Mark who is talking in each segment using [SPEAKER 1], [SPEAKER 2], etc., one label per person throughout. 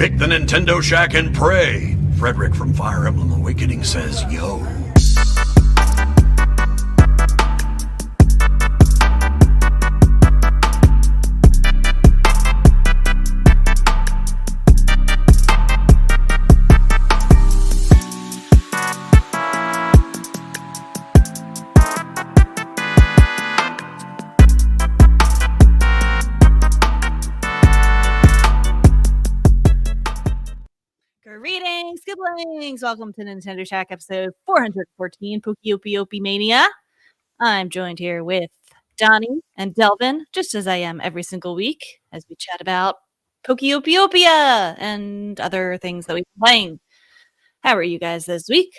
[SPEAKER 1] Pick the Nintendo Shack and pray. Frederick from Fire Emblem Awakening says, yo.
[SPEAKER 2] Greetings, siblings! Welcome to Nintendo Shack episode 414, Pokopiamania. I'm joined here with Donnie and Delvin, just as I am every single week, as we chat about Pokopiopia and other things that we've been playing. How are you guys this week?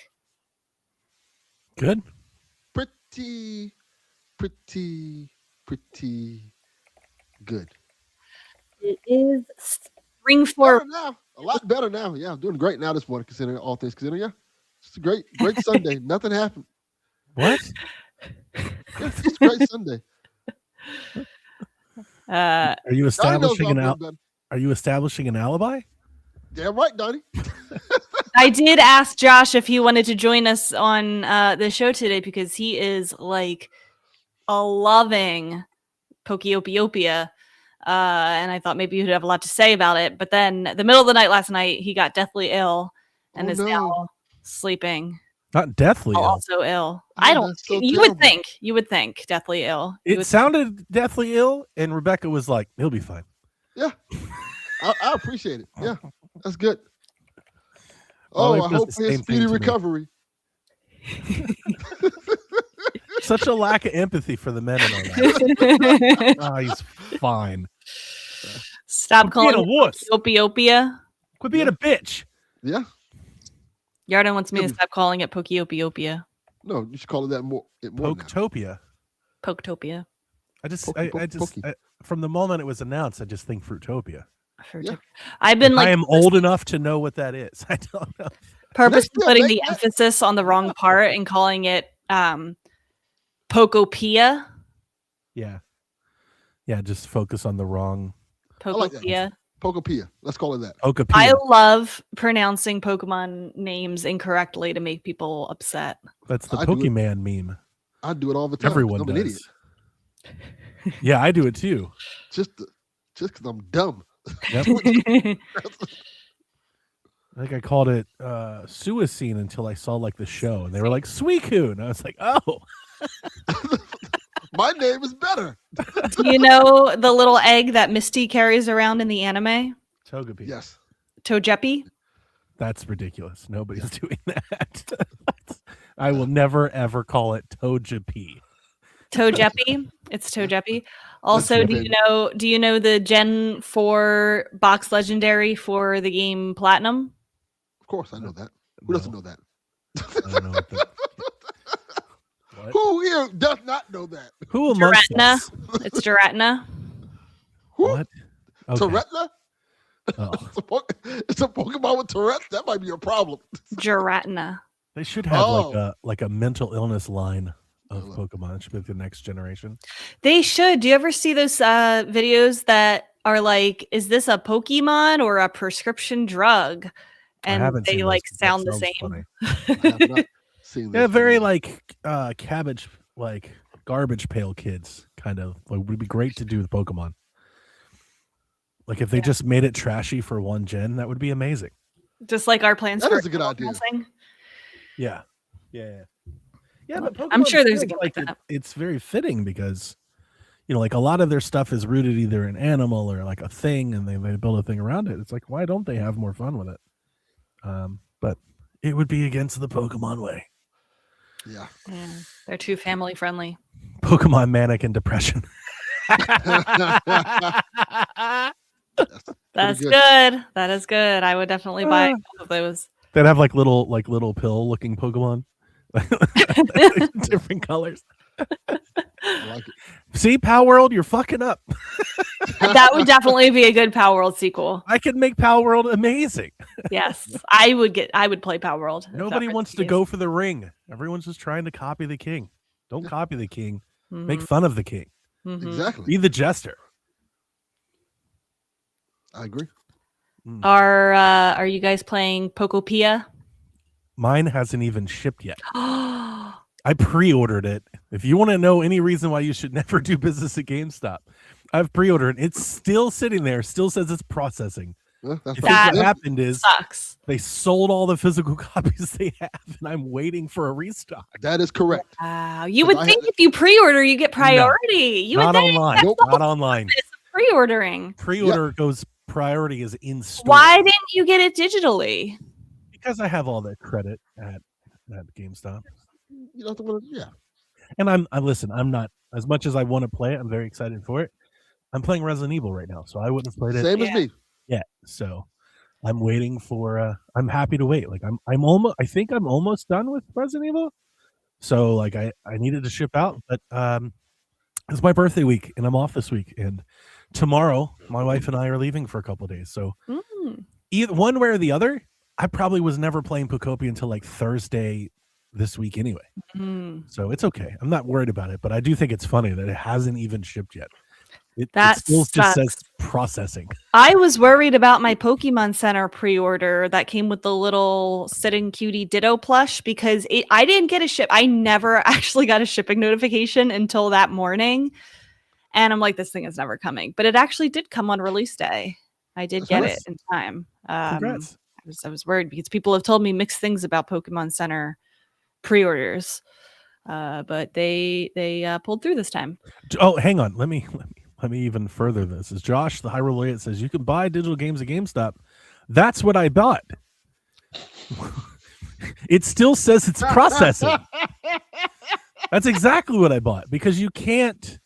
[SPEAKER 3] Good.
[SPEAKER 4] Pretty good.
[SPEAKER 2] It is spring forward.
[SPEAKER 4] Now. A lot better now. Yeah, I'm doing great now this morning, considering all things considered. Yeah, it's a great Sunday. Nothing happened.
[SPEAKER 3] What?
[SPEAKER 4] Yeah, it's a great Sunday.
[SPEAKER 3] Are you establishing
[SPEAKER 4] Are
[SPEAKER 3] you establishing an alibi?
[SPEAKER 4] Damn right, Donnie.
[SPEAKER 2] I did ask Josh if he wanted to join us on the show today because he is like loving Pokopiopia. And I thought maybe you'd have a lot to say about it. But then the middle of the night last night, he got deathly ill and is now sleeping.
[SPEAKER 3] Not deathly ill.
[SPEAKER 2] Also ill.
[SPEAKER 4] Oh,
[SPEAKER 2] I don't.
[SPEAKER 4] so
[SPEAKER 2] You would think deathly ill.
[SPEAKER 3] It sounded deathly ill, and Rebecca was like, "He'll be fine."
[SPEAKER 4] Yeah, I appreciate it. Yeah, that's good.
[SPEAKER 3] My
[SPEAKER 4] I
[SPEAKER 3] wife does
[SPEAKER 4] hope
[SPEAKER 3] the
[SPEAKER 4] for his
[SPEAKER 3] same thing
[SPEAKER 4] speedy
[SPEAKER 3] to me.
[SPEAKER 4] recovery.
[SPEAKER 3] Such a lack of empathy for the men in our lives. Oh, he's fine.
[SPEAKER 2] Stop calling
[SPEAKER 3] being a wuss.
[SPEAKER 2] Pokopiopia.
[SPEAKER 3] Quit being a bitch.
[SPEAKER 4] Yeah.
[SPEAKER 2] Yarden wants me to stop calling it Pokopiopia.
[SPEAKER 4] No, you should call it that more. More now.
[SPEAKER 3] Poketopia.
[SPEAKER 2] Poketopia.
[SPEAKER 3] From the moment it was announced, I just think Fruitopia.
[SPEAKER 4] Yeah.
[SPEAKER 2] I've been
[SPEAKER 3] I am old enough to know what that is. I don't know.
[SPEAKER 2] purposely putting the emphasis on the wrong part and calling it Pokopia.
[SPEAKER 3] Yeah. Yeah, just focus on the wrong.
[SPEAKER 2] Pokopia.
[SPEAKER 4] Pokopia. Let's call it that.
[SPEAKER 3] Pokopia.
[SPEAKER 2] I love pronouncing Pokemon names incorrectly to make people upset.
[SPEAKER 3] That's the Pokemon meme.
[SPEAKER 4] I do it all the time.
[SPEAKER 3] Everyone
[SPEAKER 4] I'm
[SPEAKER 3] does.
[SPEAKER 4] an idiot.
[SPEAKER 3] Yeah, I do it too.
[SPEAKER 4] Just because I'm dumb.
[SPEAKER 3] Yep. I think I called it Suicine until I saw like the show, and they were like Suicune, and I was like, oh.
[SPEAKER 4] My name is better.
[SPEAKER 2] Do you know the little egg that Misty carries around in the anime?
[SPEAKER 3] Togepi.
[SPEAKER 4] Yes.
[SPEAKER 2] Togepi?
[SPEAKER 3] That's ridiculous. Nobody's doing that. I will never ever call it Togepi.
[SPEAKER 2] Togepi. It's Togepi. Also, do you know the Gen 4 box legendary for the game Platinum?
[SPEAKER 4] Of course, I know that. Who doesn't know that?
[SPEAKER 3] I don't know what the... What?
[SPEAKER 4] Who here does not know that?
[SPEAKER 3] Who amongst
[SPEAKER 2] Giratina.
[SPEAKER 3] us?
[SPEAKER 2] It's Giratina.
[SPEAKER 4] Who?
[SPEAKER 3] What? Okay.
[SPEAKER 4] Tourette'na?
[SPEAKER 3] Oh.
[SPEAKER 4] It's a Pokemon with Tourette's? That might be a problem.
[SPEAKER 2] Giratina.
[SPEAKER 3] They should have like a mental illness line of Pokemon. It should be the next generation.
[SPEAKER 2] They should. Do you ever see those videos that are like, is this a Pokemon or a prescription drug? And they like sound the same.
[SPEAKER 4] Yeah,
[SPEAKER 3] very like cabbage, like garbage pail kids kind of. Like, would be great to do with Pokemon. Like if they just made it trashy for one gen, that would be amazing.
[SPEAKER 2] Just like our plans.
[SPEAKER 4] That is a good idea.
[SPEAKER 3] Yeah. But Pokemon,
[SPEAKER 2] I'm sure there's a game like that.
[SPEAKER 3] It's very fitting because, like a lot of their stuff is rooted either in animal or like a thing, and they build a thing around it. It's like, why don't they have more fun with it? But it would be against the Pokemon way.
[SPEAKER 4] Yeah,
[SPEAKER 2] they're too family friendly.
[SPEAKER 3] Pokemon manic and depression.
[SPEAKER 2] That's good. That is good. I would definitely buy both of those.
[SPEAKER 3] They'd have like little pill looking Pokemon. Different colors.
[SPEAKER 4] I like it.
[SPEAKER 3] See, Power World, you're fucking up.
[SPEAKER 2] That would definitely be a good Power World sequel.
[SPEAKER 3] I could make Power World amazing.
[SPEAKER 2] Yes, I would play Power World.
[SPEAKER 3] Nobody wants to go for the ring. Everyone's just trying to copy the king. Don't copy the king.
[SPEAKER 2] Mm-hmm.
[SPEAKER 3] Make fun of the king.
[SPEAKER 4] Exactly.
[SPEAKER 3] Be the jester.
[SPEAKER 4] I agree.
[SPEAKER 2] Are you guys playing Pokopia?
[SPEAKER 3] Mine hasn't even shipped yet. I pre-ordered it. If you want to know any reason why you should never do business at GameStop, I've pre-ordered it. It's still sitting there. Still says it's processing.
[SPEAKER 4] Yeah,
[SPEAKER 3] I think
[SPEAKER 2] That
[SPEAKER 3] what happened is
[SPEAKER 2] sucks.
[SPEAKER 3] they sold all the physical copies they have, and I'm waiting for a restock.
[SPEAKER 4] that is correct.
[SPEAKER 2] Wow. You
[SPEAKER 4] 'Cause
[SPEAKER 2] would
[SPEAKER 4] I
[SPEAKER 2] think
[SPEAKER 4] had-
[SPEAKER 2] if you pre-order, you get priority. You
[SPEAKER 3] Not
[SPEAKER 2] would think
[SPEAKER 3] online.
[SPEAKER 2] that's
[SPEAKER 4] Nope.
[SPEAKER 2] the
[SPEAKER 3] Not online.
[SPEAKER 2] purpose of pre-ordering.
[SPEAKER 3] Pre-order goes priority is in store.
[SPEAKER 2] Why didn't you get it digitally?
[SPEAKER 3] Because I have all the credit at GameStop.
[SPEAKER 4] You know, yeah.
[SPEAKER 3] And I listen, I'm not, as much as I want to play it, I'm very excited for it. I'm playing Resident Evil right now, so I wouldn't have played it
[SPEAKER 4] Same as
[SPEAKER 2] Yeah.
[SPEAKER 4] me.
[SPEAKER 3] yet. So I'm waiting for I'm happy to wait. Like I'm almost, I think I'm almost done with Resident Evil. So like I needed to ship out, but it's my birthday week and I'm off this week. And tomorrow my wife and I are leaving for a couple of days. So either one way or the other, I probably was never playing Pokopia until like Thursday this week anyway. So it's okay. I'm not worried about it, but I do think it's funny that it hasn't even shipped yet. It still just says processing.
[SPEAKER 2] I was worried about my Pokemon Center pre-order that came with the little sitting cutie Ditto plush because I didn't get a ship. I never actually got a shipping notification until that morning. And I'm like, this thing is never coming. But it actually did come on release day. I did get it in time.
[SPEAKER 3] Congrats.
[SPEAKER 2] I was worried because people have told me mixed things about Pokemon Center pre-orders. But they pulled through this time.
[SPEAKER 3] Oh, hang on. Let me even further this. Is Josh, the High Roller, says you can buy digital games at GameStop. That's what I bought. It still says it's processing. That's exactly what I bought because you can't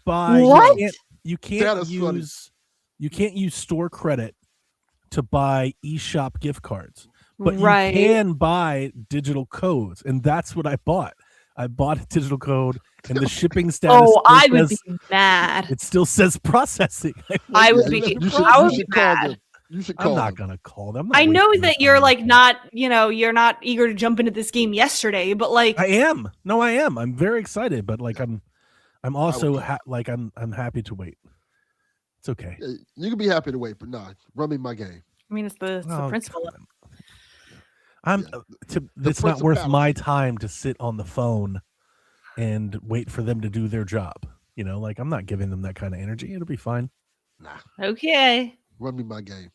[SPEAKER 3] buy
[SPEAKER 2] What?
[SPEAKER 3] you can't use store credit to buy eShop gift cards. But you can buy digital codes, and that's what I bought. I bought a digital code, and the shipping status.
[SPEAKER 2] Oh, I would be mad.
[SPEAKER 3] It still says processing.
[SPEAKER 2] I would be. I would be mad.
[SPEAKER 4] You should call
[SPEAKER 3] I'm not
[SPEAKER 4] them.
[SPEAKER 3] gonna call them.
[SPEAKER 2] I know that you're like not, you're not eager to jump into this game yesterday, but like
[SPEAKER 3] I am. No, I am. I'm very excited, but like I'm also I'm happy to wait. It's okay.
[SPEAKER 4] Yeah, you can be happy to wait, but nah, run me my game.
[SPEAKER 2] I mean, it's the principle.
[SPEAKER 3] come on. It's not worth my time to sit on the phone and wait for them to do their job. You know, like I'm not giving them that kind of energy. It'll be fine.
[SPEAKER 4] Nah,
[SPEAKER 2] Okay.
[SPEAKER 4] run me my game.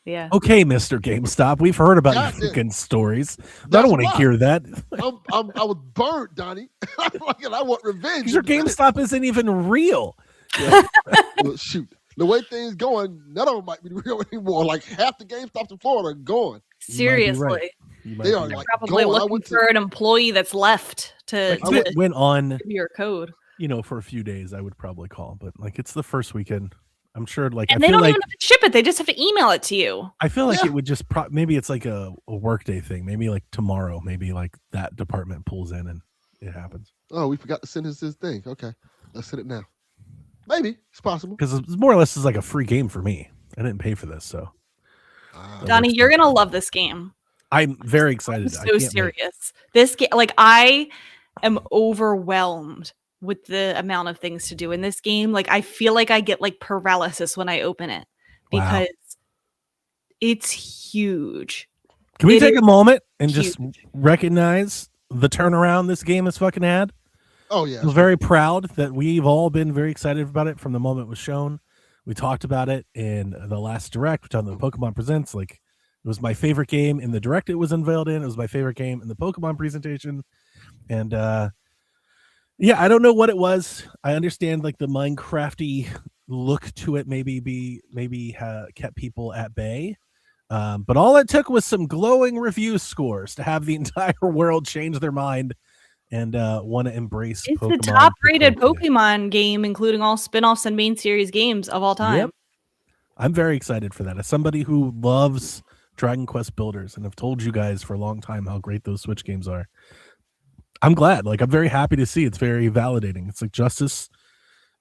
[SPEAKER 2] Yeah.
[SPEAKER 3] Okay, Mr. GameStop. We've heard about
[SPEAKER 4] God,
[SPEAKER 3] your freaking stories. I
[SPEAKER 4] That's
[SPEAKER 3] don't want to
[SPEAKER 4] why.
[SPEAKER 3] hear that.
[SPEAKER 4] I was burnt, Donnie. I want revenge.
[SPEAKER 3] Your GameStop isn't even real.
[SPEAKER 4] Well, shoot, the way things going, none of them might be real anymore. Like half the GameStops in Florida are gone.
[SPEAKER 2] Seriously.
[SPEAKER 4] They are like
[SPEAKER 2] Probably
[SPEAKER 4] gone.
[SPEAKER 2] looking for an employee that's left to
[SPEAKER 3] It went on,
[SPEAKER 2] give your code.
[SPEAKER 3] for a few days. I would probably call, but like it's the first weekend. I'm sure. Like
[SPEAKER 2] And
[SPEAKER 3] I
[SPEAKER 2] they
[SPEAKER 3] feel
[SPEAKER 2] don't
[SPEAKER 3] like
[SPEAKER 2] even have to ship it. They just have to email it to you.
[SPEAKER 3] I feel like
[SPEAKER 4] Yeah.
[SPEAKER 3] it would just maybe it's like a workday thing. Maybe like tomorrow, maybe like that department pulls in and it happens.
[SPEAKER 4] Oh, we forgot to send us this thing. Okay, let's send it now. Maybe it's possible.
[SPEAKER 3] Because it's more or less is like a free game for me. I didn't pay for this, so
[SPEAKER 2] Donnie, you're gonna love this game.
[SPEAKER 3] I'm very excited.
[SPEAKER 2] I'm so serious. This game, like I am overwhelmed with the amount of things to do in this game. Like I feel like I get like paralysis when I open it because it's huge.
[SPEAKER 3] Can we
[SPEAKER 2] It
[SPEAKER 3] take a
[SPEAKER 2] is
[SPEAKER 3] moment and just
[SPEAKER 2] huge.
[SPEAKER 3] recognize the turnaround this game has fucking had?
[SPEAKER 4] Oh yeah,
[SPEAKER 3] I was very proud that we've all been very excited about it from the moment it was shown. We talked about it in the last direct, which on the Pokemon Presents. Like, it was my favorite game in the direct it was unveiled in. It was my favorite game in the Pokemon presentation. And yeah, I don't know what it was. I understand like the Minecrafty look to it maybe kept people at bay. But all it took was some glowing review scores to have the entire world change their mind and want to embrace
[SPEAKER 2] It's
[SPEAKER 3] Pokemon.
[SPEAKER 2] the top-rated Pokemon game, including all spin-offs and main series games of all time.
[SPEAKER 3] Yep. I'm very excited for that. As somebody who loves Dragon Quest builders and have told you guys for a long time how great those Switch games are, I'm glad. Like, I'm very happy to see. It's very validating. It's like justice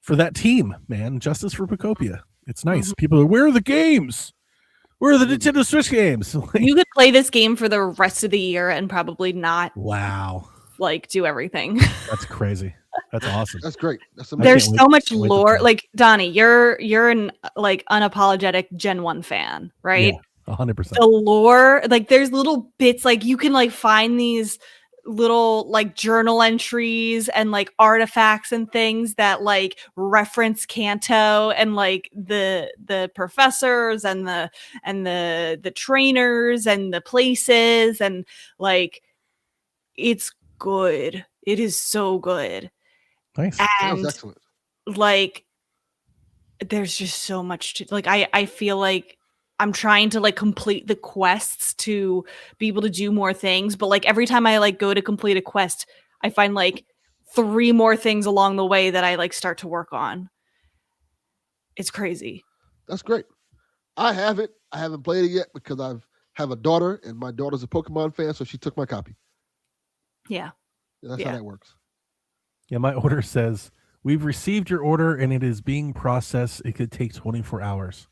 [SPEAKER 3] for that team, man. Justice for Pokopia. It's nice. People are, where are the games? Where are the Nintendo Switch games? Like,
[SPEAKER 2] You could play this game for the rest of the year and probably not
[SPEAKER 3] wow.
[SPEAKER 2] like do everything.
[SPEAKER 3] That's crazy. That's awesome.
[SPEAKER 4] That's great. That's
[SPEAKER 3] I
[SPEAKER 4] amazing.
[SPEAKER 2] There's
[SPEAKER 3] can't
[SPEAKER 2] so much
[SPEAKER 3] can't wait to
[SPEAKER 2] lore.
[SPEAKER 3] play.
[SPEAKER 2] Like Donnie, you're an like unapologetic Gen 1 fan, right?
[SPEAKER 3] Yeah, 100%.
[SPEAKER 2] The lore, like there's little bits, like you can like find these little like journal entries and like artifacts and things that like reference Kanto and like the professors and the trainers and the places, and like it's good. It is so good.
[SPEAKER 3] Nice.
[SPEAKER 4] Sounds
[SPEAKER 2] And
[SPEAKER 4] excellent.
[SPEAKER 2] like there's just so much to like. I feel like I'm trying to like complete the quests to be able to do more things, but like every time I like go to complete a quest, I find like 3 more things along the way that I like start to work on. It's crazy.
[SPEAKER 4] That's great. I haven't played it yet because I have a daughter, and my daughter's a Pokemon fan, so she took my copy.
[SPEAKER 2] Yeah.
[SPEAKER 4] That's
[SPEAKER 2] Yeah.
[SPEAKER 4] how that works.
[SPEAKER 3] Yeah, my order says, we've received your order and it is being processed. It could take 24 hours.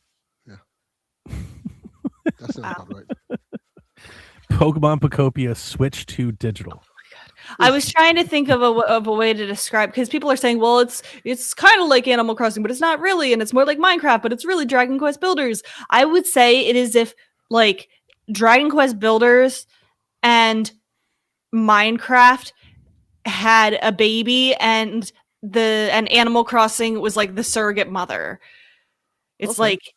[SPEAKER 4] That sounds about right.
[SPEAKER 3] Pokemon Pokopia switch to digital.
[SPEAKER 2] I was trying to think of a way to describe, because people are saying, well, it's kind of like Animal Crossing, but it's not really, and it's more like Minecraft, but it's really Dragon Quest Builders. I would say it is if like Dragon Quest Builders and Minecraft had a baby, and Animal Crossing was like the surrogate mother. It's
[SPEAKER 4] Okay.
[SPEAKER 2] like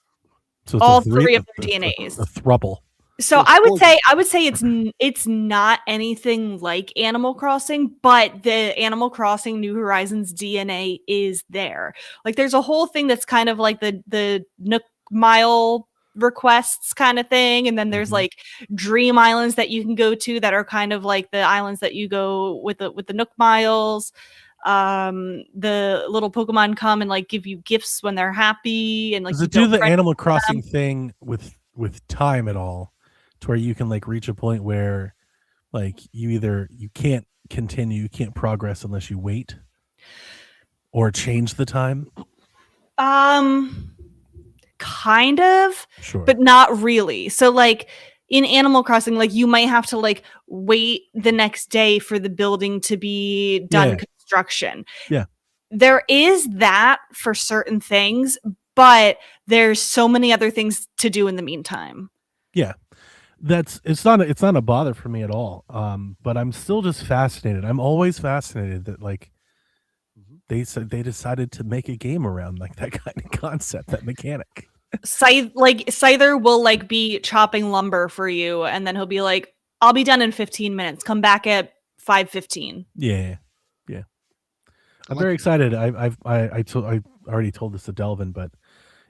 [SPEAKER 3] So it's
[SPEAKER 2] all
[SPEAKER 3] a
[SPEAKER 2] 3 of their
[SPEAKER 3] a
[SPEAKER 2] DNAs.
[SPEAKER 3] thruple.
[SPEAKER 2] So
[SPEAKER 4] It's
[SPEAKER 2] I would
[SPEAKER 4] gorgeous.
[SPEAKER 2] say it's not anything like Animal Crossing, but the Animal Crossing New Horizons DNA is there. Like there's a whole thing that's kind of like the Nook Mile requests kind of thing, and then there's
[SPEAKER 3] Mhm.
[SPEAKER 2] like dream islands that you can go to that are kind of like the islands that you go with the Nook Miles. The little Pokemon come and like give you gifts when they're happy, and like
[SPEAKER 3] Does
[SPEAKER 2] you
[SPEAKER 3] it do
[SPEAKER 2] build
[SPEAKER 3] the
[SPEAKER 2] friendships
[SPEAKER 3] Animal
[SPEAKER 2] with them.
[SPEAKER 3] Crossing thing with time at all, to where you can like reach a point where like you can't continue, you can't progress unless you wait or change the time?
[SPEAKER 2] Kind of,
[SPEAKER 3] Sure.
[SPEAKER 2] but not really. So like in Animal Crossing, like you might have to like wait the next day for the building to be done
[SPEAKER 3] Yeah.
[SPEAKER 2] construction.
[SPEAKER 3] Yeah.
[SPEAKER 2] There is that for certain things, but there's so many other things to do in the meantime.
[SPEAKER 3] Yeah. It's not a bother for me at all. But I'm still just fascinated. I'm always fascinated that like they said they decided to make a game around like that kind of concept, that mechanic.
[SPEAKER 2] Scyther will like be chopping lumber for you, and then he'll be like, I'll be done in 15 minutes. Come back at 5:15.
[SPEAKER 3] Yeah. Yeah. I'm
[SPEAKER 4] like
[SPEAKER 3] very
[SPEAKER 4] it.
[SPEAKER 3] excited. I already told this to Delvin, but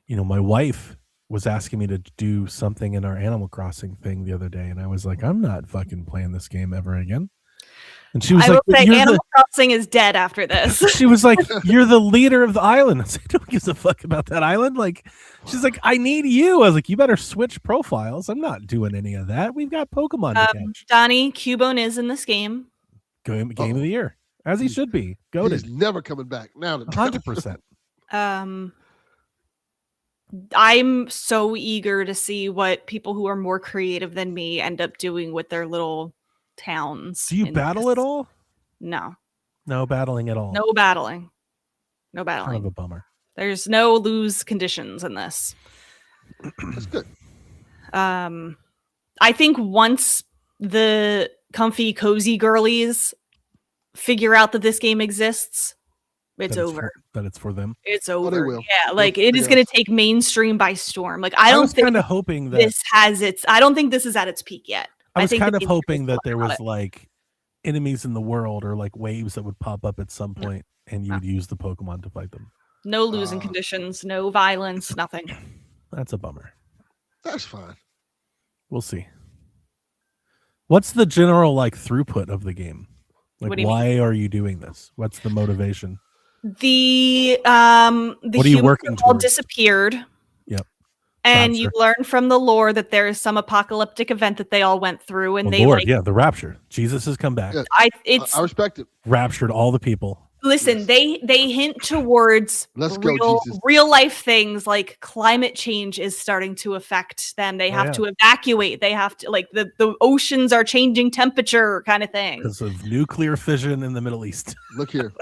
[SPEAKER 3] you know, my wife was asking me to do something in our Animal Crossing thing the other day, and I was like, I'm not fucking playing this game ever again. And she was
[SPEAKER 2] I
[SPEAKER 3] like,
[SPEAKER 2] will
[SPEAKER 3] "But
[SPEAKER 2] say
[SPEAKER 3] you're
[SPEAKER 2] Animal Crossing is dead after this.
[SPEAKER 3] she was like, you're the leader of the island. I was like, don't give a fuck about that island. Like, she's like, I need you. I was like, you better switch profiles. I'm not doing any of that. We've got Pokemon to catch.
[SPEAKER 2] Donnie, Cubone is in this game.
[SPEAKER 3] Game of the year, as he should be.
[SPEAKER 4] He's
[SPEAKER 3] Goated.
[SPEAKER 4] never coming back. Now that
[SPEAKER 3] 100%.
[SPEAKER 2] I'm so eager to see what people who are more creative than me end up doing with their little towns.
[SPEAKER 3] Do you battle at all?
[SPEAKER 2] No.
[SPEAKER 3] No battling at all.
[SPEAKER 2] No battling. No
[SPEAKER 3] Kind of
[SPEAKER 2] battling.
[SPEAKER 3] a bummer.
[SPEAKER 2] There's no lose conditions in this.
[SPEAKER 4] That's good.
[SPEAKER 2] I think once the comfy, cozy girlies figure out that this game exists, it's over.
[SPEAKER 3] That it's for them.
[SPEAKER 2] It's
[SPEAKER 4] they
[SPEAKER 2] over.
[SPEAKER 4] will.
[SPEAKER 2] Yeah, like
[SPEAKER 4] They'll
[SPEAKER 2] it is
[SPEAKER 4] figure
[SPEAKER 2] going
[SPEAKER 3] it
[SPEAKER 2] to take mainstream by storm. Like I don't
[SPEAKER 3] was
[SPEAKER 2] think
[SPEAKER 3] kind of hoping that
[SPEAKER 2] this has its. I don't think this is at its peak yet.
[SPEAKER 3] I was
[SPEAKER 2] think
[SPEAKER 3] kind
[SPEAKER 2] the
[SPEAKER 3] of
[SPEAKER 2] game's
[SPEAKER 3] hoping
[SPEAKER 2] still
[SPEAKER 3] that there
[SPEAKER 2] about
[SPEAKER 3] was
[SPEAKER 2] it.
[SPEAKER 3] like enemies in the world or like waves that would pop up at some point, and you would use the Pokemon to fight them.
[SPEAKER 2] No losing conditions, no violence, nothing.
[SPEAKER 3] That's a bummer.
[SPEAKER 4] That's fine.
[SPEAKER 3] We'll see. What's the general like throughput of the game? Like,
[SPEAKER 2] What do you
[SPEAKER 3] why are you doing this? What's the motivation?
[SPEAKER 2] The
[SPEAKER 3] What are you
[SPEAKER 2] humans
[SPEAKER 3] working
[SPEAKER 2] have all
[SPEAKER 3] towards?
[SPEAKER 2] disappeared.
[SPEAKER 3] Yep.
[SPEAKER 2] And you
[SPEAKER 3] Rapture.
[SPEAKER 2] learn from the lore that there is some apocalyptic event that they all went through, and
[SPEAKER 3] Oh,
[SPEAKER 2] they
[SPEAKER 3] Lord,
[SPEAKER 2] like
[SPEAKER 3] yeah, the rapture. Jesus has come back,
[SPEAKER 4] Yeah.
[SPEAKER 2] it's
[SPEAKER 4] I respect it.
[SPEAKER 3] raptured all the people.
[SPEAKER 2] Listen,
[SPEAKER 4] Yes.
[SPEAKER 2] they hint towards
[SPEAKER 4] Let's go, Jesus.
[SPEAKER 2] real life things like climate change is starting to affect them. They have to evacuate. They have to like the oceans are changing temperature kind of thing.
[SPEAKER 3] Because of nuclear fission in the Middle East.
[SPEAKER 4] Look here.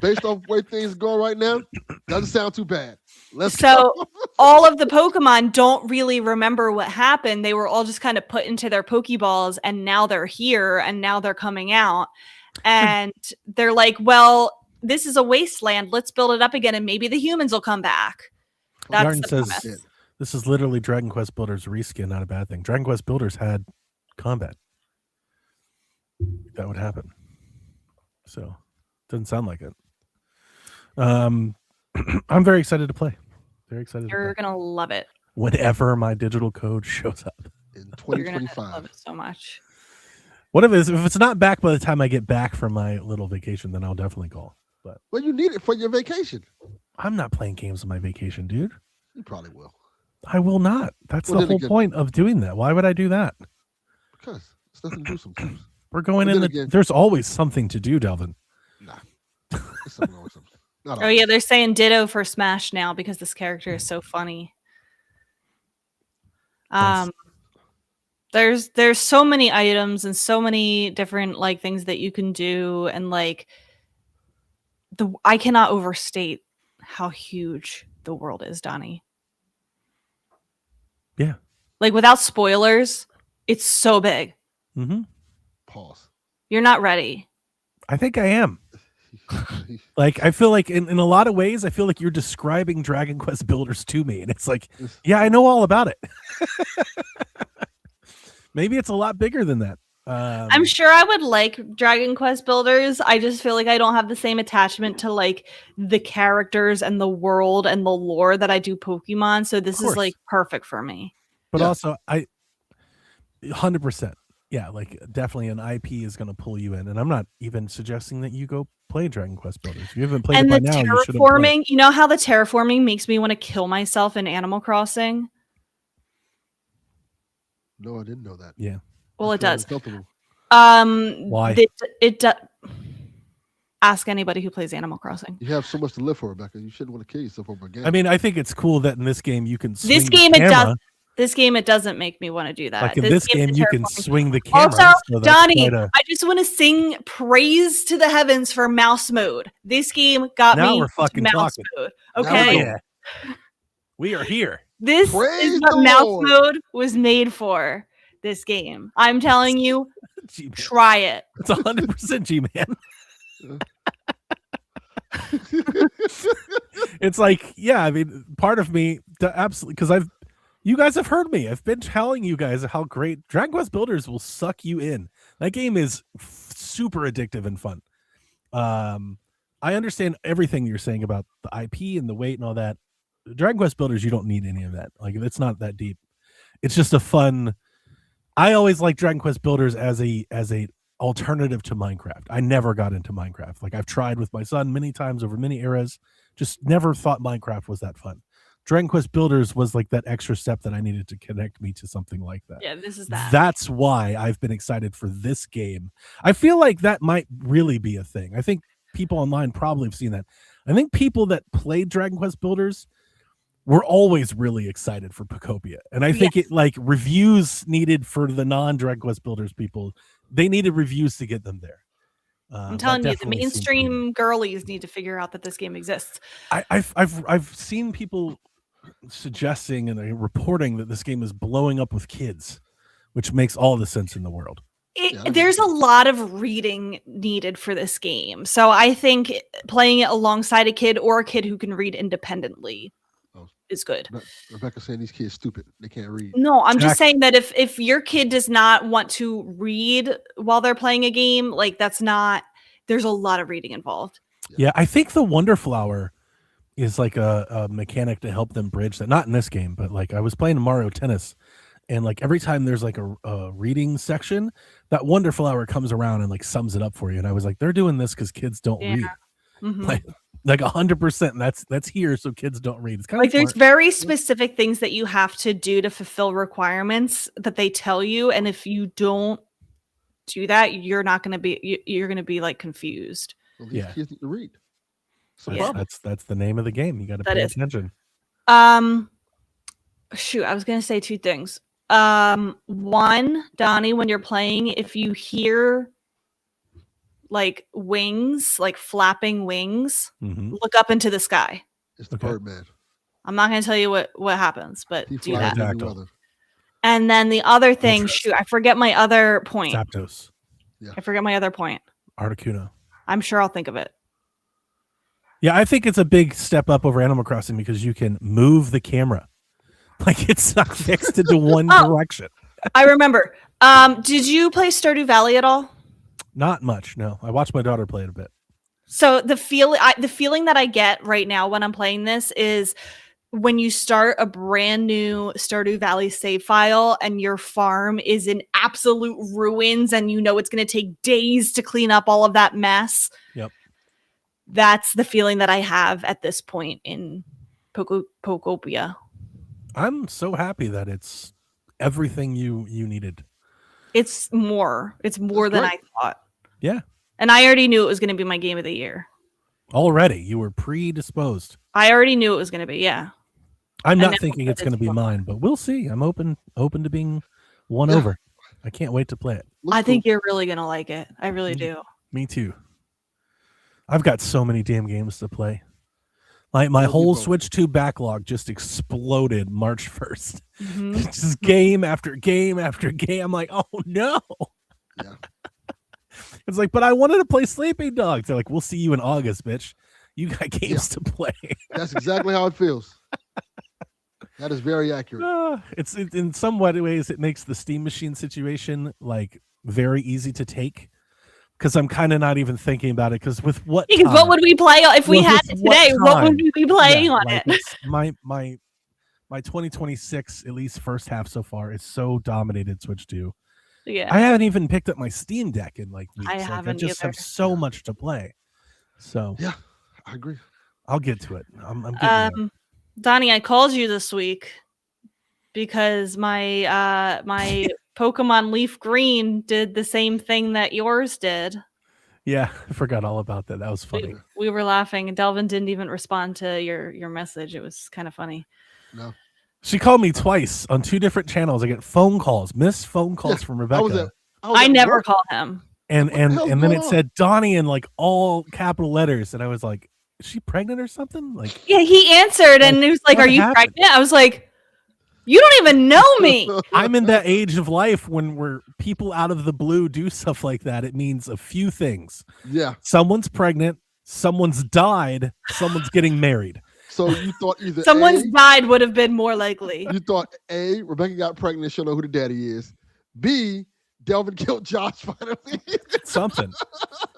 [SPEAKER 4] Based off the way things are going right now, doesn't sound too bad. Let's
[SPEAKER 2] So
[SPEAKER 4] go.
[SPEAKER 2] all of the Pokemon don't really remember what happened. They were all just kind of put into their Pokeballs, and now they're here, and now they're coming out. And they're like, well, this is a wasteland. Let's build it up again, and maybe the humans will come back. That's
[SPEAKER 3] Garden
[SPEAKER 2] the
[SPEAKER 3] says
[SPEAKER 2] premise.
[SPEAKER 3] this is literally Dragon Quest Builders reskin, not a bad thing. Dragon Quest Builders had combat. That would happen. So doesn't sound like it. I'm very excited to play. Very excited.
[SPEAKER 2] You're gonna love it.
[SPEAKER 3] Whenever my digital code shows up
[SPEAKER 4] In
[SPEAKER 2] You're gonna
[SPEAKER 4] 2025.
[SPEAKER 2] love it so much.
[SPEAKER 3] What if it's not back by the time I get back from my little vacation, then I'll definitely call. But
[SPEAKER 4] Well, you need it for your vacation.
[SPEAKER 3] I'm not playing games on my vacation, dude.
[SPEAKER 4] You probably will.
[SPEAKER 3] I will not. That's
[SPEAKER 4] Well,
[SPEAKER 3] the
[SPEAKER 4] then
[SPEAKER 3] whole
[SPEAKER 4] again-
[SPEAKER 3] point of doing that. Why would I do that?
[SPEAKER 4] Because it's nothing to do sometimes.
[SPEAKER 3] We're going
[SPEAKER 4] Well,
[SPEAKER 3] in.
[SPEAKER 4] then again-
[SPEAKER 3] There's always something to do, Delvin.
[SPEAKER 4] Nah. There's something wrong with something. Not
[SPEAKER 2] Oh
[SPEAKER 4] always.
[SPEAKER 2] yeah, they're saying ditto for Smash now because this character is so funny.
[SPEAKER 3] Nice.
[SPEAKER 2] There's so many items and so many different like things that you can do, and like I cannot overstate how huge the world is, Donnie.
[SPEAKER 3] Yeah.
[SPEAKER 2] Like without spoilers, it's so big.
[SPEAKER 3] Mm-hmm.
[SPEAKER 4] Pause.
[SPEAKER 2] You're not ready.
[SPEAKER 3] I think I am. Like, I feel like in a lot of ways, I feel like you're describing Dragon Quest Builders to me. And it's like, yeah, I know all about it. Maybe it's a lot bigger than that.
[SPEAKER 2] I'm sure I would like Dragon Quest Builders. I just feel like I don't have the same attachment to like the characters and the world and the lore that I do Pokemon. So this is like perfect for me.
[SPEAKER 3] But
[SPEAKER 4] Yeah.
[SPEAKER 3] also, 100%. Yeah, like definitely an IP is going to pull you in. And I'm not even suggesting that you go play Dragon Quest Builders. If you haven't played
[SPEAKER 2] And
[SPEAKER 3] it by
[SPEAKER 2] the
[SPEAKER 3] now, you shouldn't play.
[SPEAKER 2] terraforming, you know how the terraforming makes me want to kill myself in Animal Crossing?
[SPEAKER 4] No, I didn't know that.
[SPEAKER 3] Yeah.
[SPEAKER 2] Well,
[SPEAKER 4] I
[SPEAKER 2] it
[SPEAKER 4] feel
[SPEAKER 2] does.
[SPEAKER 4] uncomfortable.
[SPEAKER 3] Why?
[SPEAKER 2] It ask anybody who plays Animal Crossing.
[SPEAKER 4] You have so much to live for, Rebecca. You shouldn't want to kill yourself over a game.
[SPEAKER 3] I mean, I think it's cool that in this game you can swing
[SPEAKER 2] This game
[SPEAKER 3] the
[SPEAKER 2] it
[SPEAKER 3] camera.
[SPEAKER 2] does. This game it doesn't make me want to do that.
[SPEAKER 3] Like in this game,
[SPEAKER 2] the
[SPEAKER 3] you can
[SPEAKER 2] terraforming.
[SPEAKER 3] swing the camera.
[SPEAKER 2] Also,
[SPEAKER 3] so that's
[SPEAKER 2] Donnie,
[SPEAKER 3] quite a-
[SPEAKER 2] I just want to sing praise to the heavens for mouse mode. This game got
[SPEAKER 3] Now
[SPEAKER 2] me
[SPEAKER 3] we're
[SPEAKER 2] into
[SPEAKER 3] fucking
[SPEAKER 2] mouse
[SPEAKER 3] talking.
[SPEAKER 2] mode.
[SPEAKER 4] Now we're
[SPEAKER 2] Okay,
[SPEAKER 4] going.
[SPEAKER 3] yeah. We are here.
[SPEAKER 2] this
[SPEAKER 4] Praise
[SPEAKER 2] is what
[SPEAKER 4] the
[SPEAKER 2] mouse
[SPEAKER 4] Lord.
[SPEAKER 2] mode was made for. This game, I'm telling you,
[SPEAKER 3] G-Man.
[SPEAKER 2] try it.
[SPEAKER 3] It's 100% G-Man. It's like, yeah, I mean, part of me absolutely, because you guys have heard me. I've been telling you guys how great Dragon Quest Builders will suck you in. That game is super addictive and fun. I understand everything you're saying about the IP and the weight and all that. Dragon Quest Builders, you don't need any of that. Like, it's not that deep. It's just a fun. I always like Dragon Quest Builders as a alternative to Minecraft. I never got into Minecraft. Like, I've tried with my son many times over many eras. Just never thought Minecraft was that fun. Dragon Quest Builders was like that extra step that I needed to connect me to something like that.
[SPEAKER 2] Yeah, this is that.
[SPEAKER 3] That's why I've been excited for this game. I feel like that might really be a thing. I think people online probably have seen that. I think people that played Dragon Quest Builders were always really excited for Pokopia. And I think it like reviews needed for the non-Dragon Quest Builders people. They needed reviews to get them there.
[SPEAKER 2] I'm telling you, the
[SPEAKER 3] definitely seems to be-
[SPEAKER 2] mainstream girlies need to figure out that this game exists.
[SPEAKER 3] I've seen people suggesting and reporting that this game is blowing up with kids, which makes all the sense in the world.
[SPEAKER 2] There's a lot of reading needed for this game. So I think playing it alongside a kid or a kid who can read independently is good.
[SPEAKER 4] Rebecca's saying these kids stupid. They can't read.
[SPEAKER 2] No, I'm just saying that if your kid does not want to read while they're playing a game, like there's a lot of reading involved.
[SPEAKER 3] Yeah, I think the Wonder Flower is like a mechanic to help them bridge that. Not in this game, but like I was playing Mario Tennis, and like every time there's like a reading section, that Wonder Flower comes around and like sums it up for you. And I was like, they're doing this because kids don't read.
[SPEAKER 2] Mm-hmm.
[SPEAKER 3] Like 100%. That's here so kids don't read. It's kind
[SPEAKER 2] Like
[SPEAKER 3] of
[SPEAKER 2] there's very specific things that you have to do to fulfill requirements that they tell you, and if you don't do that, you're going to be like confused.
[SPEAKER 4] Well, these
[SPEAKER 3] Yeah.
[SPEAKER 4] kids need to read. It's a
[SPEAKER 2] Yeah.
[SPEAKER 4] problem.
[SPEAKER 3] That's the name of the game. You got to
[SPEAKER 2] That
[SPEAKER 3] pay
[SPEAKER 2] is.
[SPEAKER 3] attention.
[SPEAKER 2] Shoot, I was gonna say two things. One, Donnie, when you're playing, if you hear like wings, like flapping wings,
[SPEAKER 3] Mhm.
[SPEAKER 2] look up into the sky.
[SPEAKER 4] It's the
[SPEAKER 3] Okay.
[SPEAKER 4] Birdman.
[SPEAKER 2] I'm not gonna tell you what happens, but
[SPEAKER 4] He
[SPEAKER 2] do
[SPEAKER 4] flies
[SPEAKER 2] that.
[SPEAKER 4] in any
[SPEAKER 3] Pterodactyl.
[SPEAKER 4] weather.
[SPEAKER 2] And then the other thing,
[SPEAKER 3] Interesting.
[SPEAKER 2] shoot, I forget my other point.
[SPEAKER 3] Zapdos,
[SPEAKER 2] I forget my other point.
[SPEAKER 3] Articuno.
[SPEAKER 2] I'm sure I'll think of it.
[SPEAKER 3] Yeah, I think it's a big step up over Animal Crossing because you can move the camera. Like it's not fixed into one direction.
[SPEAKER 2] I remember. Did you play Stardew Valley at all?
[SPEAKER 3] Not much, no. I watched my daughter play it a bit.
[SPEAKER 2] So the feeling that I get right now when I'm playing this is when you start a brand new Stardew Valley save file and your farm is in absolute ruins and you know it's going to take days to clean up all of that mess.
[SPEAKER 3] Yep.
[SPEAKER 2] That's the feeling that I have at this point in Pokopia.
[SPEAKER 3] I'm so happy that it's everything you needed.
[SPEAKER 2] It's more than I thought.
[SPEAKER 3] Yeah.
[SPEAKER 2] And I already knew it was going to be my game of the year.
[SPEAKER 3] Already, you were predisposed.
[SPEAKER 2] I already knew it was going to be, yeah.
[SPEAKER 3] I'm
[SPEAKER 2] And
[SPEAKER 3] not
[SPEAKER 2] now
[SPEAKER 3] thinking it's
[SPEAKER 2] it's
[SPEAKER 3] going to be
[SPEAKER 2] fun.
[SPEAKER 3] mine, but we'll see. I'm open to being won
[SPEAKER 4] Yeah.
[SPEAKER 3] over. I can't wait to play it.
[SPEAKER 4] Looks
[SPEAKER 2] I think
[SPEAKER 4] cool.
[SPEAKER 2] you're really going to like it. I really do.
[SPEAKER 3] Me too. I've got so many damn games to play. Like my
[SPEAKER 4] Well,
[SPEAKER 3] whole
[SPEAKER 4] people-
[SPEAKER 3] Switch 2 backlog just exploded March 1st.
[SPEAKER 2] Mhm.
[SPEAKER 3] It's just game after game after game. I'm like, oh no.
[SPEAKER 4] Yeah.
[SPEAKER 3] It's like, but I wanted to play Sleeping Dogs. They're like, we'll see you in August, bitch. You got games to play.
[SPEAKER 4] That's exactly how it feels. That is very accurate.
[SPEAKER 3] It's in some ways it makes the Steam Machine situation like very easy to take because I'm kind of not even thinking about it because with what
[SPEAKER 2] Because what would we play if we
[SPEAKER 3] Well,
[SPEAKER 2] had
[SPEAKER 3] with
[SPEAKER 2] it
[SPEAKER 3] what
[SPEAKER 2] today? What would
[SPEAKER 3] time?
[SPEAKER 2] we be playing
[SPEAKER 3] Yeah,
[SPEAKER 2] on
[SPEAKER 3] like,
[SPEAKER 2] it?
[SPEAKER 3] it's my 2026 at least first half so far is so dominated Switch 2.
[SPEAKER 2] Yeah.
[SPEAKER 3] I haven't even picked up my Steam Deck in like weeks.
[SPEAKER 2] I
[SPEAKER 3] Like,
[SPEAKER 2] haven't
[SPEAKER 3] just
[SPEAKER 2] either.
[SPEAKER 3] have so much to play. So
[SPEAKER 4] Yeah, I agree.
[SPEAKER 3] I'll get to it. I'm getting there.
[SPEAKER 2] Donnie, I called you this week because my my Pokemon Leaf Green did the same thing that yours did.
[SPEAKER 3] Yeah, I forgot all about that. That was funny.
[SPEAKER 2] We were laughing, and Delvin didn't even respond to your message. It was kind of funny.
[SPEAKER 4] No.
[SPEAKER 3] She called me twice on 2 different channels. I get phone calls, missed phone calls from Rebecca.
[SPEAKER 2] I never call him.
[SPEAKER 3] And
[SPEAKER 4] What the hell's
[SPEAKER 3] then
[SPEAKER 4] going
[SPEAKER 3] it
[SPEAKER 4] on?
[SPEAKER 3] said Donnie in like all capital letters, and I was like, "Is she pregnant or something?" Like,
[SPEAKER 2] Yeah, he answered, and he was like,
[SPEAKER 3] what
[SPEAKER 2] "Are you
[SPEAKER 3] happened?
[SPEAKER 2] pregnant?" I was like, "You don't even know me."
[SPEAKER 3] I'm in that age of life where people out of the blue do stuff like that. It means a few things:
[SPEAKER 4] Yeah.
[SPEAKER 3] someone's pregnant, someone's died, someone's getting married.
[SPEAKER 4] So you thought either
[SPEAKER 2] Someone's
[SPEAKER 4] A,
[SPEAKER 2] died would have been more likely.
[SPEAKER 4] you thought A, Rebecca got pregnant and she'll know who the daddy is. B, Delvin killed Josh finally.
[SPEAKER 3] Something,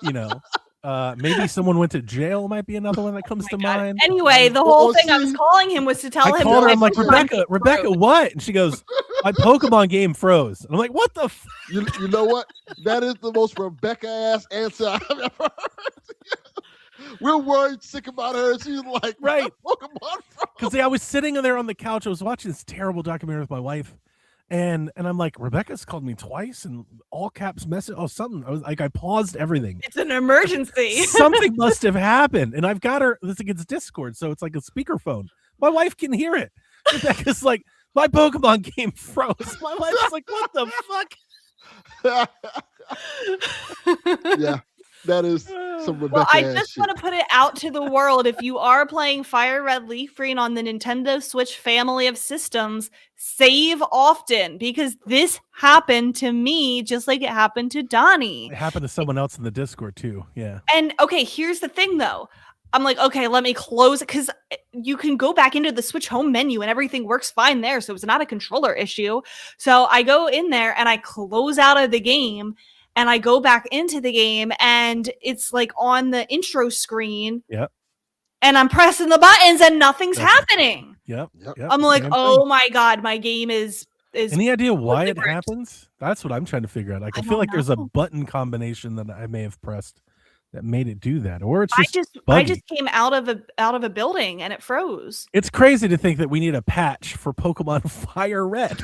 [SPEAKER 3] maybe someone went to jail. Might be another one that comes to
[SPEAKER 2] God.
[SPEAKER 3] mind.
[SPEAKER 2] Anyway, the
[SPEAKER 4] Well,
[SPEAKER 2] whole thing I was
[SPEAKER 4] see,
[SPEAKER 2] calling him was to tell
[SPEAKER 3] I
[SPEAKER 2] him.
[SPEAKER 3] called
[SPEAKER 2] that
[SPEAKER 3] her. I'm
[SPEAKER 2] my
[SPEAKER 3] like,
[SPEAKER 2] Pokemon game
[SPEAKER 3] Rebecca,
[SPEAKER 2] froze.
[SPEAKER 3] what? And she goes, my Pokemon game froze. And I'm like, what the?
[SPEAKER 4] You know what? That is the most Rebecca ass answer I've ever heard. We're worried sick about her. She's like,
[SPEAKER 3] Right.
[SPEAKER 4] Pokemon
[SPEAKER 3] Because I was sitting there on the couch. I was watching this terrible documentary with my wife, and I'm like, Rebecca's called me twice, and all caps message. Oh, something. I was like, I paused everything.
[SPEAKER 2] It's an emergency.
[SPEAKER 3] Something must have happened, and I've got her. It's Discord, so it's like a speakerphone. My wife can hear it. Rebecca's like, my Pokemon game froze. My wife's like, what the fuck?
[SPEAKER 4] Yeah, that is some Rebecca
[SPEAKER 2] Well, I
[SPEAKER 4] ass
[SPEAKER 2] just
[SPEAKER 4] shit.
[SPEAKER 2] want to put it out to the world. If you are playing Fire Red Leaf Green on the Nintendo Switch family of systems, save often because this happened to me just like it happened to Donnie.
[SPEAKER 3] It happened to someone else in the Discord too. Yeah.
[SPEAKER 2] And okay, here's the thing though. I'm like, okay, let me close it because you can go back into the Switch home menu and everything works fine there. So it's not a controller issue. So I go in there and I close out of the game and I go back into the game and it's like on the intro screen.
[SPEAKER 3] Yep.
[SPEAKER 2] And I'm pressing the buttons and nothing's
[SPEAKER 3] That's-
[SPEAKER 2] happening.
[SPEAKER 3] Yep.
[SPEAKER 4] Yep.
[SPEAKER 3] Yep.
[SPEAKER 2] I'm like,
[SPEAKER 3] Same
[SPEAKER 2] oh
[SPEAKER 3] thing.
[SPEAKER 2] my God, my game is
[SPEAKER 3] Any idea why it
[SPEAKER 2] different.
[SPEAKER 3] happens? That's what I'm trying to figure out. Like,
[SPEAKER 2] I
[SPEAKER 3] I feel
[SPEAKER 2] don't
[SPEAKER 3] like there's a
[SPEAKER 2] know.
[SPEAKER 3] button combination that I may have pressed that made it do that, or it's
[SPEAKER 2] I
[SPEAKER 3] just
[SPEAKER 2] I
[SPEAKER 3] buggy.
[SPEAKER 2] just came out of a building and it froze.
[SPEAKER 3] It's crazy to think that we need a patch for Pokemon Fire Red.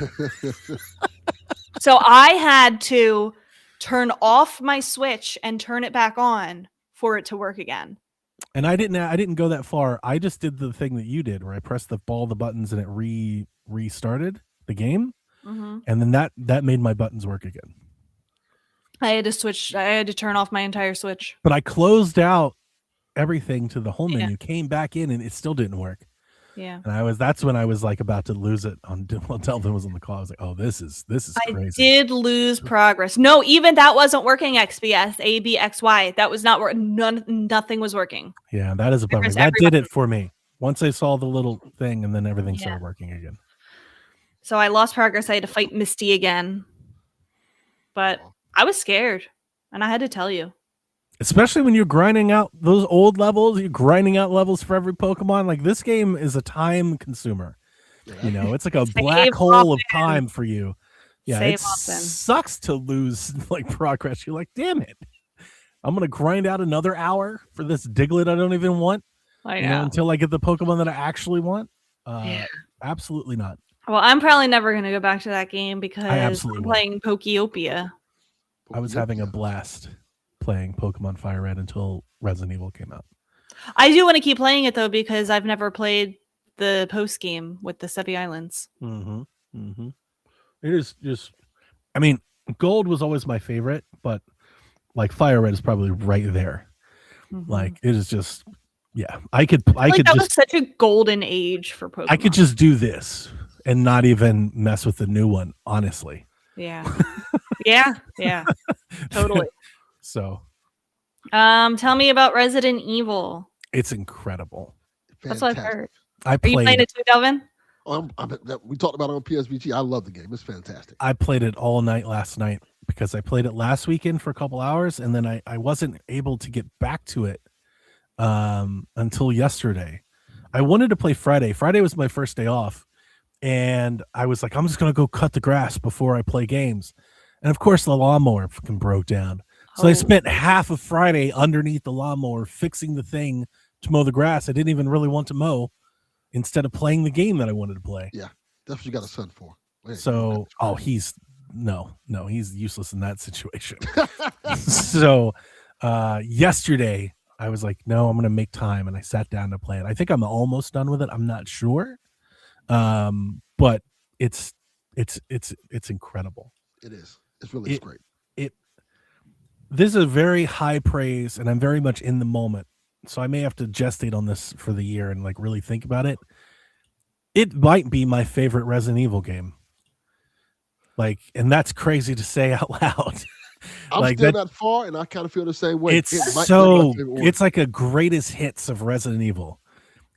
[SPEAKER 2] So I had to turn off my Switch and turn it back on for it to work again.
[SPEAKER 3] And I didn't go that far. I just did the thing that you did, where I pressed all the buttons and it restarted the game, and then that made my buttons work again.
[SPEAKER 2] I had to turn off my entire Switch.
[SPEAKER 3] But I closed out everything to the home menu, came back in, and it still didn't work.
[SPEAKER 2] Yeah.
[SPEAKER 3] And that's when I was like about to lose it while Delvin was on the call. I was like, oh, this is crazy.
[SPEAKER 2] I did lose progress. No, even that wasn't working. XBS, ABXY. That was not working. Nothing was working.
[SPEAKER 3] Yeah, that is a bummer. That did it for me. Once I saw the little thing, and then everything started working again.
[SPEAKER 2] So I lost progress. I had to fight Misty again. But I was scared, and I had to tell you.
[SPEAKER 3] Especially when you're grinding out those old levels, you're grinding out levels for every Pokemon. Like, this game is a time consumer. You know, it's like a black hole of time for you. Yeah, it sucks to lose like progress. You're like, damn it, I'm gonna grind out another hour for this Diglett I don't even want.
[SPEAKER 2] I know.
[SPEAKER 3] Until I get the Pokemon that I actually want. Absolutely not.
[SPEAKER 2] Well, I'm probably never gonna go back to that game because I'm playing Pokeopia.
[SPEAKER 3] I was having a blast playing Pokemon Fire Red until Resident Evil came out.
[SPEAKER 2] I do want to keep playing it though because I've never played the post game with the Sevi Islands.
[SPEAKER 3] It is just, I mean, Gold was always my favorite, but like Fire Red is probably right there. Like, it is just, I could
[SPEAKER 2] that
[SPEAKER 3] just,
[SPEAKER 2] was such a golden age for Pokemon.
[SPEAKER 3] I could just do this and not even mess with the new one, honestly.
[SPEAKER 2] Yeah. Totally.
[SPEAKER 3] So,
[SPEAKER 2] tell me about Resident Evil.
[SPEAKER 3] It's incredible.
[SPEAKER 2] That's what I've heard.
[SPEAKER 3] Are you
[SPEAKER 2] playing it too, Delvin?
[SPEAKER 4] We talked about it on PSVG. I love the game. It's fantastic.
[SPEAKER 3] I played it all night last night because I played it last weekend for a couple hours, and then I wasn't able to get back to it until yesterday. I wanted to play Friday. Friday was my first day off, and I was like, I'm just going to go cut the grass before I play games. And of course, the lawnmower fucking broke down. So I spent half of Friday underneath the lawnmower fixing the thing to mow the grass I didn't even really want to mow, instead of playing the game that I wanted to play.
[SPEAKER 4] Yeah, that's what you got a son for.
[SPEAKER 3] So, he's useless in that situation. So, yesterday I was like, no, I'm going to make time, and I sat down to play it. I think I'm almost done with it. I'm not sure, but it's incredible.
[SPEAKER 4] It is. It's really great.
[SPEAKER 3] This is a very high praise, and I'm very much in the moment. So I may have to gestate on this for the year and like really think about it. It might be my favorite Resident Evil game. Like, and that's crazy to say out loud.
[SPEAKER 4] I'm like still not far, and I kind of feel the same way.
[SPEAKER 3] It's like a greatest hits of Resident Evil.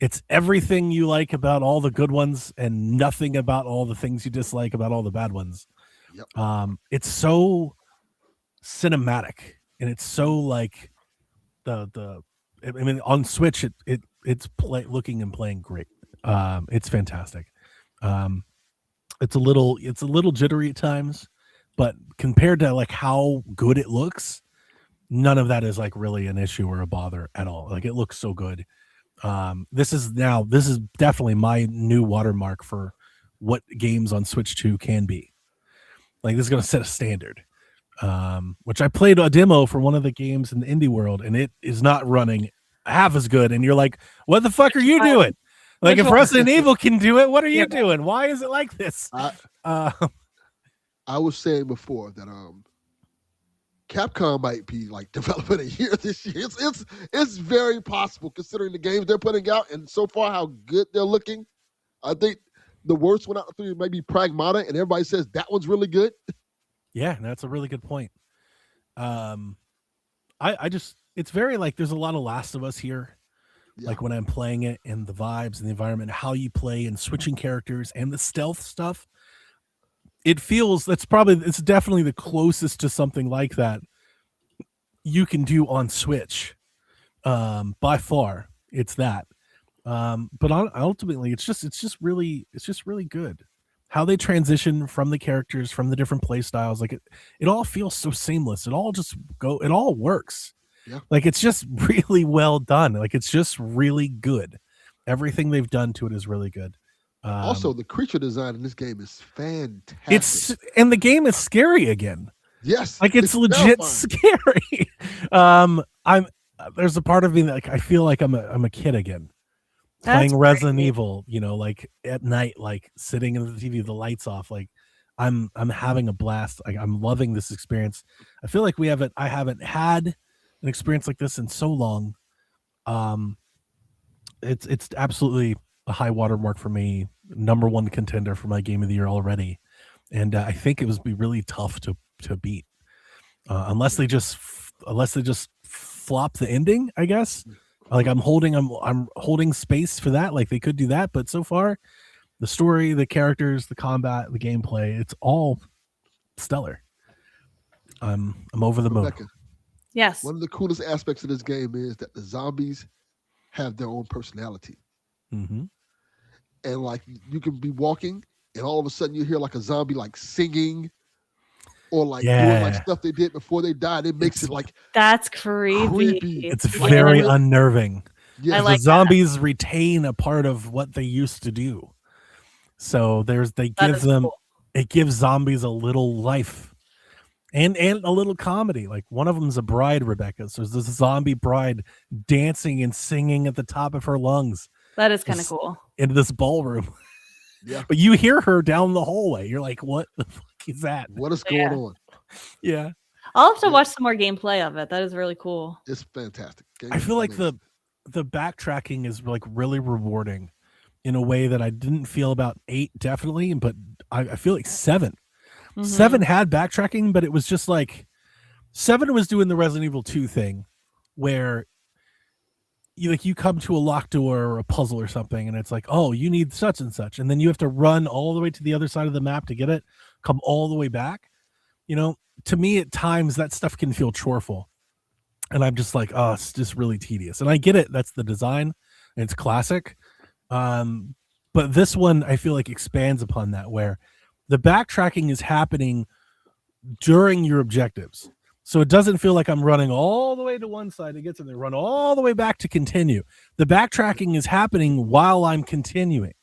[SPEAKER 3] It's everything you like about all the good ones and nothing about all the things you dislike about all the bad ones.
[SPEAKER 4] Yep.
[SPEAKER 3] It's so cinematic, and it's so like I mean, on Switch it's looking and playing great. It's fantastic. It's a little jittery at times, but compared to like how good it looks, none of that is like really an issue or a bother at all. Like, it looks so good. This is definitely my new watermark for what games on Switch 2 can be. Like, this is going to set a standard. Which I played a demo for one of the games in the indie world, and it is not running half as good. And you're like, what the fuck are you doing? Like, if Resident Evil can do it, what are you doing? Why is it like this?
[SPEAKER 4] I was saying before that Capcom might be like developing a year this year. It's very possible considering the games they're putting out and so far how good they're looking. I think the worst one out of three may be Pragmata, and everybody says that one's really good.
[SPEAKER 3] Yeah, that's a really good point. It's very like there's a lot of Last of Us here. Yeah. Like when I'm playing it, and the vibes and the environment, how you play and switching characters and the stealth stuff. It's definitely the closest to something like that you can do on Switch. By far, it's that. But ultimately, it's just really good. How they transition from the characters, from the different play styles, like it all feels so seamless. It all works.
[SPEAKER 4] Yeah.
[SPEAKER 3] Like, it's just really well done. Like, it's just really good. Everything they've done to it is really good.
[SPEAKER 4] Also, the creature design in this game is fantastic.
[SPEAKER 3] And the game is scary again.
[SPEAKER 4] Yes.
[SPEAKER 3] Like, it's legit
[SPEAKER 4] terrifying.
[SPEAKER 3] scary. there's a part of me that like I feel like I'm a kid again.
[SPEAKER 2] That's
[SPEAKER 3] Playing Resident
[SPEAKER 2] great.
[SPEAKER 3] Evil, like at night, like sitting in the TV, the lights off, like I'm having a blast. Like I'm loving this experience. I feel like I haven't had an experience like this in so long. Um, it's absolutely a high watermark for me. Number one contender for my game of the year already, and I think it was be really tough to beat unless they just flop the ending. I guess like I'm holding space for that. Like they could do that, but so far, the story, the characters, the combat, the gameplay, it's all stellar. I'm over the moon.
[SPEAKER 4] Rebecca,
[SPEAKER 2] Yes.
[SPEAKER 4] one of the coolest aspects of this game is that the zombies have their own personality.
[SPEAKER 3] Mm-hmm.
[SPEAKER 4] And like you can be walking and all of a sudden you hear like a zombie like singing or like doing like stuff they did before they died. It makes it like
[SPEAKER 2] that's creepy.
[SPEAKER 3] It's very unnerving.
[SPEAKER 4] Yeah.
[SPEAKER 2] I like
[SPEAKER 3] the zombies retain a part of what they used to do. So it gives zombies a little life and a little comedy. Like one of them's a bride, Rebecca. So there's this zombie bride dancing and singing at the top of her lungs.
[SPEAKER 2] That is kind of cool.
[SPEAKER 3] In this ballroom.
[SPEAKER 4] Yeah.
[SPEAKER 3] But you hear her down the hallway. You're like, what the fuck is that?
[SPEAKER 4] What is going on?
[SPEAKER 3] Yeah.
[SPEAKER 2] I'll have to watch some more gameplay of it. That is really cool.
[SPEAKER 4] It's fantastic.
[SPEAKER 3] I feel like the backtracking is like really rewarding in a way that I didn't feel about 8, definitely, but I feel like 7.
[SPEAKER 2] Mhm.
[SPEAKER 3] 7 had backtracking, but it was just like 7 was doing the Resident Evil 2 thing where you come to a locked door or a puzzle or something and it's like, oh, you need such and such, and then you have to run all the way to the other side of the map to get it, come all the way back. To me at times that stuff can feel choreful and I'm just like, oh, it's just really tedious. And I get it, that's the design and it's classic, but this one I feel like expands upon that, where the backtracking is happening during your objectives. So it doesn't feel like I'm running all the way to one side to get to there, run all the way back to continue. The backtracking is happening while I'm continuing.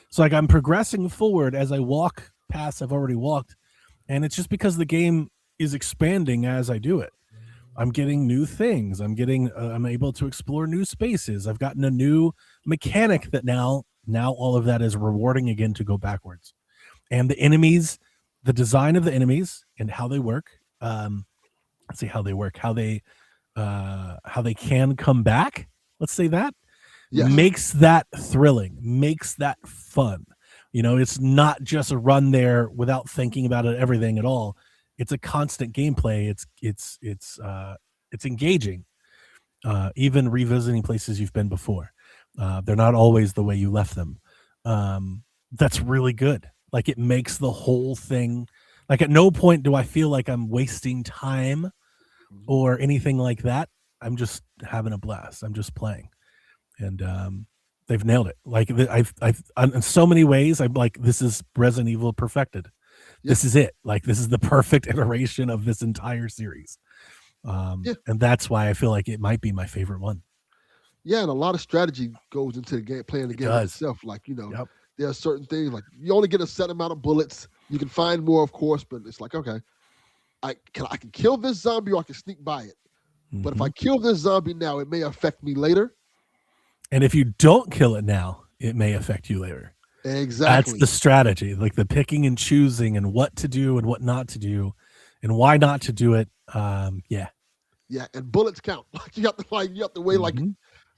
[SPEAKER 3] So like I'm progressing forward as I walk past I've already walked. And it's just because the game is expanding as I do it. I'm getting new things. I'm able to explore new spaces. I've gotten a new mechanic that now all of that is rewarding again to go backwards. And the enemies, the design of the enemies and how they work, let's see how they work, how they can come back. Let's say that makes that thrilling, makes that fun. It's not just a run there without thinking about it, everything at all. It's a constant gameplay. It's engaging. Even revisiting places you've been before. They're not always the way you left them. That's really good. Like it makes the whole thing, like at no point do I feel like I'm wasting time or anything like that. I'm just having a blast. I'm just playing, and they've nailed it. Like I've in so many ways, I'm like, this is Resident Evil perfected. This is it. Like this is the perfect iteration of this entire series, and that's why I feel like it might be my favorite one.
[SPEAKER 4] Yeah, and a lot of strategy goes into the game, playing the game itself. Like there are certain things like you only get a set amount of bullets. You can find more, of course, but it's like, okay, I can kill this zombie or I can sneak by it. Mm-hmm. But if I kill this zombie now, it may affect me later.
[SPEAKER 3] And if you don't kill it now, it may affect you later.
[SPEAKER 4] Exactly.
[SPEAKER 3] That's the strategy, like the picking and choosing and what to do and what not to do and why not to do it. Yeah,
[SPEAKER 4] and bullets count. Like you have to weigh like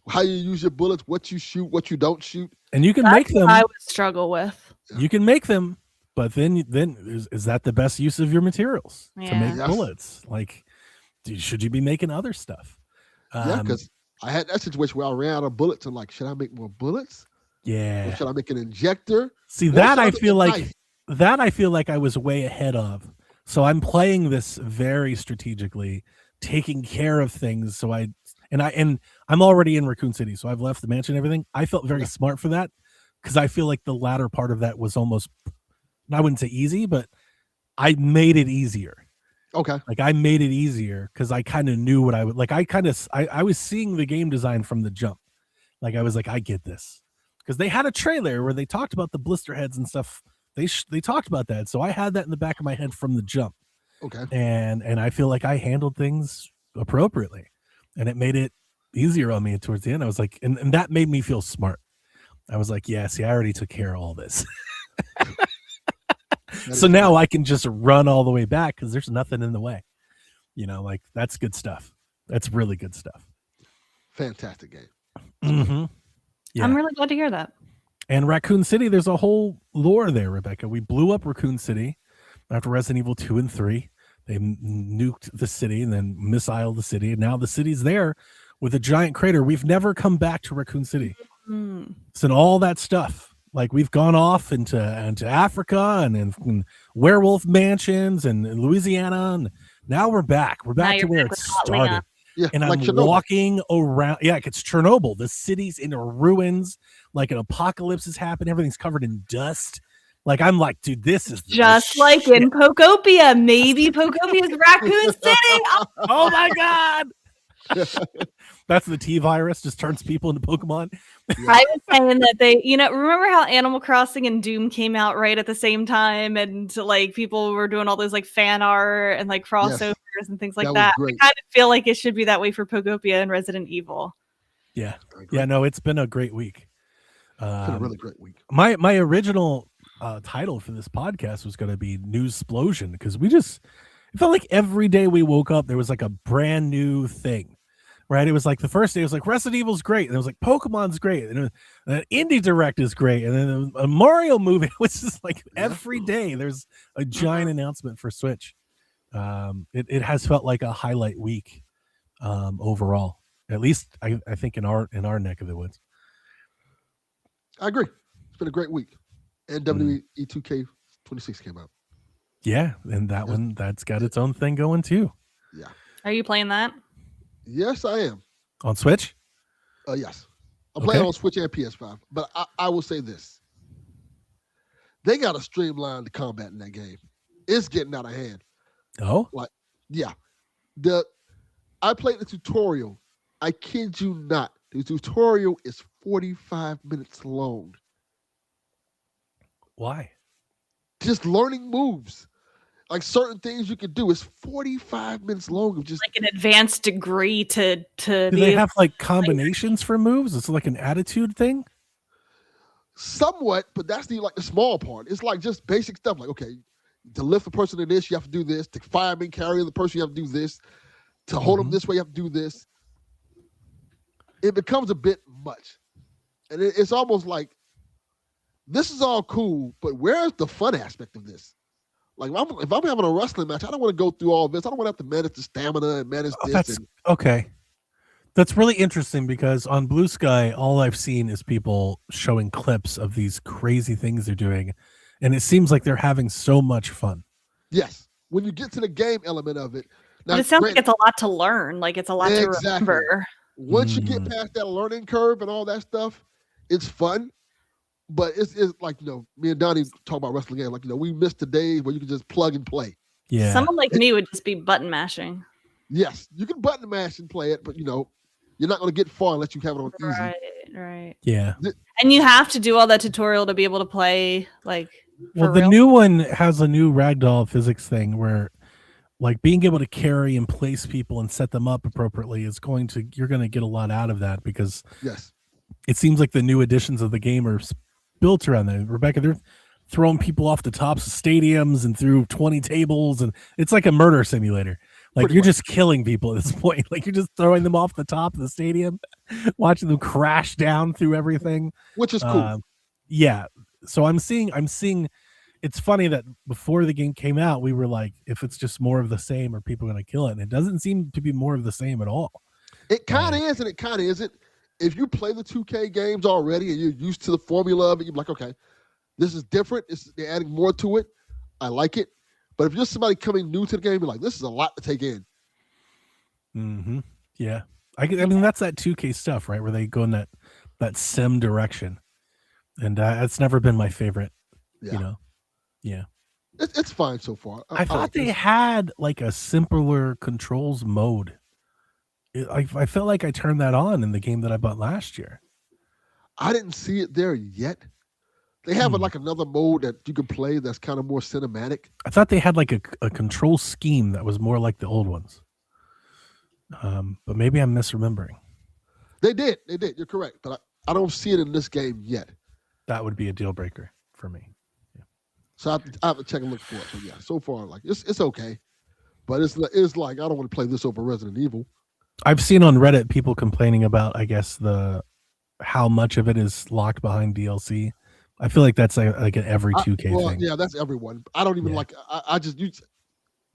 [SPEAKER 4] how you use your bullets, what you shoot, what you don't shoot.
[SPEAKER 3] And you can make them.
[SPEAKER 2] I would struggle with.
[SPEAKER 3] You can make them, but then is that the best use of your materials to make bullets? Like, should you be making other stuff?
[SPEAKER 4] Because I had that situation where I ran out of bullets and like, should I make more bullets?
[SPEAKER 3] Yeah.
[SPEAKER 4] Or should I make an injector?
[SPEAKER 3] See, that I feel like I was way ahead of. So I'm playing this very strategically, taking care of things. So I'm already in Raccoon City, so I've left the mansion and everything. I felt very smart for that because I feel like the latter part of that was almost, I wouldn't say easy, but I made it easier.
[SPEAKER 4] Okay.
[SPEAKER 3] Like I made it easier because I kind of knew what I would like. I was seeing the game design from the jump. Like I was like, I get this because they had a trailer where they talked about the blister heads and stuff. They talked about that, so I had that in the back of my head from the jump.
[SPEAKER 4] Okay.
[SPEAKER 3] And I feel like I handled things appropriately, and it made it easier on me towards the end. I was like, and that made me feel smart. I was like, yeah, see, I already took care of all this. So now I can just run all the way back because there's nothing in the way. Like that's good stuff. That's really good stuff.
[SPEAKER 4] Fantastic game.
[SPEAKER 3] Mm-hmm. Yeah.
[SPEAKER 2] I'm really glad to hear that.
[SPEAKER 3] And Raccoon City, there's a whole lore there, Rebecca. We blew up Raccoon City after Resident Evil 2 and 3. They nuked the city and then missiled the city. And now the city's there with a giant crater. We've never come back to Raccoon City. So all that stuff. Like we've gone off into Africa and in werewolf mansions and in Louisiana. And now we're back. We're back to where it started.
[SPEAKER 4] Yeah,
[SPEAKER 3] and
[SPEAKER 4] like
[SPEAKER 3] I'm
[SPEAKER 4] Chernobyl.
[SPEAKER 3] walking around. Yeah, it's Chernobyl. The city's in ruins. Like an apocalypse has happened. Everything's covered in dust. Like I'm like, dude, this is
[SPEAKER 2] just like in Pokopia. Maybe Pokopia is Raccoon City.
[SPEAKER 3] Oh my god. That's the T virus, just turns people into Pokemon.
[SPEAKER 2] I was saying that they, remember how Animal Crossing and Doom came out right at the same time, and like people were doing all those like fan art and like crossovers and things like that. I kind of feel like it should be that way for Pokopia and Resident Evil.
[SPEAKER 3] Yeah, no, it's been a great week.
[SPEAKER 4] It's been a really great week.
[SPEAKER 3] My original title for this podcast was going to be Newsplosion because it felt like every day we woke up there was like a brand new thing. Right, it was like the first day it was like Resident Evil's great, and it was like Pokemon's great, and an Indie Direct is great, and then a Mario movie, which is like every day there's a giant announcement for Switch. It has felt like a highlight week overall, at least I think in our neck of the woods.
[SPEAKER 4] I agree. It's been a great week, and WWE 2K26 came out.
[SPEAKER 3] Yeah, and that's got its own thing going too.
[SPEAKER 4] Yeah.
[SPEAKER 2] Are you playing that?
[SPEAKER 4] Yes, I am.
[SPEAKER 3] On Switch?
[SPEAKER 4] Yes. I'm playing on Switch and PS5. But I will say this. They got to streamline the combat in that game. It's getting out of hand.
[SPEAKER 3] Oh?
[SPEAKER 4] Yeah. I played the tutorial. I kid you not. The tutorial is 45 minutes long.
[SPEAKER 3] Why?
[SPEAKER 4] Just learning moves. Like certain things you can do is 45 minutes long of just
[SPEAKER 2] like an advanced degree to
[SPEAKER 3] do they have like combinations for moves? It's like an attitude thing?
[SPEAKER 4] Somewhat, but that's the small part. It's like just basic stuff. Like, okay, to lift a person in this, you have to do this. To fireman carry the person, you have to do this. To hold them this way, you have to do this. It becomes a bit much. And it's almost like, this is all cool, but where's the fun aspect of this? Like if I'm having a wrestling match, I don't want to go through all this. I don't want to have to manage the stamina and manage this.
[SPEAKER 3] Okay. That's really interesting because on Blue Sky, all I've seen is people showing clips of these crazy things they're doing. And it seems like they're having so much fun.
[SPEAKER 4] Yes. When you get to the game element of it. Now,
[SPEAKER 2] but it sounds like it's a lot to learn. Like it's a lot to remember.
[SPEAKER 4] Once you get past that learning curve and all that stuff, it's fun. But it's like, me and Donnie talk about wrestling games. Like, we missed the days where you can just plug and play.
[SPEAKER 3] Yeah.
[SPEAKER 2] Someone like me would just be button mashing.
[SPEAKER 4] Yes. You can button mash and play it, but, you're not going to get far unless you have it on easy.
[SPEAKER 2] Right.
[SPEAKER 3] Yeah.
[SPEAKER 2] And you have to do all that tutorial to be able to play, like,
[SPEAKER 3] the new one has a new ragdoll physics thing where, like, being able to carry and place people and set them up appropriately you're going to get a lot out of that because it seems like the new editions of the game are built around that. Rebecca, they're throwing people off the tops of stadiums and through 20 tables, and it's like a murder simulator. Like you're just killing people at this point. Like you're just throwing them off the top of the stadium, watching them crash down through everything,
[SPEAKER 4] which is cool.
[SPEAKER 3] Yeah. So I'm seeing. It's funny that before the game came out, we were like, if it's just more of the same, are people going to kill it? And it doesn't seem to be more of the same at all.
[SPEAKER 4] It kind of is, and it kind of isn't. If you play the 2K games already and you're used to the formula of it, you're like, okay, this is different. They're adding more to it. I like it. But if you're somebody coming new to the game, you're like, this is a lot to take in.
[SPEAKER 3] Mm-hmm. Yeah. I mean, that's that 2K stuff, right? Where they go in that sim direction. And it's never been my favorite, Yeah.
[SPEAKER 4] It's fine so far.
[SPEAKER 3] I thought they had like a simpler controls mode. I felt like I turned that on in the game that I bought last year.
[SPEAKER 4] I didn't see it there yet. They have like another mode that you can play that's kind of more cinematic.
[SPEAKER 3] I thought they had like a control scheme that was more like the old ones. But maybe I'm misremembering.
[SPEAKER 4] They did. You're correct, but I don't see it in this game yet.
[SPEAKER 3] That would be a deal breaker for me. Yeah.
[SPEAKER 4] So I have to check and look for it. But yeah, so far like it's okay, but it's like I don't want to play this over Resident Evil.
[SPEAKER 3] I've seen on Reddit people complaining about, I guess, how much of it is locked behind DLC. I feel like that's like an every 2K thing.
[SPEAKER 4] Yeah, that's everyone. I don't even like. I just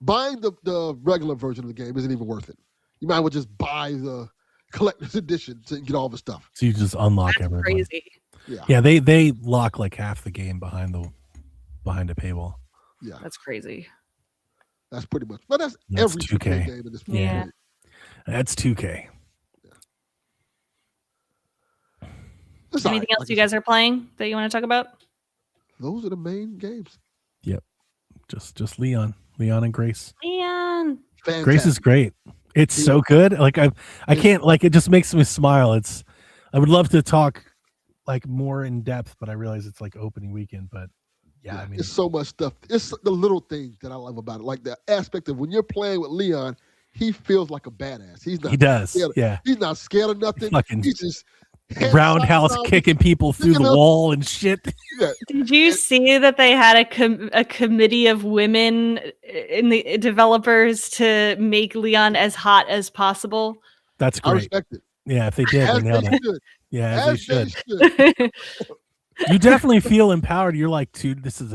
[SPEAKER 4] buying the regular version of the game isn't even worth it. You might as well just buy the collector's edition to get all the stuff.
[SPEAKER 3] So you just unlock
[SPEAKER 2] That's
[SPEAKER 3] everyone.
[SPEAKER 2] crazy.
[SPEAKER 3] Yeah, they lock like half the game behind a paywall.
[SPEAKER 4] Yeah,
[SPEAKER 2] That's crazy.
[SPEAKER 4] that's pretty much. But that's every
[SPEAKER 3] 2K
[SPEAKER 4] game in this point.
[SPEAKER 2] Yeah.
[SPEAKER 3] That's 2K.
[SPEAKER 2] Anything else you guys are playing that you want to talk about?
[SPEAKER 4] Those are the main games.
[SPEAKER 3] Yep. Just Leon and Grace.
[SPEAKER 2] Leon.
[SPEAKER 4] Fantastic.
[SPEAKER 3] Grace is great. It's so good. Like I can't, like, it just makes me smile. I would love to talk like more in depth, but I realize it's like opening weekend. But I mean,
[SPEAKER 4] it's so much stuff. It's the little things that I love about it, like the aspect of when you're playing with Leon, he feels like a badass. He does.
[SPEAKER 3] Yeah.
[SPEAKER 4] He's not scared of nothing. He's just
[SPEAKER 3] roundhouse kicking people through the wall and shit.
[SPEAKER 4] Yeah.
[SPEAKER 2] Did you see that they had a committee of women in the developers to make Leon as hot as possible?
[SPEAKER 3] That's great.
[SPEAKER 4] I respect it.
[SPEAKER 3] Yeah, if they did, they nailed it. Yeah, as they should.
[SPEAKER 4] should.
[SPEAKER 3] You definitely feel empowered. You're like, dude, this is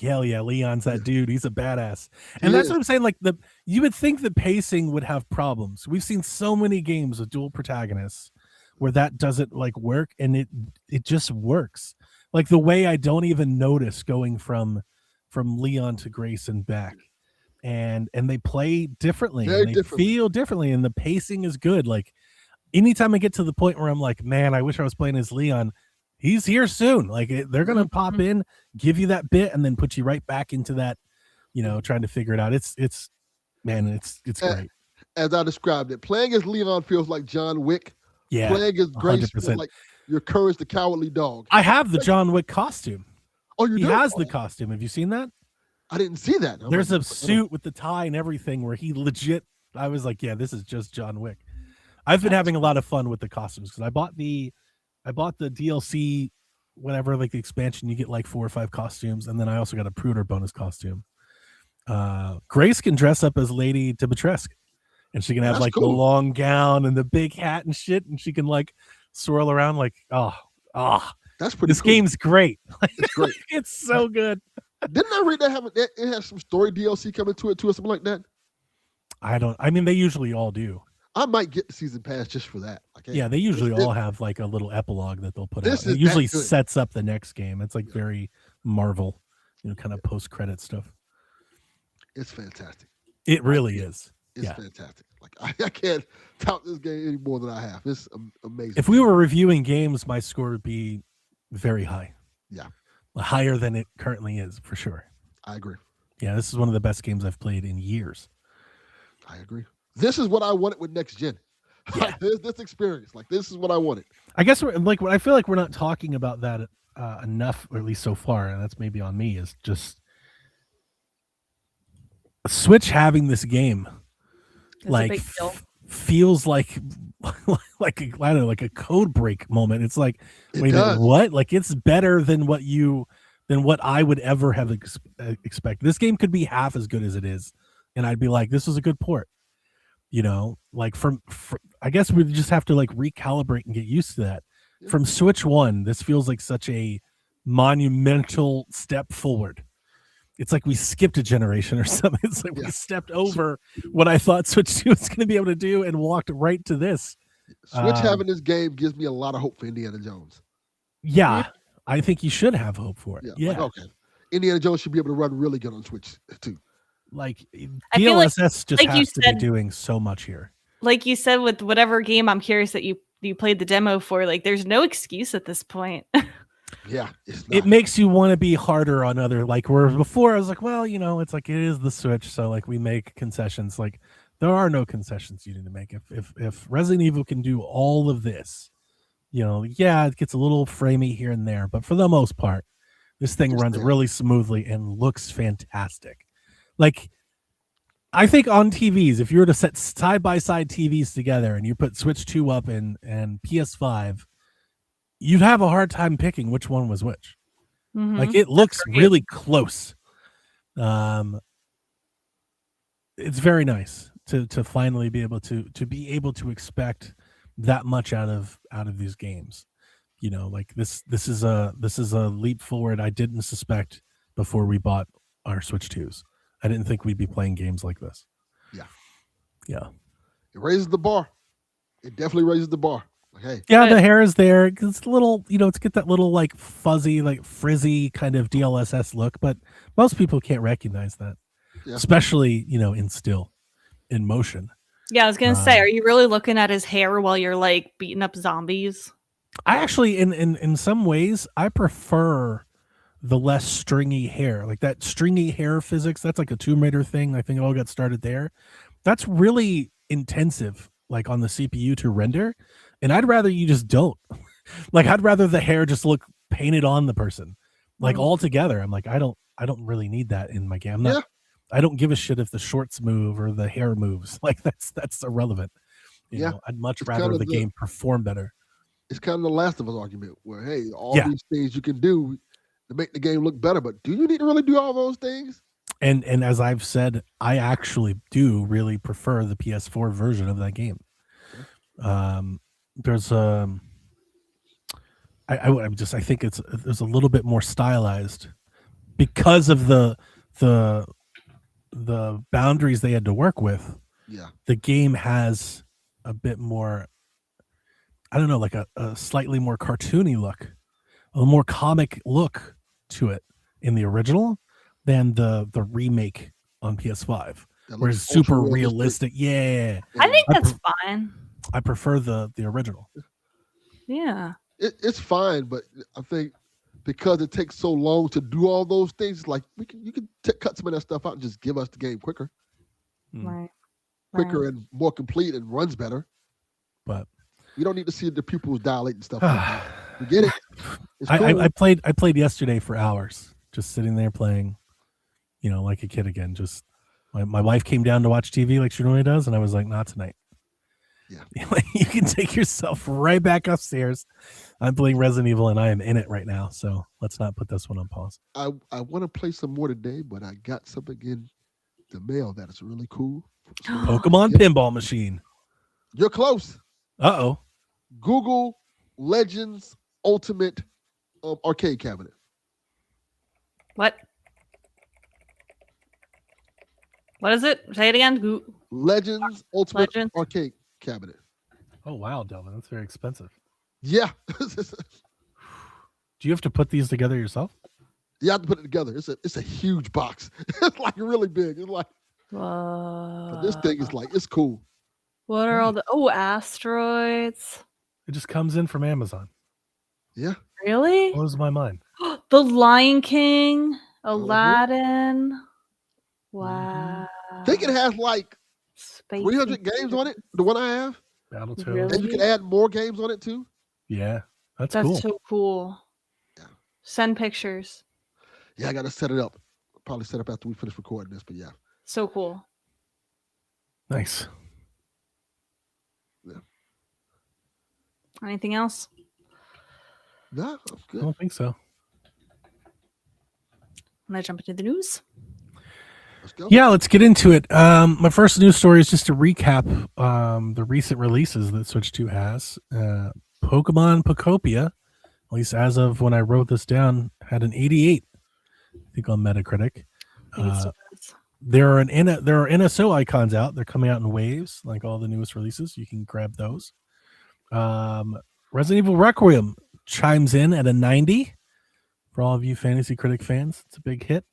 [SPEAKER 3] hell yeah, Leon's that dude. He's a badass. And that's what I'm saying. Like you would think the pacing would have problems. We've seen so many games with dual protagonists where that doesn't like work, and it just works. Like the way I don't even notice going from Leon to Grace and back. And they play differently. And they feel differently, and the pacing is good. Like anytime I get to the point where I'm like, man, I wish I was playing as Leon, he's here soon. Like they're gonna pop in, give you that bit, and then put you right back into that, trying to figure it out. It's great.
[SPEAKER 4] As I described it, playing as Leon feels like John Wick.
[SPEAKER 3] Yeah,
[SPEAKER 4] playing as Grace
[SPEAKER 3] 100%.
[SPEAKER 4] feels like your Courage the Cowardly Dog.
[SPEAKER 3] I have the John Wick costume.
[SPEAKER 4] Oh, you do?
[SPEAKER 3] He has the costume. Have you seen that?
[SPEAKER 4] I didn't see that.
[SPEAKER 3] There's a suit with the tie and everything where he legit. I was like, yeah, this is just John Wick. I've been having a lot of fun with the costumes because I bought the DLC, whatever, like the expansion. You get like 4 or 5 costumes, and then I also got a Pruder bonus costume. Grace can dress up as Lady Dimitrescu, and she can have the long gown and the big hat and shit, and she can like swirl around like
[SPEAKER 4] that's pretty.
[SPEAKER 3] This game's great.
[SPEAKER 4] It's great.
[SPEAKER 3] It's so good.
[SPEAKER 4] Didn't I read that it has some story DLC coming to it too, or something like that?
[SPEAKER 3] I mean, they usually all do.
[SPEAKER 4] I might get the season pass just for that.
[SPEAKER 3] Yeah, they usually all have like a little epilogue that they'll put out. It usually sets up the next game. It's like very Marvel, kind of post-credit stuff.
[SPEAKER 4] It's fantastic.
[SPEAKER 3] It really is.
[SPEAKER 4] It's fantastic. Like I can't tout this game any more than I have. It's amazing.
[SPEAKER 3] If we were reviewing games, my score would be very high.
[SPEAKER 4] Yeah.
[SPEAKER 3] Higher than it currently is, for sure.
[SPEAKER 4] I agree.
[SPEAKER 3] Yeah, this is one of the best games I've played in years.
[SPEAKER 4] I agree. This is what I wanted with next gen. Yeah. this experience. Like this is what I wanted.
[SPEAKER 3] I guess I feel like we're not talking about that enough, or at least so far, and that's maybe on me, is just Switch having this game feels like I don't know, like a code break moment. It's like, wait a minute, what? Like it's better than what I would ever have expected. This game could be half as good as it is, and I'd be like, this was a good port. Like from I guess we just have to like recalibrate and get used to that. Yeah. From Switch 1, this feels like such a monumental step forward. It's like we skipped a generation or something. It's like we stepped over what I thought Switch 2 was going to be able to do and walked right to this.
[SPEAKER 4] Switch having this game gives me a lot of hope for Indiana Jones.
[SPEAKER 3] Yeah, I think you should have hope for it. Yeah.
[SPEAKER 4] Like, okay. Indiana Jones should be able to run really good on Switch too.
[SPEAKER 3] Like DLSS just has to be doing so much here.
[SPEAKER 2] Like you said, with whatever game, I'm curious that you played the demo for. Like, there's no excuse at this point.
[SPEAKER 4] Yeah,
[SPEAKER 3] it makes you want to be harder on other, like where before I was like, well, it's like it is the Switch, so like we make concessions. Like there are no concessions you need to make. If Resident Evil can do all of this, it gets a little framey here and there, but for the most part, this thing runs really smoothly and looks fantastic. Like I think on TVs, if you were to set side by side TVs together and you put Switch 2 up and PS5, you'd have a hard time picking which one was which. Like it looks really close. It's very nice to finally be able to expect that much out of these games. You know, like this is a leap forward I didn't suspect before we bought our Switch 2s. I didn't think we'd be playing games like this. Yeah.
[SPEAKER 4] It raises the bar. It definitely raises the bar. Like, hey.
[SPEAKER 3] Yeah, the hair is there. It's a little, it's get that little like fuzzy, like frizzy kind of DLSS look, but most people can't recognize that. Yeah. Especially, in motion.
[SPEAKER 2] Yeah, I was gonna say, are you really looking at his hair while you're like beating up zombies?
[SPEAKER 3] I actually, in some ways, I prefer the less stringy hair. Like that stringy hair physics, that's like a Tomb Raider thing. I think it all got started there. That's really intensive, like on the CPU to render. And I'd rather you just don't. Like I'd rather the hair just look painted on the person, like all together. I'm like, I don't really need that in my game. I don't give a shit if the shorts move or the hair moves. Like that's irrelevant. You know, I'd much rather the game perform better.
[SPEAKER 4] It's kind of the Last of Us argument where, hey, all these things you can do to make the game look better, but do you need to really do all those things?
[SPEAKER 3] And as I've said, I actually do really prefer the PS4 version of that game. There's I think there's a little bit more stylized because of the boundaries they had to work with.
[SPEAKER 4] Yeah, the
[SPEAKER 3] game has a bit more, I don't know, like a slightly more cartoony look, a more comic look to it in the original than the remake on PS5, where it's super realistic. Yeah,
[SPEAKER 2] I think that's fine.
[SPEAKER 3] I prefer the original.
[SPEAKER 2] Yeah,
[SPEAKER 4] it's fine, but I think because it takes so long to do all those things, like you can cut some of that stuff out and just give us the game quicker, quicker and more complete and runs better.
[SPEAKER 3] But
[SPEAKER 4] you don't need to see the pupils dilate and stuff like that. You get it?
[SPEAKER 3] Cool. I played yesterday for hours, just sitting there playing, like a kid again. Just my wife came down to watch TV like she normally does, and I was like, not tonight. Yeah, you can take yourself right back upstairs. I'm playing Resident Evil, and I am in it right now. So let's not put this one on pause.
[SPEAKER 4] I want to play some more today, but I got something in the mail that is really cool.
[SPEAKER 3] Pokemon pinball machine.
[SPEAKER 4] You're close.
[SPEAKER 3] Uh-oh.
[SPEAKER 4] Google Legends Ultimate arcade cabinet.
[SPEAKER 2] What is it? Say it again.
[SPEAKER 4] Legends Ultimate arcade cabinet.
[SPEAKER 3] Oh wow, Delvin, that's very expensive.
[SPEAKER 4] Yeah.
[SPEAKER 3] Do you have to put these together yourself?
[SPEAKER 4] You have to put it together. It's a huge box. It's like really big. It's like but this thing is like, it's cool.
[SPEAKER 2] What are all the asteroids?
[SPEAKER 3] It just comes in from Amazon.
[SPEAKER 4] Yeah.
[SPEAKER 2] Really?
[SPEAKER 3] Blows my mind.
[SPEAKER 2] The Lion King, Aladdin. Wow.
[SPEAKER 4] I think it has like 300 games on it. The one I have.
[SPEAKER 3] Battletoads.
[SPEAKER 2] Really?
[SPEAKER 4] And you can add more games on it too.
[SPEAKER 3] Yeah. That's
[SPEAKER 2] cool.
[SPEAKER 3] That's
[SPEAKER 2] so cool.
[SPEAKER 4] Yeah.
[SPEAKER 2] Send pictures.
[SPEAKER 4] Yeah, I got to set it up. I'll probably set up after we finish recording this, but yeah.
[SPEAKER 2] So cool.
[SPEAKER 3] Nice.
[SPEAKER 4] Yeah.
[SPEAKER 2] Anything else?
[SPEAKER 4] No, I'm good.
[SPEAKER 3] I don't think so.
[SPEAKER 2] I'm going to jump into the news.
[SPEAKER 4] Let's go.
[SPEAKER 3] Yeah, let's get into it. My first news story is just to recap the recent releases that Switch 2 has. Pokemon Pokopia, at least as of when I wrote this down, had an 88, I think, on Metacritic. There are NSO icons out. They're coming out in waves, like all the newest releases. You can grab those. Resident Evil Requiem chimes in at a 90 for all of you Fantasy Critic fans. It's a big hit.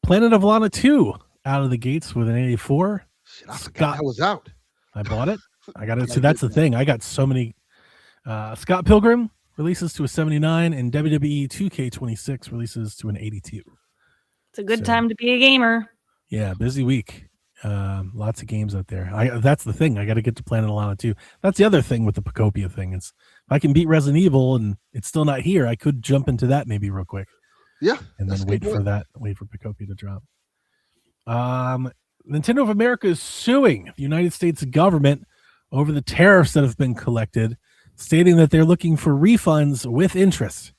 [SPEAKER 3] Planet of Lana 2 out of the gates with an 84.
[SPEAKER 4] Shit, I forgot that was out.
[SPEAKER 3] I bought it. I got it. So that's the thing. I got so many. Scott Pilgrim releases to a 79, and WWE 2K26 releases to an 82.
[SPEAKER 2] It's a good time to be a gamer.
[SPEAKER 3] Yeah, busy week. Lots of games out there. That's the thing. I got to get to Planet of Lana 2. That's the other thing with the Pokopia thing. Is if I can beat Resident Evil and it's still not here, I could jump into that maybe real quick.
[SPEAKER 4] Yeah,
[SPEAKER 3] and then wait for Pokopia to drop. Nintendo of America is suing the United States government over the tariffs that have been collected, stating that they're looking for refunds with interest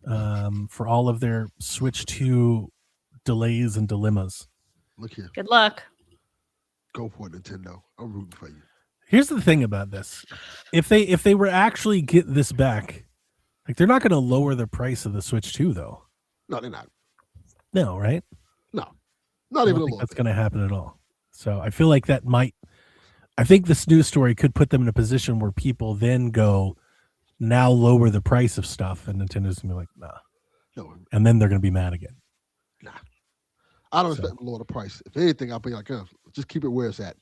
[SPEAKER 3] for all of their Switch 2 delays and dilemmas.
[SPEAKER 4] Look here.
[SPEAKER 2] Good luck.
[SPEAKER 4] Go for it, Nintendo. I'm rooting for you.
[SPEAKER 3] Here's the thing about this. If they were actually get this back, like they're not going to lower the price of the Switch 2 though.
[SPEAKER 4] No, they're not.
[SPEAKER 3] No, right?
[SPEAKER 4] No.
[SPEAKER 3] I
[SPEAKER 4] Not even a
[SPEAKER 3] don't think
[SPEAKER 4] little
[SPEAKER 3] that's
[SPEAKER 4] bit.
[SPEAKER 3] going to happen at all. So I feel like that might. I think this news story could put them in a position where people then go, now lower the price of stuff, and Nintendo's gonna be like, nah,
[SPEAKER 4] No,
[SPEAKER 3] and then they're gonna be mad again.
[SPEAKER 4] nah. I don't
[SPEAKER 3] So-
[SPEAKER 4] expect them to lower the price. If anything, I'll be like, just keep it where it's at.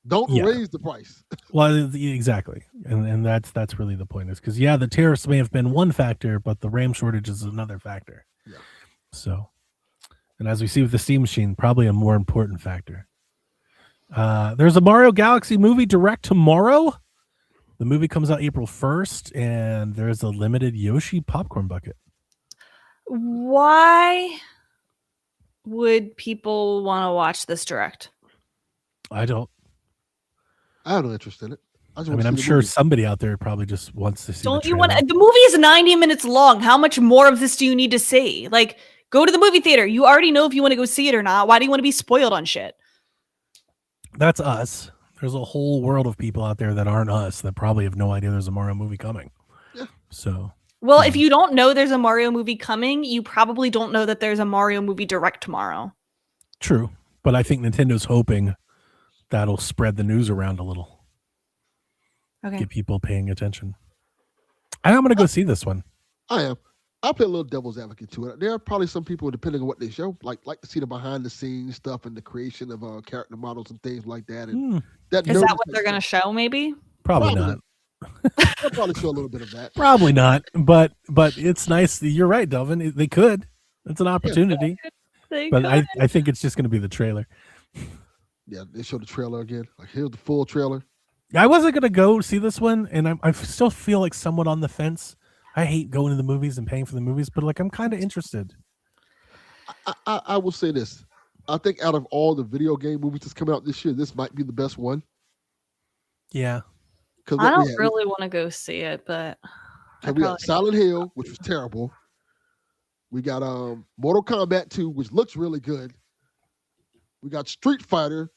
[SPEAKER 4] Don't
[SPEAKER 3] Yeah.
[SPEAKER 4] raise the price.
[SPEAKER 3] Well, exactly, and that's really the point is because the tariffs may have been one factor, but the RAM shortage is another factor.
[SPEAKER 4] Yeah.
[SPEAKER 3] So, and as we see with the Steam Machine, probably a more important factor. There's a Mario Galaxy movie direct tomorrow. The movie comes out April 1st, and there's a limited Yoshi popcorn bucket.
[SPEAKER 2] Why would people want to watch this direct?
[SPEAKER 3] I don't.
[SPEAKER 4] I have no interest in it.
[SPEAKER 3] I mean, I'm sure somebody out there probably just wants to see.
[SPEAKER 2] Don't
[SPEAKER 3] the
[SPEAKER 2] you want?
[SPEAKER 3] trailer.
[SPEAKER 2] The movie is 90 minutes long. How much more of this do you need to see? Like, go to the movie theater. You already know if you want to go see it or not. Why do you want to be spoiled on shit?
[SPEAKER 3] That's us. There's a whole world of people out there that aren't us that probably have no idea there's a Mario movie coming.
[SPEAKER 4] Yeah.
[SPEAKER 3] So.
[SPEAKER 2] Well, if you don't know there's a Mario movie coming, you probably don't know that there's a Mario movie direct tomorrow.
[SPEAKER 3] True, but I think Nintendo's hoping that'll spread the news around a little.
[SPEAKER 2] Okay.
[SPEAKER 3] Get people paying attention. I'm going to go see this one.
[SPEAKER 4] I am. I'll play a little devil's advocate to it. There are probably some people, depending on what they show, like to see the behind the scenes stuff and the creation of character models and things like that. And that
[SPEAKER 2] Is that what they're going to show? Maybe.
[SPEAKER 3] Probably not.
[SPEAKER 4] They'll probably show a little bit of that.
[SPEAKER 3] Probably not. But it's nice. You're right, Delvin. They could. It's an opportunity. But I think it's just going to be the trailer.
[SPEAKER 4] Yeah, they show the trailer again. Like, here's the full trailer.
[SPEAKER 3] I wasn't going to go see this one, and I still feel like somewhat on the fence. I hate going to the movies and paying for the movies, but like I'm kind of interested.
[SPEAKER 4] I will say this. I think out of all the video game movies that's coming out this year, this might be the best one.
[SPEAKER 3] Yeah.
[SPEAKER 2] I don't really want to go see it, but
[SPEAKER 4] we got Silent Hill, which was terrible. We got Mortal Kombat 2, which looks really good. We got Street Fighter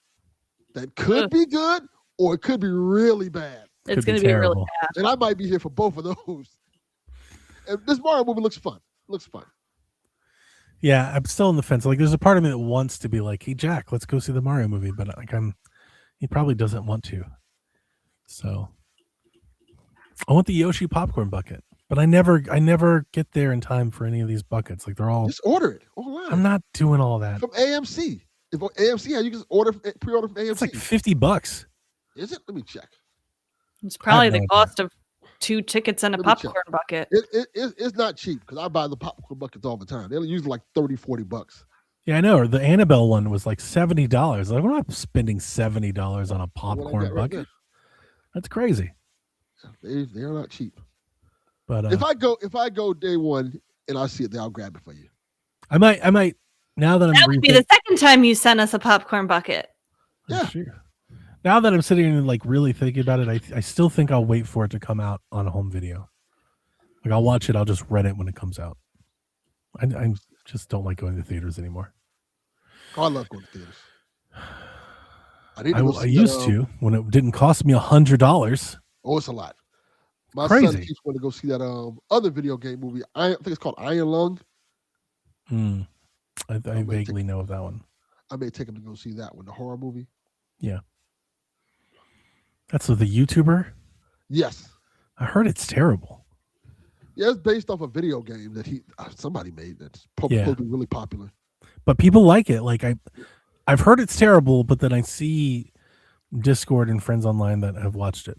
[SPEAKER 4] that could be good or it could be really bad.
[SPEAKER 2] It's going to be really bad.
[SPEAKER 4] And I might be here for both of those. And this Mario movie looks fun.
[SPEAKER 3] Yeah, I'm still on the fence. Like, there's a part of me that wants to be like, "Hey, Jack, let's go see the Mario movie," but like, he probably doesn't want to. So, I want the Yoshi popcorn bucket, but I never get there in time for any of these buckets. Like, they're all.
[SPEAKER 4] Just order it online.
[SPEAKER 3] I'm not doing all that
[SPEAKER 4] from AMC. If AMC, you can pre-order from AMC.
[SPEAKER 3] It's like $50.
[SPEAKER 4] Is it? Let me check.
[SPEAKER 2] It's probably the cost of 2 tickets and a popcorn bucket.
[SPEAKER 4] It's not cheap because I buy the popcorn buckets all the time. They're usually like $30-$40.
[SPEAKER 3] Yeah, I know. The Annabelle one was like $70. Like, we're not spending $70 on a popcorn bucket. That's crazy.
[SPEAKER 4] They're not cheap.
[SPEAKER 3] But
[SPEAKER 4] if I go day one and I see it, then I'll grab it for you.
[SPEAKER 3] I might. Now that
[SPEAKER 2] that would be the second time you sent us a popcorn bucket.
[SPEAKER 4] Yeah.
[SPEAKER 3] Sure. Now that I'm sitting and like really thinking about it, I still think I'll wait for it to come out on a home video. Like, I'll watch it. I'll just rent it when it comes out. I just don't like going to theaters anymore.
[SPEAKER 4] Oh, I love going to theaters.
[SPEAKER 3] I used to when it didn't cost me $100.
[SPEAKER 4] Oh, it's a lot. My
[SPEAKER 3] Crazy.
[SPEAKER 4] son keeps wanting to go see that other video game movie. I think it's called Iron Lung.
[SPEAKER 3] I vaguely know of that one.
[SPEAKER 4] I may take him to go see that one, the horror movie.
[SPEAKER 3] Yeah. That's with the YouTuber?
[SPEAKER 4] Yes.
[SPEAKER 3] I heard it's terrible.
[SPEAKER 4] Yeah, it's based off a video game that somebody made that's supposed to be really popular.
[SPEAKER 3] But people like it. Like, I've heard it's terrible, but then I see Discord and friends online that have watched it.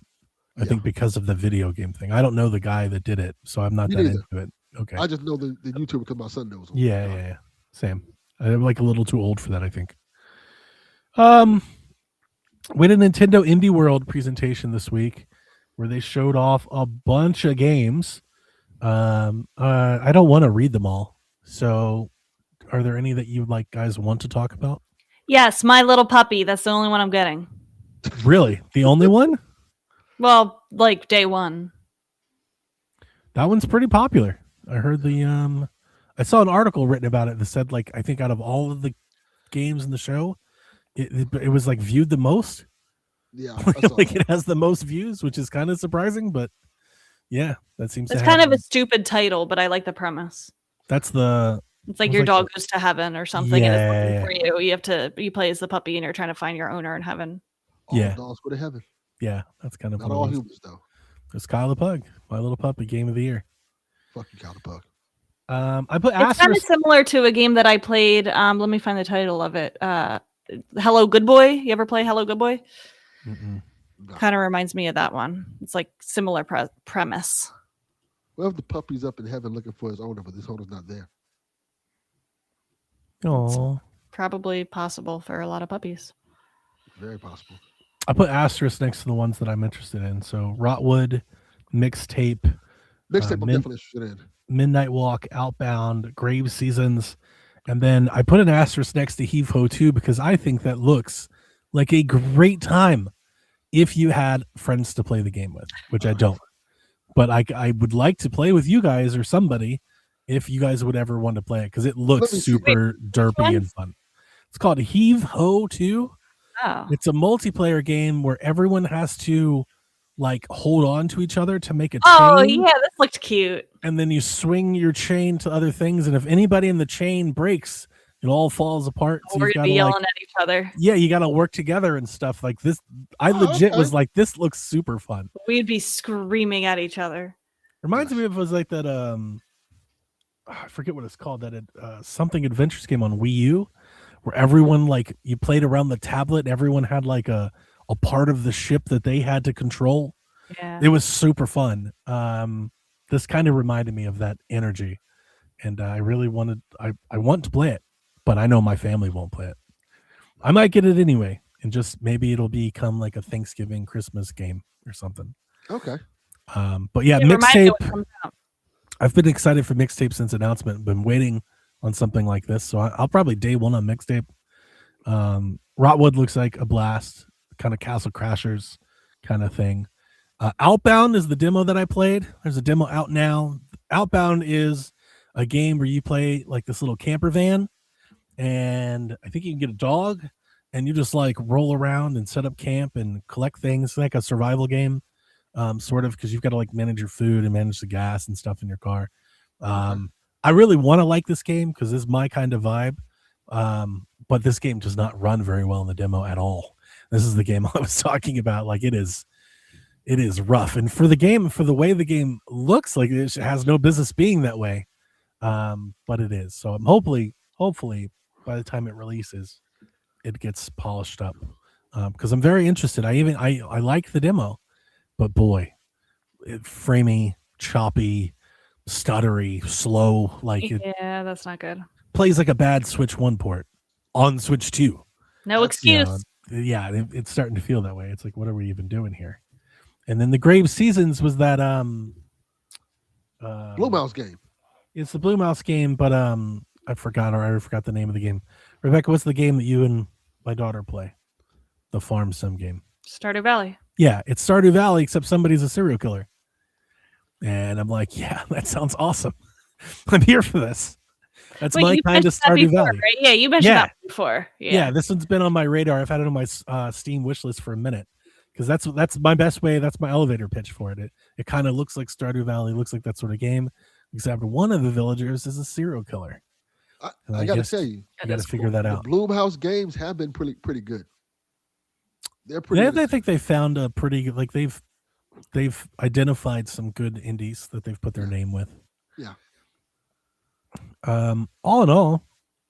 [SPEAKER 3] I think because of the video game thing. I don't know the guy that did it, so I'm not that into it. Okay.
[SPEAKER 4] I just know the YouTuber because my son knows him.
[SPEAKER 3] Yeah. Same. I'm like a little too old for that, I think. We had a Nintendo Indie World presentation this week where they showed off a bunch of games. I don't want to read them all. So are there any that you guys want to talk about?
[SPEAKER 2] Yes, My Little Puppy. That's the only one I'm getting.
[SPEAKER 3] Really? The only one?
[SPEAKER 2] Well, like day one.
[SPEAKER 3] That one's pretty popular. I heard I saw an article written about it that said, like, I think out of all of the games in the show, it was like viewed the most.
[SPEAKER 4] Yeah,
[SPEAKER 3] Like it has the most views, which is kind of surprising, but yeah, that seems
[SPEAKER 2] It's
[SPEAKER 3] to
[SPEAKER 2] kind
[SPEAKER 3] have,
[SPEAKER 2] of a stupid title, but I like the premise.
[SPEAKER 3] that's the
[SPEAKER 2] It's like
[SPEAKER 3] was
[SPEAKER 2] your
[SPEAKER 3] like
[SPEAKER 2] dog goes to heaven or something, and
[SPEAKER 3] Yeah.
[SPEAKER 2] it's looking for you. You play as the puppy, and you're trying to find your owner in heaven.
[SPEAKER 4] all
[SPEAKER 3] Yeah.
[SPEAKER 4] dogs go to heaven.
[SPEAKER 3] Yeah, that's kind of
[SPEAKER 4] Not
[SPEAKER 3] one
[SPEAKER 4] all
[SPEAKER 3] of those.
[SPEAKER 4] humans though.
[SPEAKER 3] It's Kyle the Pug, My Little Puppy, game of the year.
[SPEAKER 4] Fuck you, Kyle the Pug.
[SPEAKER 3] I put
[SPEAKER 2] It's kind of
[SPEAKER 3] asterisk.
[SPEAKER 2] similar to a game that I played. Let me find the title of it. Hello Good Boy. You ever play Hello Good Boy?
[SPEAKER 3] Mm-mm.
[SPEAKER 4] No.
[SPEAKER 2] Kind of reminds me of that one. It's like similar premise.
[SPEAKER 4] What if the puppy's up in heaven looking for his owner, but his owner's not there?
[SPEAKER 3] Oh,
[SPEAKER 2] Probably possible for a lot of puppies.
[SPEAKER 4] Very possible.
[SPEAKER 3] I put asterisk next to the ones that I'm interested in. So Rotwood, Mixtape,
[SPEAKER 4] Mixtape, I'm
[SPEAKER 3] Min-
[SPEAKER 4] definitely interested in.
[SPEAKER 3] Midnight Walk, Outbound, Grave Seasons, and then I put an asterisk next to Heave Ho 2 because I think that looks like a great time if you had friends to play the game with, which I don't. But I would like to play with you guys or somebody if you guys would ever want to play it because it looks
[SPEAKER 4] Let me see.
[SPEAKER 3] super derpy and fun. It's called Heave Ho 2.
[SPEAKER 2] Oh,
[SPEAKER 3] It's a multiplayer game where everyone has to like hold on to each other to make a chain.
[SPEAKER 2] oh yeah, this looked cute.
[SPEAKER 3] And then you swing your chain to other things, and if anybody in the chain breaks, it all falls apart. So
[SPEAKER 2] We're
[SPEAKER 3] you've
[SPEAKER 2] gonna
[SPEAKER 3] got
[SPEAKER 2] be
[SPEAKER 3] to
[SPEAKER 2] yelling
[SPEAKER 3] like,
[SPEAKER 2] at each other.
[SPEAKER 3] yeah, you got to work together and stuff like this. I legit was like, this looks super fun.
[SPEAKER 2] We'd be screaming at each other.
[SPEAKER 3] Reminds me of, it was like that. I forget what it's called. That something adventures game on Wii U, where everyone like you played around the tablet. Everyone had like a part of the ship that they had to control.
[SPEAKER 2] Yeah.
[SPEAKER 3] It was super fun. This kind of reminded me of that energy, and I really wanted. I want to play it, but I know my family won't play it. I might get it anyway, and just maybe it'll become like a Thanksgiving Christmas game or something.
[SPEAKER 4] Okay.
[SPEAKER 3] But yeah,
[SPEAKER 2] Remind me
[SPEAKER 3] Mixtape.
[SPEAKER 2] when it comes out.
[SPEAKER 3] I've been excited for Mixtape since announcement. Been waiting on something like this, so I'll probably day one on Mixtape. Rotwood looks like a blast, kind of Castle Crashers kind of thing. Outbound is the demo that I played. There's a demo out now. Outbound is a game where you play like this little camper van, and I think you can get a dog, and you just like roll around and set up camp and collect things. It's like a survival game, sort of, because you've got to like manage your food and manage the gas and stuff in your car. I really want to like this game because this is my kind of vibe, but this game does not run very well in the demo at all. This is the game I was talking about. Like it is rough, and for the way the game looks, like it has no business being that way, but it is. So I'm hopefully by the time it releases, it gets polished up, because I'm very interested. I like the demo, but boy, framey, choppy, stuttery, slow, like it
[SPEAKER 2] Yeah, that's not good.
[SPEAKER 3] plays like a bad Switch 1 port on Switch 2.
[SPEAKER 2] No excuse.
[SPEAKER 3] Yeah, it's starting to feel that way. It's like, what are we even doing here? And then the Grave Seasons was that
[SPEAKER 4] Blue Mouse game.
[SPEAKER 3] It's the Blue Mouse game, but I forgot the name of the game. Rebecca, what's the game that you and my daughter play? The farm sim game.
[SPEAKER 2] Stardew Valley.
[SPEAKER 3] Yeah, it's Stardew Valley, except somebody's a serial killer. And I'm like, yeah, that sounds awesome. I'm here for this. That's my
[SPEAKER 2] you
[SPEAKER 3] kind of
[SPEAKER 2] mentioned that
[SPEAKER 3] Stardew
[SPEAKER 2] before,
[SPEAKER 3] Valley.
[SPEAKER 2] right? Yeah, you mentioned that before.
[SPEAKER 3] Yeah, this one's been on my radar. I've had it on my Steam wish list for a minute because that's my best way. That's my elevator pitch for it. It kind of looks like Stardew Valley, looks like that sort of game, except one of the villagers is a serial killer.
[SPEAKER 4] I got to tell you,
[SPEAKER 3] you got to figure that out.
[SPEAKER 4] The Bloomhouse games have been pretty good. They're pretty.
[SPEAKER 3] I think they found a pretty like they've identified some good indies that they've put their name with.
[SPEAKER 4] Yeah.
[SPEAKER 3] All in all,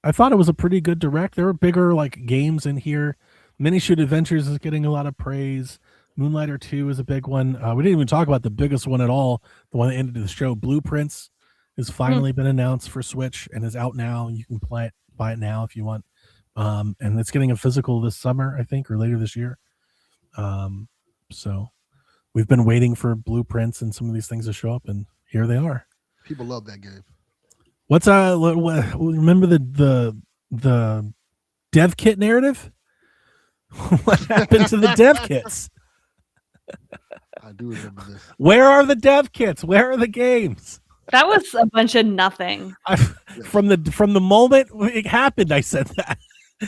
[SPEAKER 3] I thought it was a pretty good direct. There were bigger like games in here. Mini Shoot Adventures is getting a lot of praise. Moonlighter 2 is a big one. We didn't even talk about the biggest one at all. The one that ended the show, Blueprints, has finally been announced for Switch and is out now. You can buy it now if you want. And it's getting a physical this summer, I think, or later this year. So we've been waiting for Blueprints and some of these things to show up, and here they are.
[SPEAKER 4] People love that game.
[SPEAKER 3] What's remember the dev kit narrative? What happened to the dev kits?
[SPEAKER 4] I do remember this.
[SPEAKER 3] Where are the dev kits? Where are the games?
[SPEAKER 2] That was a bunch of nothing.
[SPEAKER 3] From the moment it happened, I said that,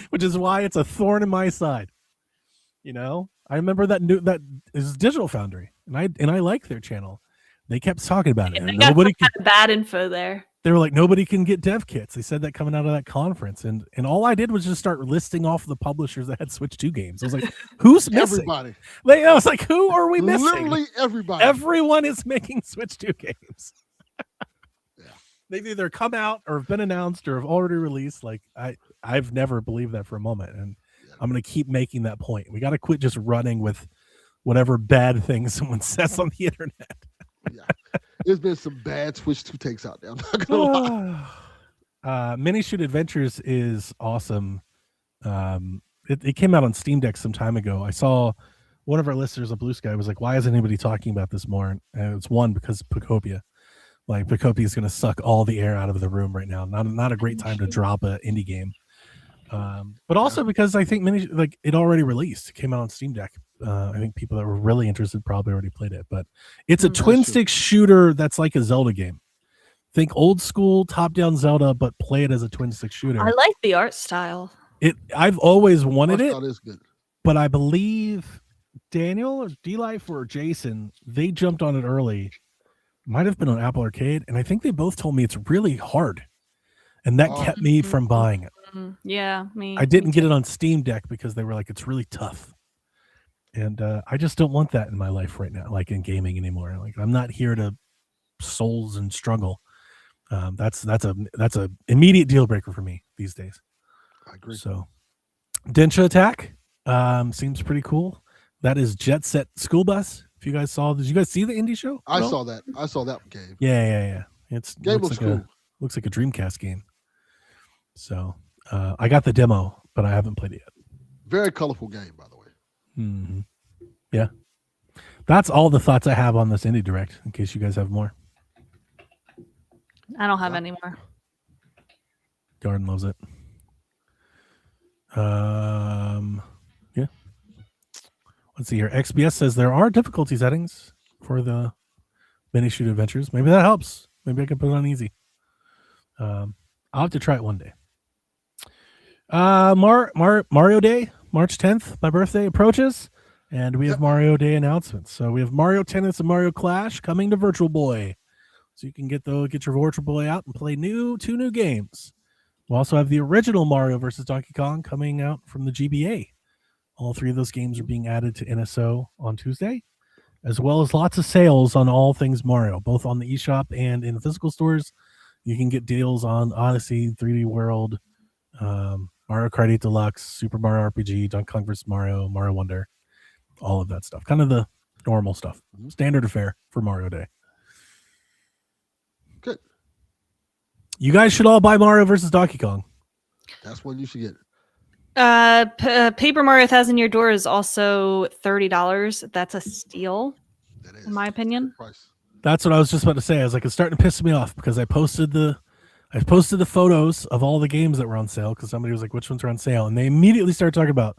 [SPEAKER 3] which is why it's a thorn in my side. You know, I remember that is Digital Foundry, and I like their channel. They kept talking about it.
[SPEAKER 2] They
[SPEAKER 3] And
[SPEAKER 2] got
[SPEAKER 3] nobody
[SPEAKER 2] some kind of bad info there.
[SPEAKER 3] They were like, nobody can get dev kits. They said that coming out of that conference, and all I did was just start listing off the publishers that had Switch 2 games. I was like, who's missing?
[SPEAKER 4] Everybody.
[SPEAKER 3] I was like, who are we missing?
[SPEAKER 4] Literally everybody.
[SPEAKER 3] Everyone is making Switch 2 games.
[SPEAKER 4] Yeah.
[SPEAKER 3] They've either come out or have been announced or have already released. Like I've never believed that for a moment, and I'm going to keep making that point. We got to quit just running with whatever bad thing someone says on the internet.
[SPEAKER 4] Yeah. There's been some bad Switch 2 takes out there. I'm not gonna lie.
[SPEAKER 3] Mini Shoot Adventures is awesome. It came out on Steam Deck some time ago. I saw one of our listeners on Blue Sky was like, why isn't anybody talking about this more? And it's one, because Pokopia. Like, Pokopia is going to suck all the air out of the room right now. Not a great time to drop an indie game. But also because I think it already released. It came out on Steam Deck. I think people that were really interested probably already played it. But it's a twin stick shooter that's like a Zelda game. Think old school top-down Zelda, but play it as a twin stick shooter.
[SPEAKER 2] I like the art style.
[SPEAKER 3] I've always wanted it.
[SPEAKER 4] Is good.
[SPEAKER 3] But I believe Daniel or D-Life or Jason, they jumped on it early. Might have been on Apple Arcade, and I think they both told me it's really hard. And that kept me from buying it.
[SPEAKER 2] Yeah,
[SPEAKER 3] I didn't get it on Steam Deck because they were like, it's really tough. And I just don't want that in my life right now, like in gaming anymore. Like, I'm not here to souls and struggle. That's a immediate deal breaker for me these days.
[SPEAKER 4] I agree.
[SPEAKER 3] So Densha Attack seems pretty cool. That is Jet Set School Bus. If you guys saw, did you guys see the indie show?
[SPEAKER 4] I saw that. I saw that game.
[SPEAKER 3] Yeah.
[SPEAKER 4] Game looks cool.
[SPEAKER 3] Looks like a Dreamcast game. So I got the demo, but I haven't played it yet.
[SPEAKER 4] Very colorful game, by the way.
[SPEAKER 3] Mm-hmm. Yeah. That's all the thoughts I have on this Indie Direct, in case you guys have more.
[SPEAKER 2] I don't have any more.
[SPEAKER 3] Garden loves it. Yeah. Let's see here. XBS says there are difficulty settings for the Mini Shoot Adventures. Maybe that helps. Maybe I can put it on easy. I'll have to try it one day. Mario Day, March 10th, my birthday approaches, and we have Mario Day announcements. So we have Mario Tennis and Mario Clash coming to Virtual Boy. So you can get your Virtual Boy out and play two new games. We'll also have the original Mario vs. Donkey Kong coming out from the GBA. All three of those games are being added to NSO on Tuesday, as well as lots of sales on all things Mario, both on the eShop and in the physical stores. You can get deals on Odyssey, 3D World, Mario Kart 8 Deluxe, Super Mario RPG, Donkey Kong vs. Mario, Mario Wonder, all of that stuff. Kind of the normal stuff. Standard affair for Mario Day.
[SPEAKER 4] Good.
[SPEAKER 3] You guys should all buy Mario vs. Donkey Kong.
[SPEAKER 4] That's one you should get.
[SPEAKER 2] Paper Mario 1000 Year Door is also $30. That's a steal,
[SPEAKER 4] That is.
[SPEAKER 2] in my opinion.
[SPEAKER 4] Price.
[SPEAKER 3] That's what I was just about to say. I was like, it's starting to piss me off because I posted the photos of all the games that were on sale because somebody was like, which ones are on sale? And they immediately started talking about,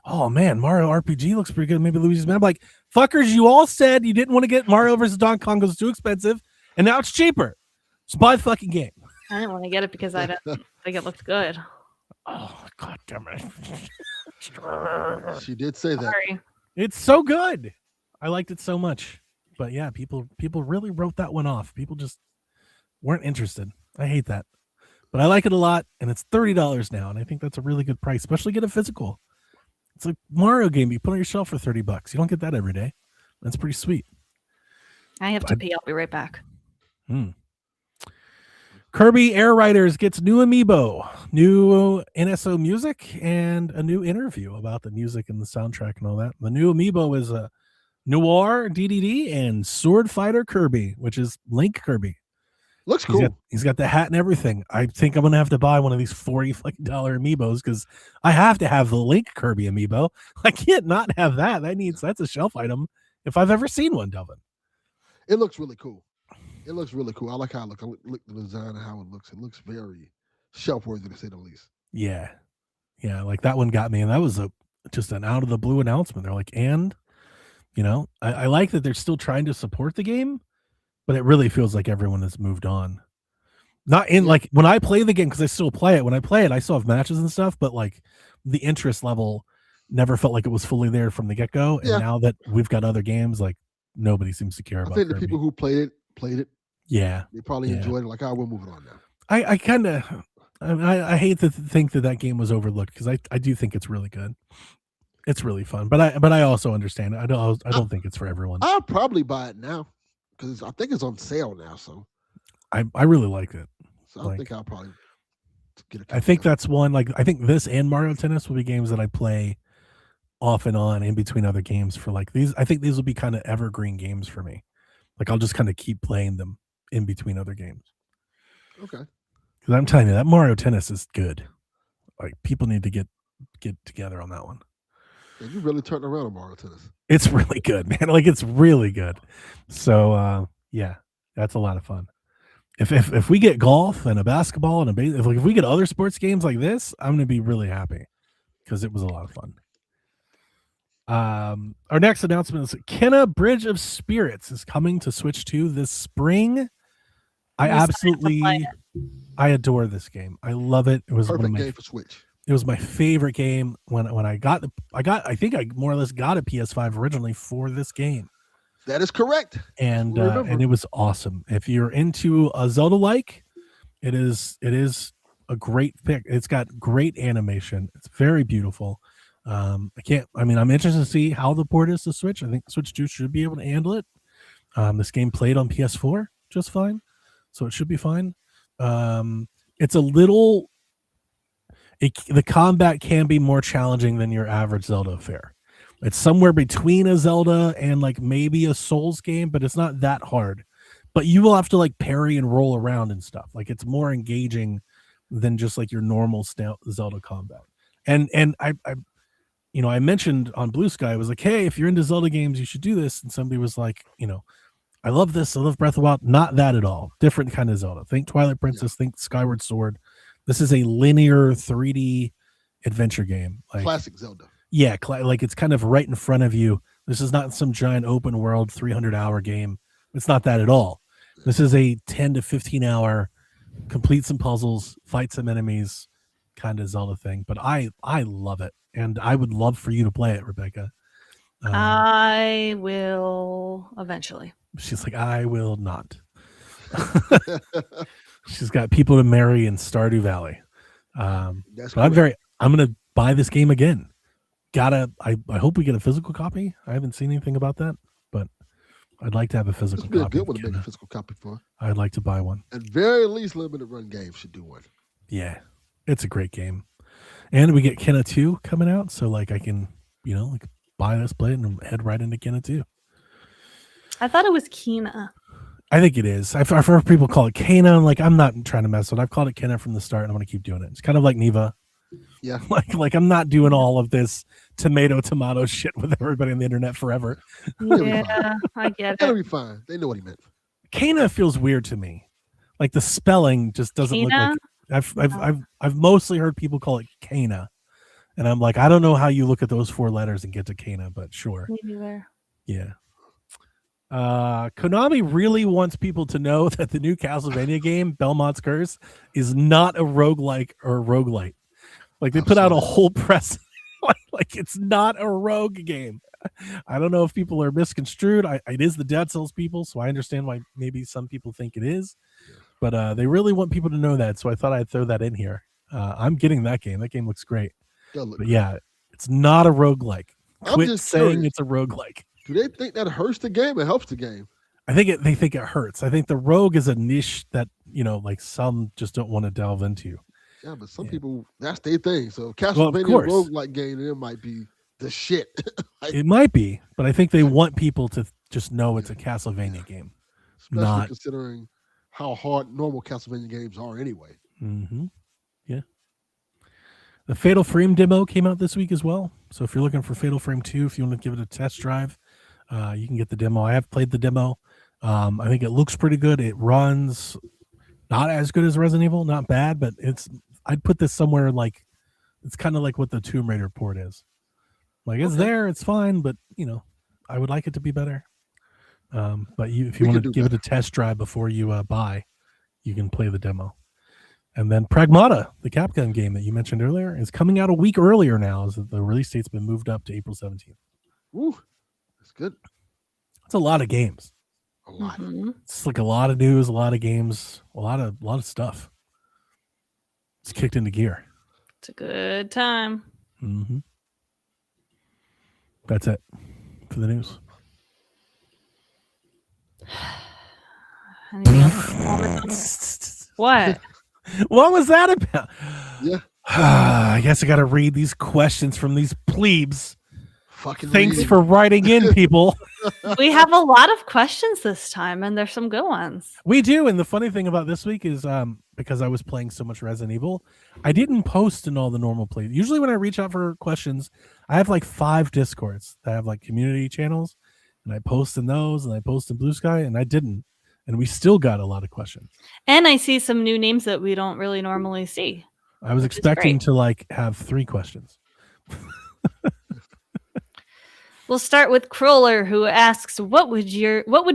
[SPEAKER 3] oh man, Mario RPG looks pretty good. Maybe Luigi's Man. I'm like, fuckers, you all said you didn't want to get Mario vs. Donkey Kong because it's too expensive, and now it's cheaper. Just buy the fucking game.
[SPEAKER 2] I didn't want to get it because I didn't think it looked good.
[SPEAKER 3] Oh, god damn it.
[SPEAKER 4] She did say that.
[SPEAKER 2] Sorry.
[SPEAKER 3] It's so good. I liked it so much. But yeah, people really wrote that one off. People just weren't interested. I hate that. But I like it a lot, and it's $30 now, and I think that's a really good price, especially get a physical. It's a Mario game you put on your shelf for $30. You don't get that every day. That's pretty sweet.
[SPEAKER 2] I have to pee. I'll be right back.
[SPEAKER 3] Kirby Air Riders gets new amiibo, new NSO music, and a new interview about the music and the soundtrack and all that. The new amiibo is a Noir DDD and Sword Fighter Kirby, which is Link Kirby.
[SPEAKER 4] Looks cool.
[SPEAKER 3] He's got the hat and everything. I think I'm gonna have to buy one of these $40 amiibos because I have to have the Link Kirby amiibo. I can't not have that. That's a shelf item if I've ever seen one, Delvin.
[SPEAKER 4] It looks really cool. It looks really cool. I like how it looks. I look the design and how it looks. It looks very shelf worthy, to say the least.
[SPEAKER 3] Yeah. Yeah, like that one got me, and that was just an out of the blue announcement. They're like, and I like that they're still trying to support the game, but it really feels like everyone has moved on. Not in like when I play the game, because I still play it. When I play it, I still have matches and stuff, but like the interest level never felt like it was fully there from the get go. And now that we've got other games, like nobody seems to care about.
[SPEAKER 4] I think the people who played it.
[SPEAKER 3] Yeah,
[SPEAKER 4] they probably enjoyed it. Like, we're moving on now.
[SPEAKER 3] I kind of, I hate to think that game was overlooked, because I do think it's really good. It's really fun, but I also understand it. I don't think it's for everyone.
[SPEAKER 4] I'll probably buy it now because I think it's on sale now. So
[SPEAKER 3] I really like it.
[SPEAKER 4] So I think I'll probably get it.
[SPEAKER 3] I think that's one. Like, I think this and Mario Tennis will be games that I play off and on in between other games for like these. I think these will be kind of evergreen games for me. Like, I'll just kind of keep playing them in between other games.
[SPEAKER 4] Okay.
[SPEAKER 3] Because I'm telling you, that Mario Tennis is good. Like, people need to get together on that one.
[SPEAKER 4] Yeah, you really turned around on Mario Tennis.
[SPEAKER 3] It's really good, man. Like, it's really good. So yeah, that's a lot of fun. If we get golf and a basketball and if we get other sports games like this, I'm going to be really happy, because it was a lot of fun. Our next announcement is Kenna Bridge of Spirits is coming to Switch 2 this spring. I adore this game. I love it. It was
[SPEAKER 4] perfect game for Switch.
[SPEAKER 3] It was my favorite game when I think I more or less got a PS5 originally for this game.
[SPEAKER 4] That is correct.
[SPEAKER 3] And it was awesome. If you're into a Zelda-like, it is a great pick. It's got great animation. It's very beautiful. I'm interested to see how the port is to Switch. I think Switch 2 should be able to handle it. This game played on PS4 just fine, so it should be fine. It's a little... the combat can be more challenging than your average Zelda affair. It's somewhere between a Zelda and like maybe a Souls game, but it's not that hard. But you will have to like parry and roll around and stuff. Like, it's more engaging than just like your normal Zelda combat. And I mentioned on Blue Sky, I was like, hey, if you're into Zelda games, you should do this. And somebody was like, I love this. I love Breath of the Wild. Not that at all. Different kind of Zelda. Think Twilight Princess. Think Skyward Sword. This is a linear 3D adventure game. Like,
[SPEAKER 4] classic Zelda.
[SPEAKER 3] Yeah, like it's kind of right in front of you. This is not some giant open world 300-hour game. It's not that at all. This is a 10 to 15-hour, complete some puzzles, fight some enemies kind of Zelda thing. But I love it, and I would love for you to play it, Rebecca.
[SPEAKER 2] I will eventually.
[SPEAKER 3] She's like, I will not. She's got people to marry in Stardew Valley. But I'm gonna buy this game again. I hope we get a physical copy. I haven't seen anything about that, but I'd like to have a physical copy.
[SPEAKER 4] It'd be a good one to make a physical copy for.
[SPEAKER 3] I'd like to buy one.
[SPEAKER 4] At very least, limited run games should do one.
[SPEAKER 3] Yeah, it's a great game, and we get Kenna 2 coming out, so like I can like buy this, play it, and head right into Kenna 2.
[SPEAKER 2] I thought it was Kena.
[SPEAKER 3] I think it is. I've heard people call it Kena. Like, I'm not trying to mess with it. I've called it Kenna from the start, and I'm going to keep doing it. It's kind of like Neva.
[SPEAKER 4] Yeah.
[SPEAKER 3] Like I'm not doing all of this tomato shit with everybody on the internet forever.
[SPEAKER 2] Yeah, I get it.
[SPEAKER 4] It'll be fine. They know what he meant.
[SPEAKER 3] Kena feels weird to me. Like, the spelling just doesn't look like... I've mostly heard people call it Kana. And I'm like, I don't know how you look at those 4 letters and get to Kana, but sure.
[SPEAKER 2] Me neither.
[SPEAKER 3] Yeah. Konami really wants people to know that the new Castlevania game, Belmont's Curse, is not a roguelike or a roguelite. Like, they put out a whole press like it's not a rogue game. I don't know if people are misconstrued. It is the Dead Cells people, so I understand why maybe some people think it is. But they really want people to know that, so I thought I'd throw that in here. I'm getting that game. That game looks great. But yeah, it's not a roguelike. Quit saying it's a roguelike.
[SPEAKER 4] Do they think that hurts the game or helps the game?
[SPEAKER 3] I think they think it hurts. I think the rogue is a niche that, like some just don't want to delve into.
[SPEAKER 4] Yeah, but some people, that's their thing. So Castlevania roguelike game, it might be the shit.
[SPEAKER 3] It might be, but I think they want people to just know it's a Castlevania game.
[SPEAKER 4] Especially considering how hard normal Castlevania games are anyway.
[SPEAKER 3] Mm-hmm. Yeah. The Fatal Frame demo came out this week as well. So if you're looking for Fatal Frame 2, if you want to give it a test drive, you can get the demo. I have played the demo. I think it looks pretty good. It runs not as good as Resident Evil, not bad, but I'd put this somewhere like It's kind of like what the Tomb Raider port is. Like it's there, it's fine, but I would like it to be better. But if you want to give it a test drive before you buy, you can play the demo. And then Pragmata, the Capcom game that you mentioned earlier, is coming out a week earlier now. As the release date's been moved up to April 17th.
[SPEAKER 4] Ooh, that's good.
[SPEAKER 3] It's a lot of games.
[SPEAKER 4] A lot.
[SPEAKER 3] It's like a lot of news, a lot of games, a lot of stuff. It's kicked into gear.
[SPEAKER 2] It's a good time.
[SPEAKER 3] Mm-hmm. That's it for the news.
[SPEAKER 2] Anything else? What?
[SPEAKER 3] What was that about?
[SPEAKER 4] Yeah.
[SPEAKER 3] I guess I got to read these questions from these plebes.
[SPEAKER 4] Fucking
[SPEAKER 3] Thanks
[SPEAKER 4] read.
[SPEAKER 3] for writing in, people.
[SPEAKER 2] We have a lot of questions this time, and there's some good ones.
[SPEAKER 3] We do, and the funny thing about this week is because I was playing so much Resident Evil, I didn't post in all the normal plays. Usually when I reach out for questions, I have like 5 Discords that have like community channels, and I post in those, and I post in Blue Sky, and I didn't. And we still got a lot of questions.
[SPEAKER 2] And I see some new names that we don't really normally see.
[SPEAKER 3] I was expecting to like have 3 questions.
[SPEAKER 2] We'll start with Crawler, who asks, what would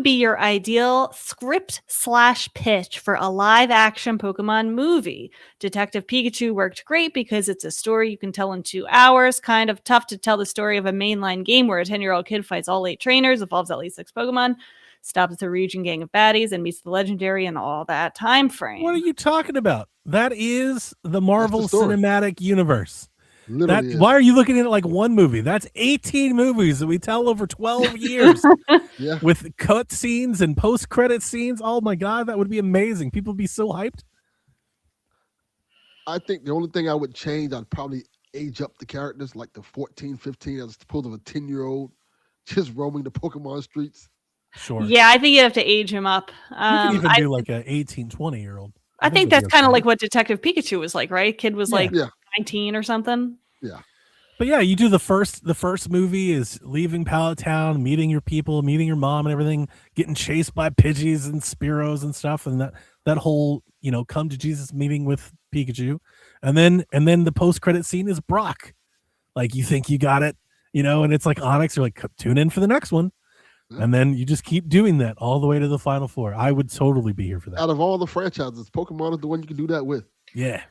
[SPEAKER 2] be your ideal script/pitch for a live action Pokemon movie? Detective Pikachu worked great because it's a story you can tell in 2 hours. Kind of tough to tell the story of a mainline game where a 10-year-old kid fights all 8 trainers, evolves at least 6 Pokemon, stops the region gang of baddies, and meets the legendary in all that time frame.
[SPEAKER 3] What are you talking about? That is the Marvel Cinematic Universe. Why are you looking at it like one movie? That's 18 movies that we tell over 12 years with cut scenes and post-credit scenes. Oh my God, that would be amazing. People would be so hyped.
[SPEAKER 4] I think the only thing I would change, I'd probably age up the characters like the 14, 15 as opposed to a 10-year-old just roaming the Pokemon streets.
[SPEAKER 3] Sure.
[SPEAKER 2] Yeah, I think you have to age him up.
[SPEAKER 3] You can even do like an 18, 20-year-old.
[SPEAKER 2] I think that's kind of like what Detective Pikachu was like, right? Kid was like 19 or something.
[SPEAKER 4] Yeah.
[SPEAKER 3] But yeah, you do the first movie is leaving Pallet Town, meeting your people, meeting your mom and everything, getting chased by Pidgeys and Spearows and stuff, and that whole, come to Jesus meeting with Pikachu. And then the post-credit scene is Brock. Like you think you got it, and it's like Onyx, you're like, tune in for the next one. And then you just keep doing that all the way to the final 4. I would totally be here for that.
[SPEAKER 4] Out of all the franchises, Pokemon is the one you can do that with.
[SPEAKER 3] Yeah.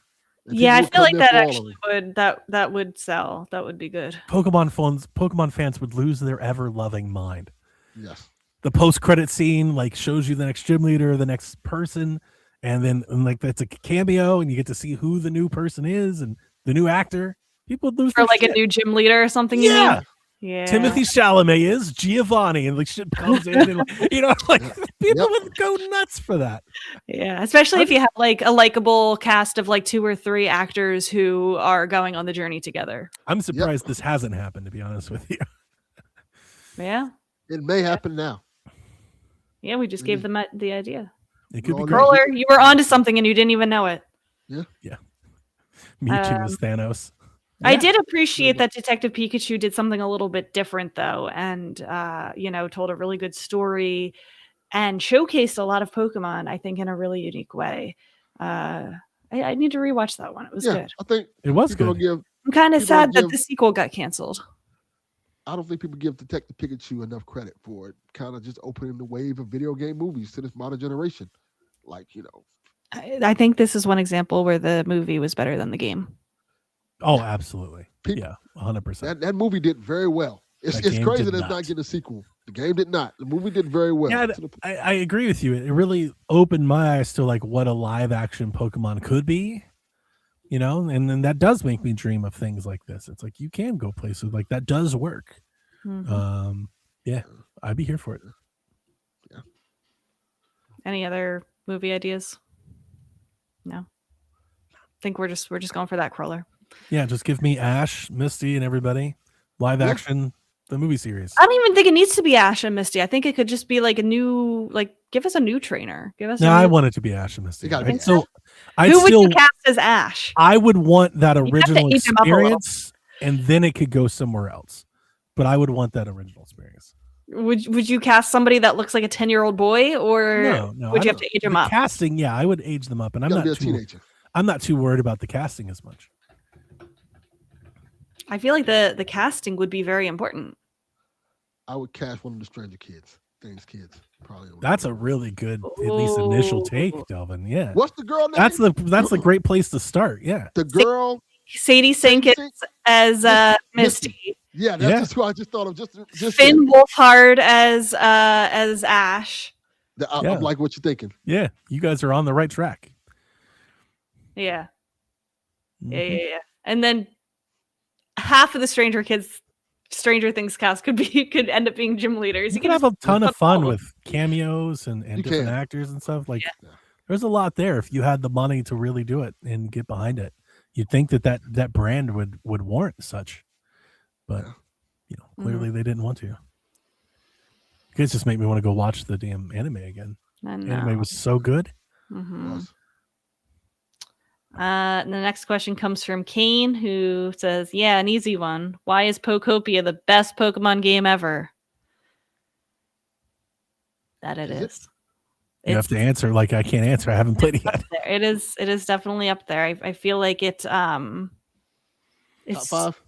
[SPEAKER 2] Yeah, I feel like that actually that would sell. That would be good.
[SPEAKER 3] Pokemon fans would lose their ever-loving mind.
[SPEAKER 4] Yes.
[SPEAKER 3] The post-credit scene like shows you the next gym leader, the next person, and like that's a cameo, and you get to see who the new person is and the new actor. People would lose
[SPEAKER 2] or
[SPEAKER 3] their
[SPEAKER 2] like
[SPEAKER 3] shit.
[SPEAKER 2] A new gym leader or something.
[SPEAKER 3] Yeah.
[SPEAKER 2] You mean? Yeah.
[SPEAKER 3] Timothy Chalamet is Giovanni, and like shit comes in, and people would go nuts for that.
[SPEAKER 2] Yeah, especially if you have like a likable cast of like 2 or 3 actors who are going on the journey together.
[SPEAKER 3] I'm surprised this hasn't happened, to be honest with you.
[SPEAKER 2] Yeah,
[SPEAKER 4] it may happen now.
[SPEAKER 2] Yeah, we just gave them the idea.
[SPEAKER 3] It could be
[SPEAKER 2] Roller. You were onto something and you didn't even know it.
[SPEAKER 4] Yeah.
[SPEAKER 3] Mewtwo is Thanos.
[SPEAKER 2] I did appreciate that Detective Pikachu did something a little bit different, though, and told a really good story and showcased a lot of Pokemon, I think, in a really unique way. I need to rewatch that one. It was good.
[SPEAKER 4] I think
[SPEAKER 3] it was good.
[SPEAKER 2] I'm kind of sad that the sequel got canceled.
[SPEAKER 4] I don't think people give Detective Pikachu enough credit for it. Kind of just opening the wave of video game movies to this modern generation.
[SPEAKER 2] I think this is one example where the movie was better than the game.
[SPEAKER 3] Oh, absolutely. 100%.
[SPEAKER 4] That movie did very well. It's crazy that it's not getting a sequel. The game did not. The movie did very well.
[SPEAKER 3] Yeah, I agree with you. It really opened my eyes to like what a live action Pokemon could be, and then that does make me dream of things like this. It's like you can go places like that does work. Mm-hmm. Yeah, I'd be here for it.
[SPEAKER 4] Yeah.
[SPEAKER 2] Any other movie ideas? No. I think we're just going for that, Crawler.
[SPEAKER 3] Yeah, just give me Ash, Misty, and everybody. Live action, the movie series.
[SPEAKER 2] I don't even think it needs to be Ash and Misty. I think it could just be like a new, give us a new trainer. Give us.
[SPEAKER 3] No, I want it to be Ash and Misty.
[SPEAKER 2] Who would you cast as Ash?
[SPEAKER 3] I would want that original experience, and then it could go somewhere else. But I would want that original experience.
[SPEAKER 2] Would you cast somebody that looks like a 10-year-old boy, or
[SPEAKER 3] no,
[SPEAKER 2] would you have to age them up?
[SPEAKER 3] Casting, yeah, I would age them up, and I'm not too worried about the casting as much.
[SPEAKER 2] I feel like the casting would be very important.
[SPEAKER 4] I would cast one of the Stranger Things kids. Probably.
[SPEAKER 3] That's a really good, at least initial take,
[SPEAKER 2] Ooh.
[SPEAKER 3] Delvin. Yeah.
[SPEAKER 4] What's the girl name?
[SPEAKER 3] That's a great place to start. Yeah.
[SPEAKER 4] The girl.
[SPEAKER 2] Sadie Sink as Misty.
[SPEAKER 4] Yeah, that's just who I just thought of. Just
[SPEAKER 2] Finn Wolfhard as Ash.
[SPEAKER 4] I'm like what you're thinking.
[SPEAKER 3] Yeah, you guys are on the right track.
[SPEAKER 2] Yeah.
[SPEAKER 3] Mhm.
[SPEAKER 2] Yeah. And then half of the Stranger Things cast could end up being gym leaders.
[SPEAKER 3] You can have a ton of fun with cameos and
[SPEAKER 4] You
[SPEAKER 3] different
[SPEAKER 4] can.
[SPEAKER 3] actors and stuff. Like,
[SPEAKER 2] Yeah.
[SPEAKER 3] there's a lot there if you had the money to really do it and get behind it. You'd think that brand would warrant such, but clearly they didn't want to. You guys just make me want to go watch the damn anime again. Anime was so good.
[SPEAKER 2] Mm-hmm. The next question comes from Kane, who says, "Yeah, an easy one. Why is Pokopia the best Pokemon game ever?" That it is.
[SPEAKER 3] You have to answer like I can't answer. I haven't played it yet.
[SPEAKER 2] It is definitely up there. I feel like it's
[SPEAKER 4] Top 5.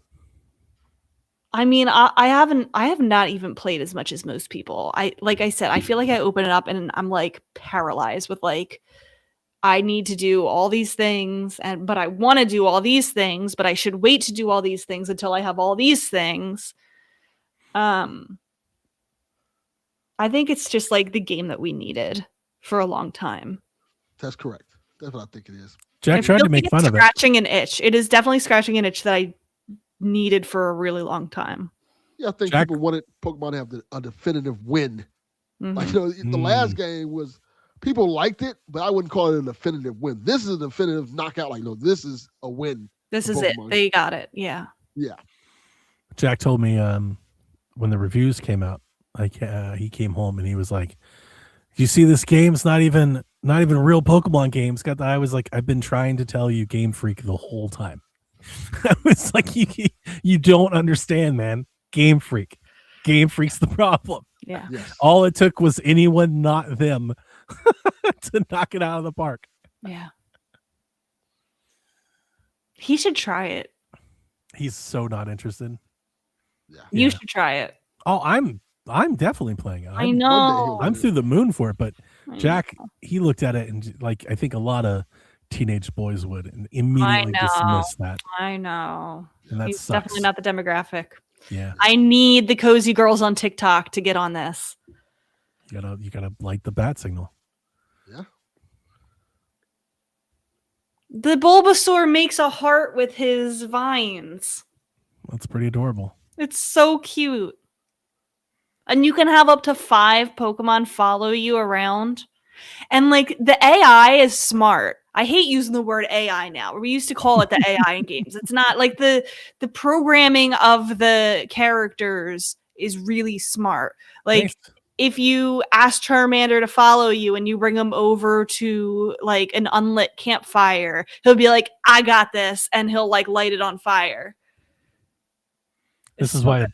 [SPEAKER 2] I mean, I have not even played as much as most people. Like I said, I feel like I open it up and I'm like paralyzed with like, I need to do all these things, but I want to do all these things, but I should wait to do all these things until I have all these things. I think it's just like the game that we needed for a long time.
[SPEAKER 4] That's correct. That's what I think it is.
[SPEAKER 3] Jack tried to make fun of it.
[SPEAKER 2] Scratching an itch. It is definitely scratching an itch that I needed for a really long time.
[SPEAKER 4] Yeah, I think people wanted Pokemon to have a definitive win.
[SPEAKER 2] Mm-hmm.
[SPEAKER 4] Like the last game was people liked it, but I wouldn't call it a definitive win. This is a definitive knockout. Like, no, this is a win.
[SPEAKER 2] This is Pokemon. It. They got it. Yeah.
[SPEAKER 4] Yeah.
[SPEAKER 3] Jack told me when the reviews came out, like he came home and he was like, "You see this game? It's not even real Pokemon games." I was like, "I've been trying to tell you, Game Freak, the whole time." I was like, "You don't understand, man. Game Freak. Game Freak's the problem."
[SPEAKER 2] Yeah.
[SPEAKER 4] Yes.
[SPEAKER 3] All it took was anyone, not them, to knock it out of the park.
[SPEAKER 2] Yeah. He should try it.
[SPEAKER 3] He's so not interested.
[SPEAKER 4] Yeah.
[SPEAKER 2] You should try it.
[SPEAKER 3] Oh, I'm definitely playing it.
[SPEAKER 2] I know.
[SPEAKER 3] I'm through the moon for it, but Jack, he looked at it and like I think a lot of teenage boys would and immediately dismiss that.
[SPEAKER 2] I know.
[SPEAKER 3] And
[SPEAKER 2] He's
[SPEAKER 3] sucks.
[SPEAKER 2] definitely not the demographic.
[SPEAKER 3] Yeah.
[SPEAKER 2] I need the cozy girls on TikTok to get on this.
[SPEAKER 3] You gotta light the bat signal.
[SPEAKER 4] Yeah.
[SPEAKER 2] The Bulbasaur makes a heart with his vines.
[SPEAKER 3] That's pretty adorable.
[SPEAKER 2] It's so cute. And you can have up to 5 Pokemon follow you around. And like the AI is smart. I hate using the word AI now. We used to call it the AI in games. It's not like the programming of the characters is really smart. Like
[SPEAKER 3] Nice.
[SPEAKER 2] if you ask Charmander to follow you and you bring him over to like an unlit campfire, he'll be like, "I got this," and he'll like light it on fire.
[SPEAKER 3] This is why a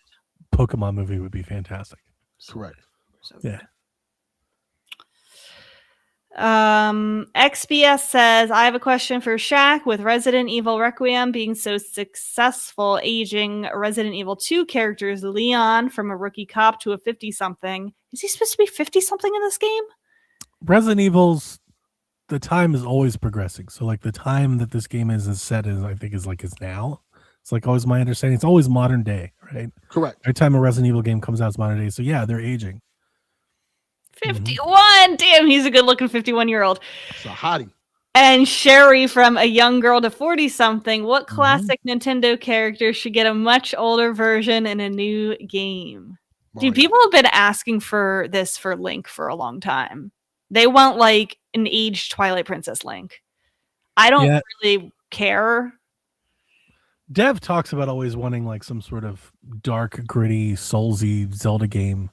[SPEAKER 3] Pokemon movie would be fantastic.
[SPEAKER 4] Correct.
[SPEAKER 3] Yeah.
[SPEAKER 2] XBS says, "I have a question for Shaq. With Resident Evil Requiem being so successful, aging Resident Evil 2 characters Leon from a rookie cop to a 50-something. Is he supposed to be 50-something in this game?"
[SPEAKER 3] Resident Evil's the time is always progressing. So like the time that this game is set is I think is now. It's like always my understanding. It's always modern day, right?
[SPEAKER 4] Correct.
[SPEAKER 3] Every time a Resident Evil game comes out, it's modern day. So yeah, they're aging.
[SPEAKER 2] 51. Damn, he's a good-looking 51-year-old.
[SPEAKER 4] It's a hottie.
[SPEAKER 2] And Sherry from a young girl to 40-something. What classic Nintendo character should get a much older version in a new game?
[SPEAKER 4] Mario.
[SPEAKER 2] Dude, people have been asking for this for Link for a long time. They want like an aged Twilight Princess Link. I don't really care.
[SPEAKER 3] Dev talks about always wanting like some sort of dark, gritty, soulsy Zelda game.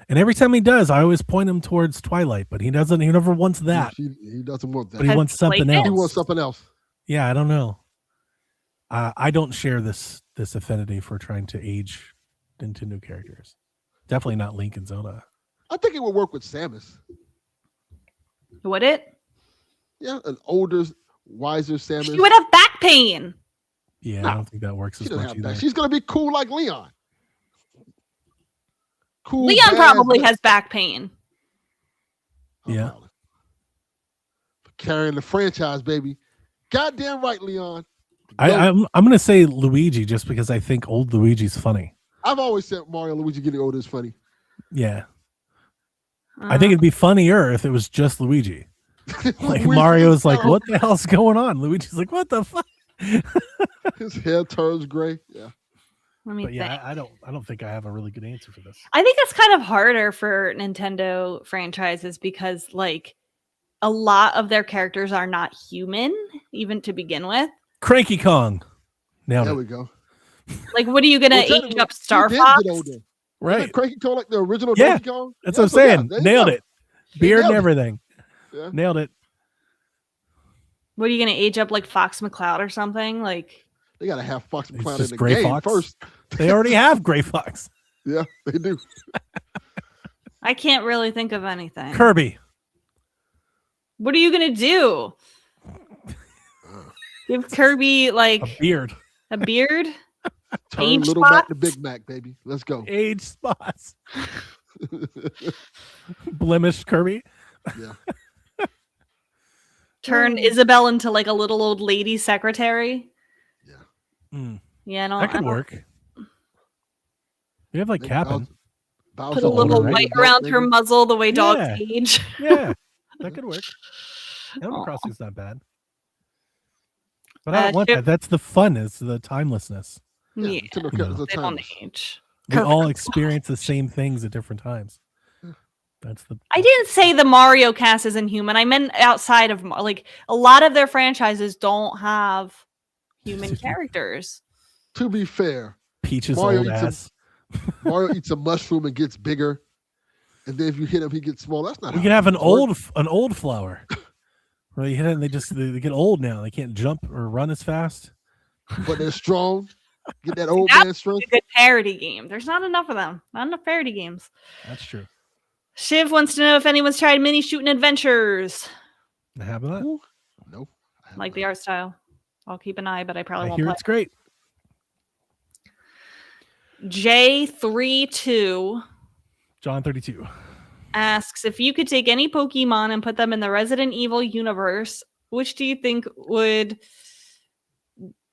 [SPEAKER 3] And every time he does, I always point him towards Twilight, but he doesn't. He never wants that.
[SPEAKER 4] He doesn't want that.
[SPEAKER 3] But he wants something else.
[SPEAKER 4] He wants something else.
[SPEAKER 3] Yeah, I don't know. I don't share this affinity for trying to age into new characters. Definitely not Link and Zelda.
[SPEAKER 4] I think it would work with Samus.
[SPEAKER 2] Would it?
[SPEAKER 4] Yeah, an older, wiser Samus.
[SPEAKER 2] She would have back pain.
[SPEAKER 3] Yeah,
[SPEAKER 4] No,
[SPEAKER 3] I don't think that works
[SPEAKER 4] she
[SPEAKER 3] as
[SPEAKER 4] doesn't
[SPEAKER 3] much
[SPEAKER 4] have
[SPEAKER 3] either.
[SPEAKER 4] that. She's gonna be cool like Leon. Cool.
[SPEAKER 2] Leon
[SPEAKER 4] badass,
[SPEAKER 2] probably
[SPEAKER 4] but-
[SPEAKER 2] has back pain.
[SPEAKER 3] Yeah.
[SPEAKER 4] Probably. Carrying the franchise, baby. Goddamn right, Leon.
[SPEAKER 3] I'm gonna say Luigi just because I think old Luigi's funny.
[SPEAKER 4] I've always said Mario and Luigi getting older is funny.
[SPEAKER 3] Yeah. I think it'd be funnier if it was just Luigi. Like Mario's like, what the hell's going on? Luigi's like, what the fuck?
[SPEAKER 4] His hair turns gray. Yeah.
[SPEAKER 2] Let me
[SPEAKER 3] But yeah,
[SPEAKER 2] think.
[SPEAKER 3] I don't think I have a really good answer for this.
[SPEAKER 2] I think it's kind of harder for Nintendo franchises because like a lot of their characters are not human, even to begin with.
[SPEAKER 3] Cranky Kong. Nailed
[SPEAKER 4] There
[SPEAKER 3] it.
[SPEAKER 4] we go.
[SPEAKER 2] Like, what are you gonna age
[SPEAKER 4] technically,
[SPEAKER 2] up Star
[SPEAKER 4] he did
[SPEAKER 2] Fox?
[SPEAKER 4] get older.
[SPEAKER 3] Right.
[SPEAKER 4] Isn't Cranky Kong like the original
[SPEAKER 3] Yeah,
[SPEAKER 4] Donkey Kong?
[SPEAKER 3] That's
[SPEAKER 4] Yeah,
[SPEAKER 3] what I'm
[SPEAKER 4] so yeah,
[SPEAKER 3] saying.
[SPEAKER 4] there you
[SPEAKER 3] Nailed
[SPEAKER 4] go.
[SPEAKER 3] it. Beard and
[SPEAKER 4] nailed it.
[SPEAKER 3] everything.
[SPEAKER 4] Yeah.
[SPEAKER 3] Nailed it.
[SPEAKER 2] What are you gonna age up like Fox McCloud or something? Like,
[SPEAKER 4] They gotta have Fox
[SPEAKER 3] It's
[SPEAKER 4] McCloud in
[SPEAKER 3] just
[SPEAKER 4] the
[SPEAKER 3] Gray
[SPEAKER 4] game
[SPEAKER 3] Fox.
[SPEAKER 4] first.
[SPEAKER 3] They already have Gray Fox.
[SPEAKER 4] Yeah, they do.
[SPEAKER 2] I can't really think of anything.
[SPEAKER 3] Kirby.
[SPEAKER 2] What are you gonna do? Give Kirby
[SPEAKER 3] A
[SPEAKER 2] like
[SPEAKER 3] beard.
[SPEAKER 2] a beard?
[SPEAKER 4] Turn
[SPEAKER 2] Age
[SPEAKER 4] Little Mac
[SPEAKER 2] spots?
[SPEAKER 4] to Big Mac, baby. Let's go.
[SPEAKER 3] Age spots. Blemished Kirby.
[SPEAKER 4] Yeah.
[SPEAKER 2] Turn Isabel into like a little old lady secretary?
[SPEAKER 3] Mm,
[SPEAKER 2] Yeah, no,
[SPEAKER 3] that could work. We have like
[SPEAKER 4] Make
[SPEAKER 3] Cap'n.
[SPEAKER 4] Bowser
[SPEAKER 2] Put a
[SPEAKER 3] older,
[SPEAKER 2] little
[SPEAKER 3] right?
[SPEAKER 2] light around her muzzle the way dogs
[SPEAKER 3] Yeah.
[SPEAKER 2] age.
[SPEAKER 3] Yeah, that could work. Animal
[SPEAKER 2] Aw.
[SPEAKER 3] Crossing's not bad. But I don't want
[SPEAKER 2] Chip-
[SPEAKER 3] that. That's the fun, is the timelessness.
[SPEAKER 4] Yeah,
[SPEAKER 2] Yeah,
[SPEAKER 4] Nintendo
[SPEAKER 3] You know,
[SPEAKER 4] characters are
[SPEAKER 2] they don't
[SPEAKER 4] timeless.
[SPEAKER 2] age.
[SPEAKER 3] We all experience the same things at different times. That's the
[SPEAKER 2] I didn't say the Mario cast isn't human. I meant outside of like a lot of their franchises don't have human characters.
[SPEAKER 4] To be fair,
[SPEAKER 3] Peach's
[SPEAKER 4] Mario
[SPEAKER 3] old
[SPEAKER 4] eats a-
[SPEAKER 3] ass.
[SPEAKER 4] Mario eats a mushroom and gets bigger, and then if you hit him, he gets small. That's not.
[SPEAKER 3] We
[SPEAKER 4] how
[SPEAKER 3] could have an
[SPEAKER 4] humans work.
[SPEAKER 3] old flower. Where you hit it and they get old now. They can't jump or run as fast.
[SPEAKER 4] but they're strong. Get that old
[SPEAKER 2] That's
[SPEAKER 4] man strength.
[SPEAKER 2] A good parody game. There's not enough of them. Not enough parody games.
[SPEAKER 3] That's true.
[SPEAKER 2] Shiv wants to know if anyone's tried mini shooting adventures.
[SPEAKER 3] Have that.
[SPEAKER 4] Ooh, no, I have
[SPEAKER 2] Like the
[SPEAKER 4] not.
[SPEAKER 2] art style. I'll keep an eye, but I probably
[SPEAKER 3] I
[SPEAKER 2] won't
[SPEAKER 3] hear
[SPEAKER 2] play.
[SPEAKER 3] it's great.
[SPEAKER 2] J32
[SPEAKER 3] John 32.
[SPEAKER 2] asks if you could take any Pokemon and put them in the Resident Evil universe, which do you think would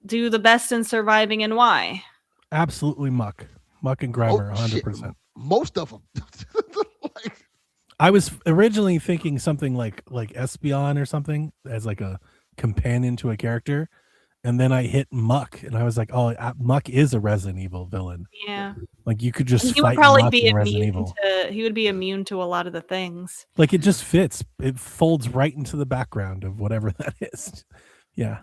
[SPEAKER 2] do the best in surviving and why?
[SPEAKER 3] Absolutely Muck. Muck and Grimer,
[SPEAKER 4] Oh, shit.
[SPEAKER 3] 100%.
[SPEAKER 4] Most of them. Like,
[SPEAKER 3] I was originally thinking something like Espeon or something as like a companion to a character. And then I hit Muck and I was like, oh, Muck is a Resident Evil villain.
[SPEAKER 2] Yeah.
[SPEAKER 3] Like you could just
[SPEAKER 2] He would
[SPEAKER 3] fight
[SPEAKER 2] probably
[SPEAKER 3] Muck
[SPEAKER 2] be
[SPEAKER 3] in Resident
[SPEAKER 2] immune
[SPEAKER 3] Evil.
[SPEAKER 2] to he would be immune to a lot of the things.
[SPEAKER 3] Like it just fits. It folds right into the background of whatever that is. Yeah.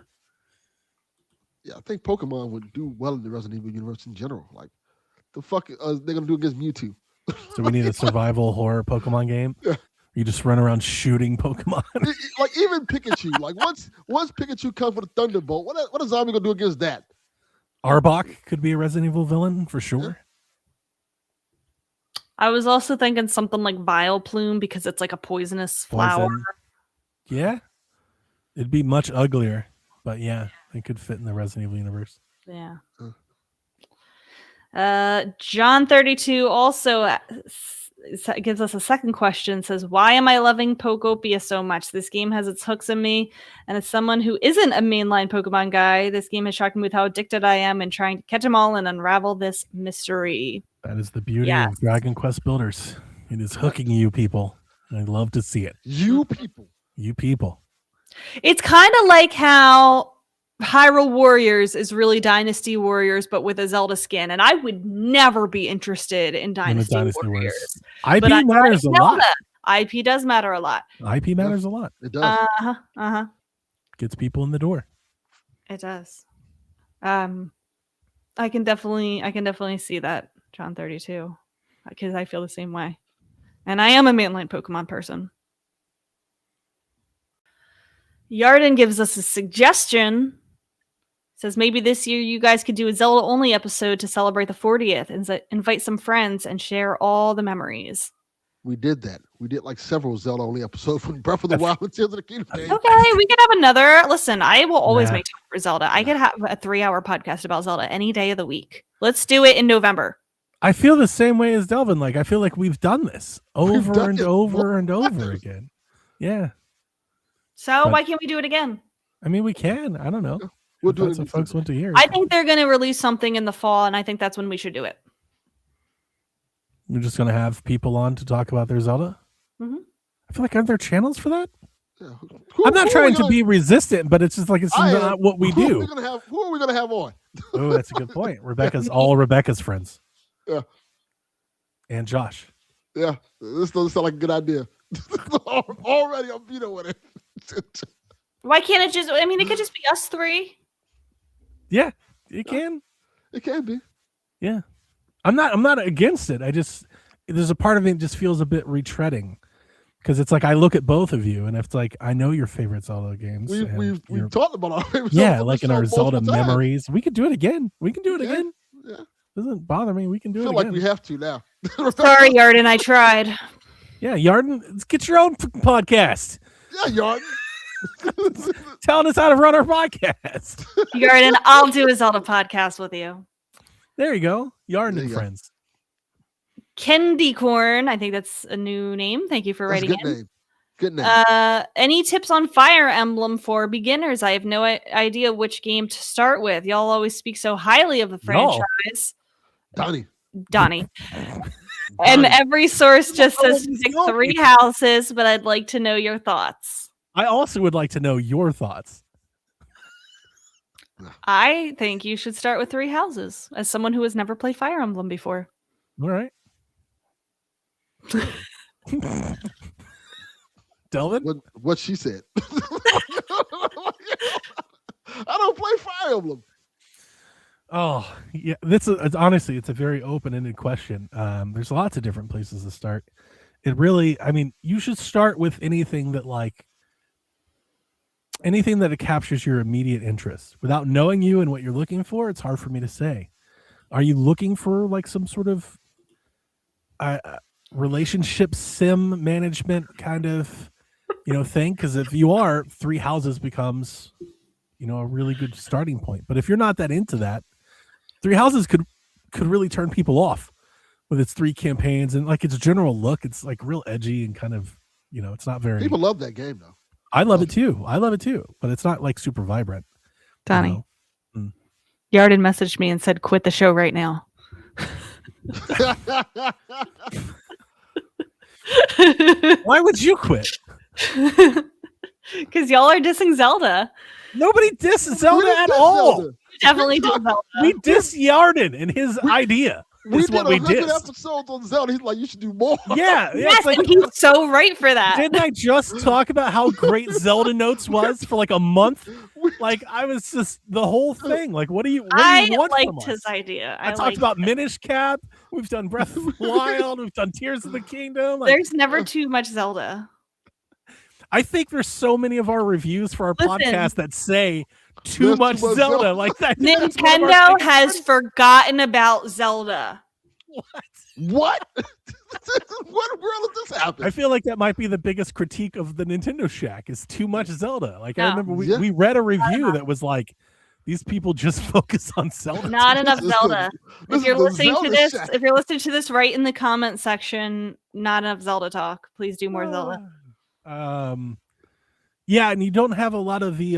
[SPEAKER 4] yeah, I think Pokemon would do well in the Resident Evil universe in general. Like, the fuck they're gonna do against Mewtwo?
[SPEAKER 3] So we need a survival horror Pokemon game.
[SPEAKER 4] Yeah.
[SPEAKER 3] You just run around shooting Pokemon.
[SPEAKER 4] Like even Pikachu. Like once Pikachu comes with a Thunderbolt, what is Zombie gonna do against that?
[SPEAKER 3] Arbok could be a Resident Evil villain for sure.
[SPEAKER 2] I was also thinking something like Vileplume because it's like a poisonous flower.
[SPEAKER 3] Poison. Yeah. It'd be much uglier, but yeah, it could fit in the Resident Evil universe.
[SPEAKER 2] Yeah.
[SPEAKER 4] Huh.
[SPEAKER 2] John 32 also gives us a second question. Says, why am I loving Pokopia so much? This game has its hooks in me, and as someone who isn't a mainline Pokemon guy, this game has shocked me with how addicted I am in trying to catch them all and unravel this mystery.
[SPEAKER 3] That is the beauty
[SPEAKER 2] Yes.
[SPEAKER 3] of Dragon Quest Builders. It is hooking you people. I love to see it.
[SPEAKER 4] You people.
[SPEAKER 3] You people.
[SPEAKER 2] It's kind of like how Hyrule Warriors is really Dynasty Warriors, but with a Zelda skin, and I would never be interested in
[SPEAKER 3] In the
[SPEAKER 2] Dynasty,
[SPEAKER 3] Dynasty
[SPEAKER 2] Warriors.
[SPEAKER 3] Warriors. IP
[SPEAKER 2] But I
[SPEAKER 3] matters a
[SPEAKER 2] like
[SPEAKER 3] lot.
[SPEAKER 2] Zelda. IP does matter a lot.
[SPEAKER 3] IP matters a lot.
[SPEAKER 4] It does.
[SPEAKER 2] Uh-huh.
[SPEAKER 3] Gets people in the door.
[SPEAKER 2] It does. I can definitely see that, John 32, because I feel the same way. And I am a mainline Pokemon person. Yarden gives us a suggestion. Says maybe this year you guys could do a Zelda only episode to celebrate the 40th and invite some friends and share all the memories.
[SPEAKER 4] We did that. We did like several Zelda only episodes from Breath of the Wild and Tears of the Kingdom games.
[SPEAKER 2] Okay, we could have another. Listen, I will always
[SPEAKER 3] Nah.
[SPEAKER 2] make time for Zelda. I could have a 3-hour podcast about Zelda any day of the week. Let's do it in November.
[SPEAKER 3] I feel the same way as Delvin. Like I feel like we've done this over
[SPEAKER 4] done
[SPEAKER 3] and
[SPEAKER 4] it
[SPEAKER 3] over and
[SPEAKER 4] more
[SPEAKER 3] over
[SPEAKER 4] times.
[SPEAKER 3] again. Yeah.
[SPEAKER 2] So
[SPEAKER 3] But-
[SPEAKER 2] why can't we do it again?
[SPEAKER 3] I mean, we can. I don't know.
[SPEAKER 4] We'll
[SPEAKER 3] If
[SPEAKER 4] do it
[SPEAKER 3] that's
[SPEAKER 4] in
[SPEAKER 3] what folks
[SPEAKER 4] December.
[SPEAKER 3] want to hear.
[SPEAKER 2] I think they're going to release something in the fall, and I think that's when we should do it.
[SPEAKER 3] You're just going to have people on to talk about their Zelda?
[SPEAKER 2] Mhm.
[SPEAKER 3] I feel like, aren't there channels for that?
[SPEAKER 4] Yeah.
[SPEAKER 3] I'm not
[SPEAKER 4] Who are
[SPEAKER 3] trying
[SPEAKER 4] we
[SPEAKER 3] to
[SPEAKER 4] gonna-
[SPEAKER 3] be resistant, but it's just like, it's
[SPEAKER 4] I am.
[SPEAKER 3] not what we
[SPEAKER 4] Who are
[SPEAKER 3] do.
[SPEAKER 4] we gonna have? Who are we gonna have on?
[SPEAKER 3] Oh, that's a good point. All Rebecca's friends.
[SPEAKER 4] Yeah.
[SPEAKER 3] And Josh.
[SPEAKER 4] Yeah, this doesn't sound like a good idea. Already, I'm vetoing it.
[SPEAKER 2] Why can't it just? I mean, it could just be us three.
[SPEAKER 3] Yeah, it can.
[SPEAKER 4] It can be.
[SPEAKER 3] Yeah. I'm not against it. There's a part of me that just feels a bit retreading. Because it's like I look at both of you, and it's like I know your favorite Zelda games. and
[SPEAKER 4] We've
[SPEAKER 3] your-
[SPEAKER 4] talked about our favorite.
[SPEAKER 3] yeah,
[SPEAKER 4] Zelda
[SPEAKER 3] like in
[SPEAKER 4] show
[SPEAKER 3] our
[SPEAKER 4] multiple
[SPEAKER 3] Zelda
[SPEAKER 4] times.
[SPEAKER 3] memories. We could do it again. We can do it
[SPEAKER 4] Okay.
[SPEAKER 3] again.
[SPEAKER 4] Yeah.
[SPEAKER 3] Doesn't bother me. We can
[SPEAKER 4] I
[SPEAKER 3] do it
[SPEAKER 4] feel
[SPEAKER 3] again.
[SPEAKER 4] like we have to now.
[SPEAKER 2] Sorry, Yarden, I tried.
[SPEAKER 3] Yeah, Yarden, let's get your own podcast.
[SPEAKER 4] Yeah, Yarn.
[SPEAKER 3] Telling us how to run our podcast.
[SPEAKER 2] Yarden, I'll do a Zelda podcast with you.
[SPEAKER 3] There you go. Yarden
[SPEAKER 4] There
[SPEAKER 3] and
[SPEAKER 4] you go.
[SPEAKER 3] friends.
[SPEAKER 2] Candy Corn, I think that's a new name. Thank you for
[SPEAKER 4] That's a
[SPEAKER 2] writing
[SPEAKER 4] good
[SPEAKER 2] in.
[SPEAKER 4] name. Good name.
[SPEAKER 2] Any tips on Fire Emblem for beginners? I have no idea which game to start with. Y'all always speak so highly of the
[SPEAKER 3] Y'all.
[SPEAKER 2] franchise.
[SPEAKER 4] Donnie.
[SPEAKER 2] Donnie. And
[SPEAKER 4] Donnie.
[SPEAKER 2] every source just says
[SPEAKER 3] Oh,
[SPEAKER 2] pick
[SPEAKER 3] y'all.
[SPEAKER 2] 3 houses, but I'd like to know your thoughts.
[SPEAKER 3] I also would like to know your thoughts.
[SPEAKER 2] I think you should start with 3 houses as someone who has never played Fire Emblem before.
[SPEAKER 3] All right. Delvin?
[SPEAKER 4] What she said. I don't play Fire Emblem.
[SPEAKER 3] Oh, yeah. Honestly, it's a very open-ended question. There's lots of different places to start. You should start with anything that captures your immediate interest. Without knowing you and what you're looking for, it's hard for me to say. Are you looking for like some sort of relationship sim management kind of thing? Because if you are, 3 houses becomes a really good starting point. But if you're not that into that, 3 houses could really turn people off with its 3 campaigns and like its general look. It's like real edgy and kind of it's not very.
[SPEAKER 4] People love that game though.
[SPEAKER 3] I love it too, but it's not like super vibrant.
[SPEAKER 2] Donnie.
[SPEAKER 3] Mm.
[SPEAKER 2] Yarden messaged me and said, quit the show right now.
[SPEAKER 3] Why would you quit?
[SPEAKER 2] Because y'all are dissing Zelda.
[SPEAKER 3] Nobody disses Zelda
[SPEAKER 4] We didn't
[SPEAKER 3] at
[SPEAKER 4] diss
[SPEAKER 3] all.
[SPEAKER 4] Zelda.
[SPEAKER 2] Definitely diss Zelda.
[SPEAKER 3] We diss Yarden and his idea.
[SPEAKER 4] We
[SPEAKER 3] Is
[SPEAKER 4] did
[SPEAKER 3] what we
[SPEAKER 4] 100
[SPEAKER 3] dissed.
[SPEAKER 4] episodes on Zelda. He's like, you should do more.
[SPEAKER 3] Yeah,
[SPEAKER 2] Yes,
[SPEAKER 3] it's like,
[SPEAKER 2] and he's so right for that.
[SPEAKER 3] didn't I just talk about how great Zelda Notes was for like a month? Like I was just the whole thing. Like, what do you
[SPEAKER 2] I
[SPEAKER 3] want from
[SPEAKER 2] liked
[SPEAKER 3] us?
[SPEAKER 2] his idea.
[SPEAKER 3] I talked about Minish Cap. We've done Breath of the Wild. We've done Tears of the Kingdom. Like,
[SPEAKER 2] There's never too much Zelda.
[SPEAKER 3] I think there's so many of our reviews for our
[SPEAKER 2] Listen.
[SPEAKER 3] podcast that say too
[SPEAKER 4] There's
[SPEAKER 3] much
[SPEAKER 4] too much
[SPEAKER 3] Zelda.
[SPEAKER 4] Zelda.
[SPEAKER 3] Like that. that's one of our
[SPEAKER 2] Nintendo
[SPEAKER 3] things.
[SPEAKER 2] has forgotten about Zelda.
[SPEAKER 4] What? What world did this happen?
[SPEAKER 3] I feel like that might be the biggest critique of the Nintendo Shack is too much Zelda. Like I
[SPEAKER 2] No.
[SPEAKER 3] remember
[SPEAKER 4] Yeah.
[SPEAKER 3] we read a review that was like, these people just focus on Zelda.
[SPEAKER 2] Not enough
[SPEAKER 4] This is
[SPEAKER 2] Zelda.
[SPEAKER 4] this
[SPEAKER 2] If you're
[SPEAKER 4] is the
[SPEAKER 2] listening to
[SPEAKER 4] Zelda
[SPEAKER 2] this,
[SPEAKER 4] Shack.
[SPEAKER 2] if you're listening to this, write in the comment section. Not enough Zelda talk. Please do more Zelda.
[SPEAKER 3] Yeah, and you don't have a lot of the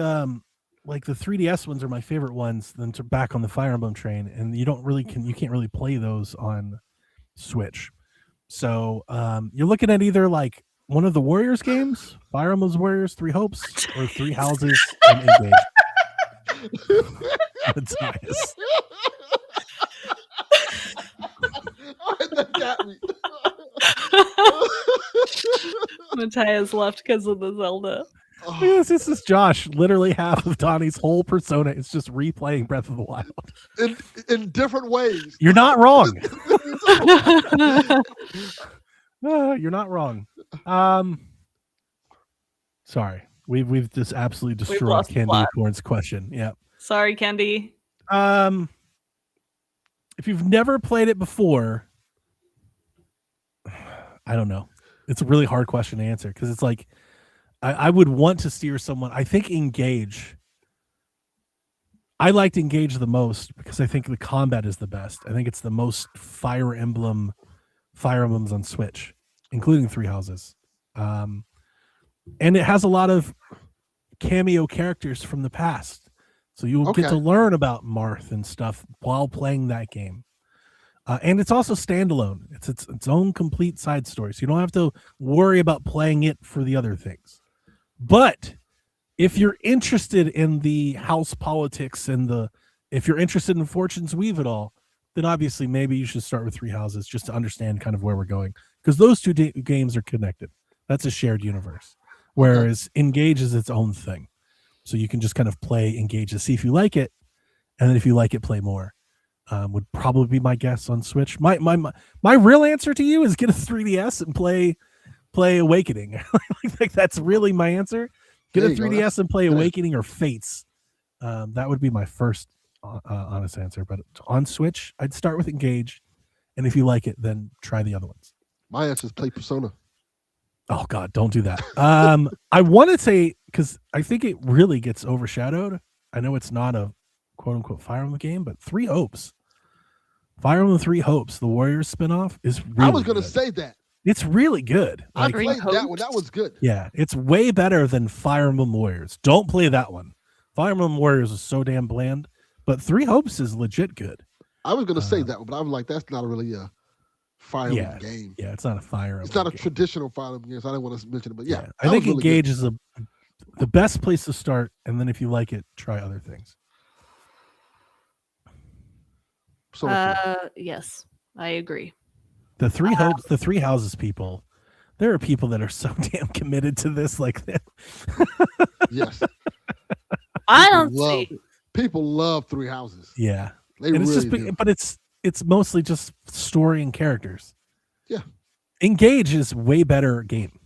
[SPEAKER 3] like the 3DS ones are my favorite ones. Then to back on the Fire Emblem train, and you can't really play those on Switch. So you're looking at either like one of the Warriors games, Fire Emblem's Warriors, 3 Hopes, or 3 Houses and Engage. Matthias.
[SPEAKER 4] All right, that got me.
[SPEAKER 2] Matthias left because of the Zelda.
[SPEAKER 4] Oh,
[SPEAKER 3] Yes, this is Josh. Literally half of Donnie's whole persona is just replaying Breath of the Wild.
[SPEAKER 4] in different ways.
[SPEAKER 3] You're not wrong. You're not wrong. Sorry. We've just absolutely destroyed
[SPEAKER 2] lost the
[SPEAKER 3] Candy
[SPEAKER 2] plot.
[SPEAKER 3] Corn's question. Yeah.
[SPEAKER 2] Sorry, Candy.
[SPEAKER 3] If you've never played it before, I don't know. It's a really hard question to answer because it's like I would want to steer someone. I think Engage. I liked Engage the most because I think the combat is the best. I think it's the most Fire Emblems on Switch, including Three Houses. And it has a lot of cameo characters from the past. So you will get to learn about Marth and stuff while playing that game. And it's also standalone. It's its own complete side story. So you don't have to worry about playing it for the other things. But if you're interested in the house politics and if you're interested in Fortune's Weave at all, then obviously maybe you should start with Three Houses just to understand kind of where we're going. Because those two games are connected. That's a shared universe. Whereas Engage is its own thing. So you can just kind of play Engage to see if you like it. And then if you like it, play more. Would probably be my guess on Switch. My real answer to you is get a 3DS and play Awakening. like that's really my answer. Get a 3DS and play Awakening or Fates. That would be my first honest answer. But on Switch, I'd start with Engage, and if you like it, then try the other ones.
[SPEAKER 4] My answer is play Persona.
[SPEAKER 3] Oh God, don't do that. I want to say because I think it really gets overshadowed. I know it's not a quote unquote Fire Emblem game, but Three Hopes. Fire Emblem Three Hopes, the Warriors spinoff, is really
[SPEAKER 4] I was going to say that.
[SPEAKER 3] It's really good.
[SPEAKER 4] I played that one. That was good.
[SPEAKER 3] Yeah, it's way better than Fire Emblem Warriors. Don't play that one. Fire Emblem Warriors is so damn bland, but Three Hopes is legit good.
[SPEAKER 4] I was going to say that one, but I'm like, that's not really a Fire Emblem game.
[SPEAKER 3] Yeah, it's not a Fire Emblem.
[SPEAKER 4] It's not a
[SPEAKER 3] game.
[SPEAKER 4] Traditional Fire Emblem game, so I didn't want to mention it. But yeah,
[SPEAKER 3] I think Engage is the best place to start, and then if you like it, try other things.
[SPEAKER 2] Yes, I agree.
[SPEAKER 3] The Three Houses people, there are people that are so damn committed to this, like that.
[SPEAKER 4] Yes,
[SPEAKER 2] I don't see.
[SPEAKER 4] People love Three Houses.
[SPEAKER 3] Yeah,
[SPEAKER 4] they really do.
[SPEAKER 3] But it's mostly just story and characters.
[SPEAKER 4] Yeah,
[SPEAKER 3] Engage is way better game.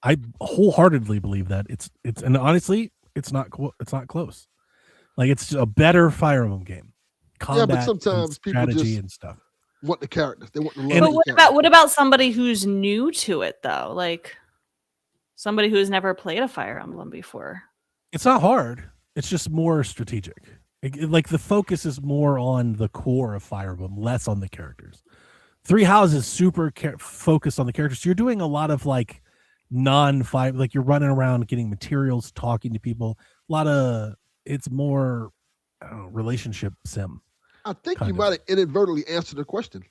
[SPEAKER 3] I wholeheartedly believe that it's and honestly, it's not close. Like it's a better Fire Emblem game. Combat,
[SPEAKER 4] but sometimes people
[SPEAKER 3] strategy
[SPEAKER 4] just
[SPEAKER 3] and stuff.
[SPEAKER 4] Want the characters. They want the
[SPEAKER 2] love. But what about somebody who's new to it though? Like somebody who's never played a Fire Emblem before.
[SPEAKER 3] It's not hard. It's just more strategic. Like the focus is more on the core of Fire Emblem, less on the characters. Three Houses super focused on the characters. So you're doing a lot of like non-fight, like you're running around getting materials, talking to people. It's more relationship sim.
[SPEAKER 4] I think you might have inadvertently answered the question.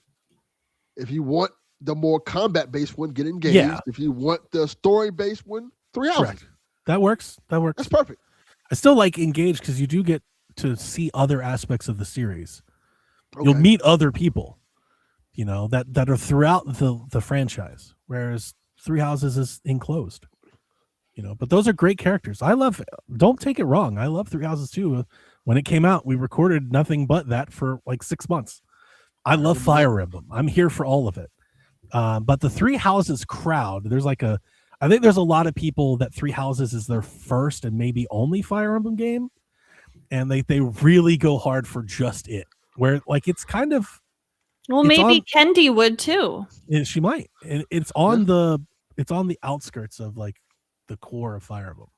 [SPEAKER 4] If you want the more combat-based one, get Engaged. Yeah. If you want the story-based one, Three Houses. Correct.
[SPEAKER 3] That works.
[SPEAKER 4] That's perfect.
[SPEAKER 3] I still like Engaged because you do get to see other aspects of the series. Okay. You'll meet other people, that are throughout the franchise, whereas Three Houses is enclosed. But those are great characters. Don't take it wrong. I love Three Houses too. When it came out, we recorded nothing but that for like 6 months. I love Fire Emblem. I'm here for all of it. But the Three Houses crowd, I think there's a lot of people that Three Houses is their first and maybe only Fire Emblem game. And they really go hard for just it. Where like it's kind of
[SPEAKER 2] maybe Kendi would too.
[SPEAKER 3] She might. And it's on the outskirts of like the core of Fire Emblem.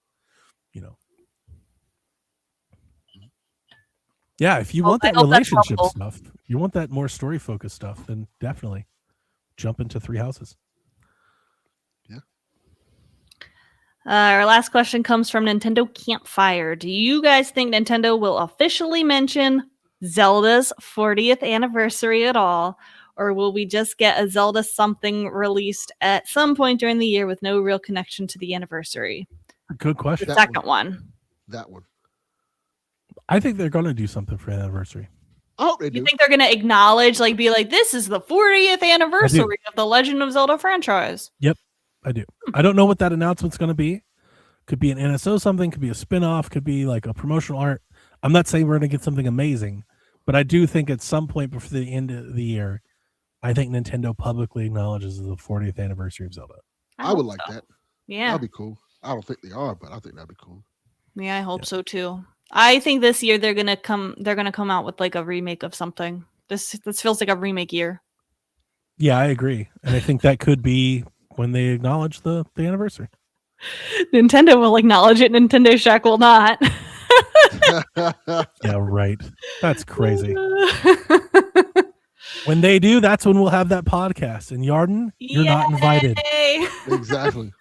[SPEAKER 3] Yeah, if you want that relationship stuff, you want that more story focused stuff, then definitely jump into Three Houses.
[SPEAKER 4] Yeah.
[SPEAKER 2] Our last question comes from Nintendo Campfire. Do you guys think Nintendo will officially mention Zelda's 40th anniversary at all, or will we just get a Zelda something released at some point during the year with no real connection to the anniversary?
[SPEAKER 3] Good question.
[SPEAKER 2] The second one.
[SPEAKER 4] That one.
[SPEAKER 3] I think they're going to do something for anniversary.
[SPEAKER 4] I hope they do.
[SPEAKER 2] You think they're going to acknowledge, be like, this is the 40th anniversary of the Legend of Zelda franchise?
[SPEAKER 3] Yep, I do. I don't know what that announcement's going to be. Could be an NSO something, could be a spin-off, could be like a promotional art. I'm not saying we're going to get something amazing, but I do think at some point before the end of the year, I think Nintendo publicly acknowledges the 40th anniversary of Zelda.
[SPEAKER 4] I would like that.
[SPEAKER 2] Yeah.
[SPEAKER 4] That'd be cool. I don't think they are, but I think that'd be cool.
[SPEAKER 2] Yeah, I hope so too. I think this year they're gonna come out with like a remake of something. This feels like a remake year.
[SPEAKER 3] Yeah, I agree. And I think that could be when they acknowledge the anniversary.
[SPEAKER 2] Nintendo will acknowledge it. Nintendo Shack will not.
[SPEAKER 3] Yeah, right. That's crazy. When they do, that's when we'll have that podcast. And Yarden, you're not invited.
[SPEAKER 4] Exactly.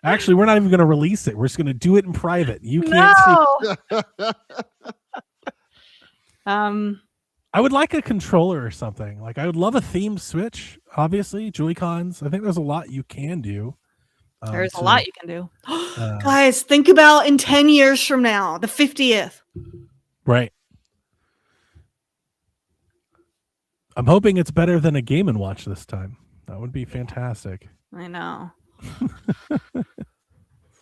[SPEAKER 3] Actually, we're not even going to release it. We're just going to do it in private. You can't see. I would like a controller or something. Like I would love a theme Switch. Obviously, Joy-Cons. I think there's a lot you can do.
[SPEAKER 2] There's a lot you can do. Guys, think about in 10 years from now, the 50th.
[SPEAKER 3] Right. I'm hoping it's better than a Game & Watch this time. That would be fantastic.
[SPEAKER 2] I know.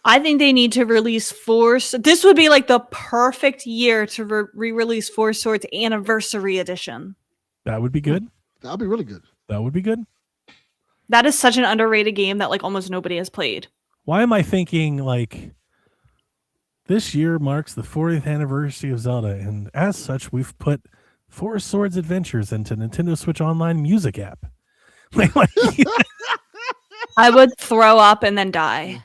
[SPEAKER 2] I think they need to release Force. This would be like the perfect year to re-release Four Swords Anniversary Edition.
[SPEAKER 3] That would be good.
[SPEAKER 4] That would be really good.
[SPEAKER 3] That would be good.
[SPEAKER 2] That is such an underrated game that like almost nobody has played.
[SPEAKER 3] Why am I thinking like this year marks the 40th anniversary of Zelda, and as such, we've put Four Swords Adventures into Nintendo Switch Online music app.
[SPEAKER 2] I would throw up and then die.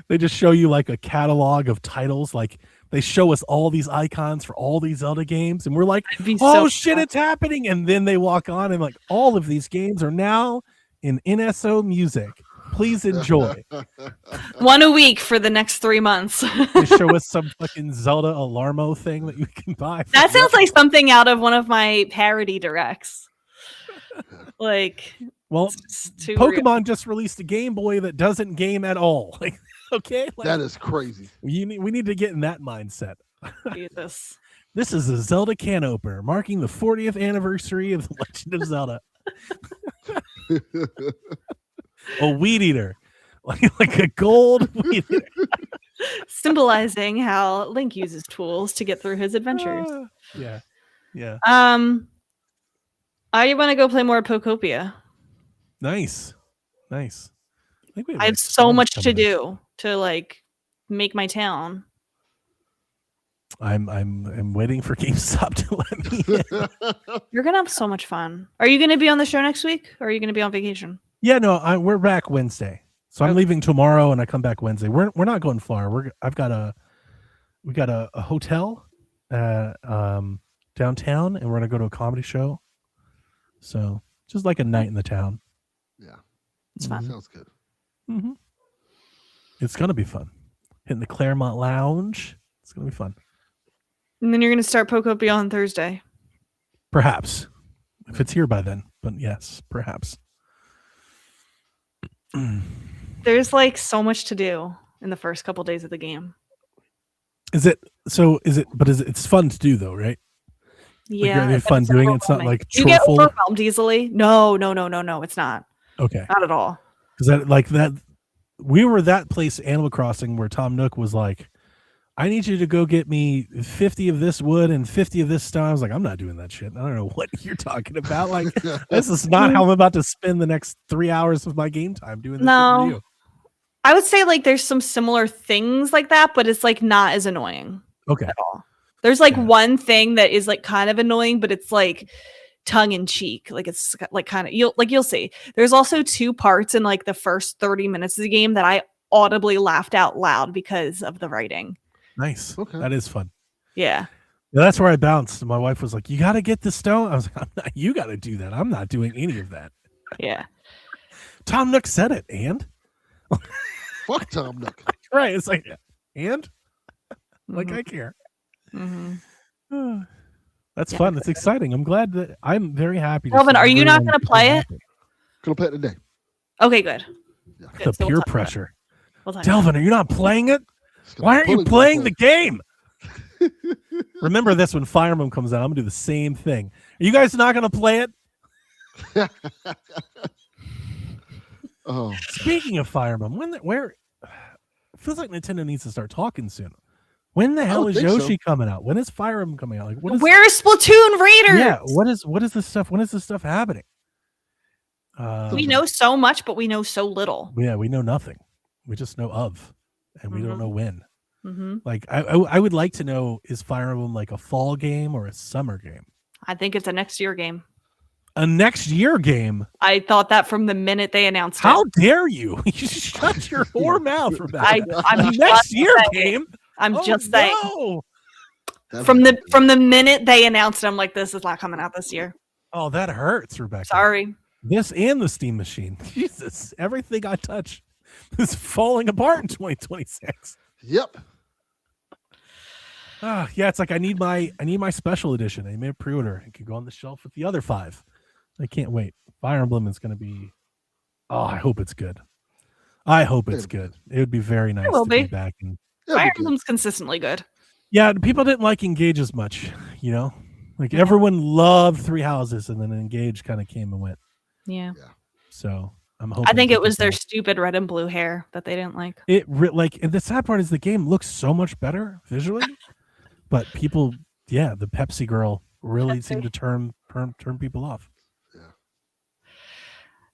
[SPEAKER 3] They just show you like a catalog of titles. Like they show us all these icons for all these Zelda games, and we're like, "Oh shit, it's happening!" And then they walk on, and like all of these games are now in NSO music. Please enjoy.
[SPEAKER 2] One a week for the next 3 months.
[SPEAKER 3] They show us some fucking Zelda Alarmo thing that you can buy.
[SPEAKER 2] That sounds like something out of one of my parody directs. Like,
[SPEAKER 3] well, Pokemon just released a Game Boy that doesn't game at all. Like, okay, like,
[SPEAKER 4] that is crazy.
[SPEAKER 3] We need to get in that mindset.
[SPEAKER 2] Jesus.
[SPEAKER 3] This is a Zelda can opener marking the 40th anniversary of The Legend of Zelda. A weed eater, like a gold weed eater.
[SPEAKER 2] Symbolizing how Link uses tools to get through his adventures.
[SPEAKER 3] Yeah.
[SPEAKER 2] I want to go play more Pokopia.
[SPEAKER 3] Nice. I
[SPEAKER 2] have so much to do to like make my town.
[SPEAKER 3] I'm waiting for GameStop to let me in.
[SPEAKER 2] You're gonna have so much fun. Are you gonna be on the show next week, or are you gonna be on vacation?
[SPEAKER 3] Yeah, no, we're back Wednesday. So I'm leaving tomorrow and I come back Wednesday. We're not going far. We got a hotel downtown, and we're gonna go to a comedy show. So just like a night in the town.
[SPEAKER 4] Yeah,
[SPEAKER 2] it's fun.
[SPEAKER 4] Sounds good.
[SPEAKER 3] Mm-hmm. It's gonna be fun. Hitting the Claremont Lounge. It's gonna be fun.
[SPEAKER 2] And then you're gonna start Pokopia on Thursday.
[SPEAKER 3] Perhaps, if it's here by then. But yes, perhaps.
[SPEAKER 2] There's like so much to do in the first couple days of the game.
[SPEAKER 3] It's fun to do though, right?
[SPEAKER 2] Yeah.
[SPEAKER 3] Like, fun doing it. It's not like
[SPEAKER 2] you get overwhelmed easily. No, it's not.
[SPEAKER 3] Okay.
[SPEAKER 2] Not at all.
[SPEAKER 3] Because we were that place, Animal Crossing, where Tom Nook was like, I need you to go get me 50 of this wood and 50 of this stone. I was like, I'm not doing that shit. I don't know what you're talking about. Like, this is not how I'm about to spend the next 3 hours of my game time doing this.
[SPEAKER 2] No, I would say like there's some similar things like that, but it's like not as annoying.
[SPEAKER 3] Okay.
[SPEAKER 2] At all. There's like one thing that is like kind of annoying, but it's like tongue in cheek. Like it's like kind of you'll see. There's also 2 parts in like the first 30 minutes of the game that I audibly laughed out loud because of the writing.
[SPEAKER 3] Nice.
[SPEAKER 4] Okay.
[SPEAKER 3] That is fun.
[SPEAKER 2] Yeah.
[SPEAKER 3] That's where I bounced. My wife was like, you got to get the stone. I was like, you got to do that. I'm not doing any of that.
[SPEAKER 2] Yeah.
[SPEAKER 3] Tom Nook said it. And?
[SPEAKER 4] Fuck Tom Nook.
[SPEAKER 3] Right. It's like, and? Like, I care.
[SPEAKER 2] Mm-hmm.
[SPEAKER 3] That's fun. It's exciting. I'm glad that I'm very happy.
[SPEAKER 2] Melvin, are you not going to play it?
[SPEAKER 4] Gonna play it today.
[SPEAKER 2] Okay, good.
[SPEAKER 4] Yeah.
[SPEAKER 2] Good.
[SPEAKER 3] The peer pressure.
[SPEAKER 2] Delvin,
[SPEAKER 3] are you not playing it? Why aren't you playing the game? Remember this when Fire Emblem comes out. I'm going to do the same thing. Are you guys not going to play it?
[SPEAKER 4] Oh.
[SPEAKER 3] Speaking of Fire Emblem, where it feels like Nintendo needs to start talking soon. When the hell is Yoshi coming out? When is Fire Emblem coming out? Like,
[SPEAKER 2] where is Splatoon Raiders?
[SPEAKER 3] Yeah, what is this stuff? When is this stuff happening?
[SPEAKER 2] We know so much, but we know so little.
[SPEAKER 3] Yeah, we know nothing. We just know of, and we don't know when.
[SPEAKER 2] Mm-hmm.
[SPEAKER 3] Like, I would like to know, is Fire Emblem like a fall game or a summer game?
[SPEAKER 2] I think it's a next year game.
[SPEAKER 3] A next year game?
[SPEAKER 2] I thought that from the minute they announced
[SPEAKER 3] How
[SPEAKER 2] it.
[SPEAKER 3] dare you? You shut your whore mouth, Rebecca.
[SPEAKER 2] I'm
[SPEAKER 3] Next year
[SPEAKER 2] saying.
[SPEAKER 3] game?
[SPEAKER 2] I'm just saying.
[SPEAKER 3] No.
[SPEAKER 2] From the minute they announced it, I'm like, this is not coming out this year.
[SPEAKER 3] Oh, that hurts, Rebecca.
[SPEAKER 2] Sorry.
[SPEAKER 3] This and the Steam Machine. Jesus, everything I touch is falling apart in 2026.
[SPEAKER 4] Yep.
[SPEAKER 3] Yeah, it's like I need my special edition. I made a pre-order. It could go on the shelf with the other 5. I can't wait. Fire Emblem is going to be. Oh, I hope it's good. I hope it's good. It would be very nice to be back. And
[SPEAKER 2] Fire Emblem's consistently good.
[SPEAKER 3] yeah, people didn't like Engage as much. Like everyone loved Three Houses, and then Engage kind of came and went.
[SPEAKER 2] Yeah.
[SPEAKER 3] So I'm hoping.
[SPEAKER 2] I think it was their stupid red and blue hair that they didn't like.
[SPEAKER 3] And the sad part is the game looks so much better visually, but people, the Pepsi girl really seemed to turn people off.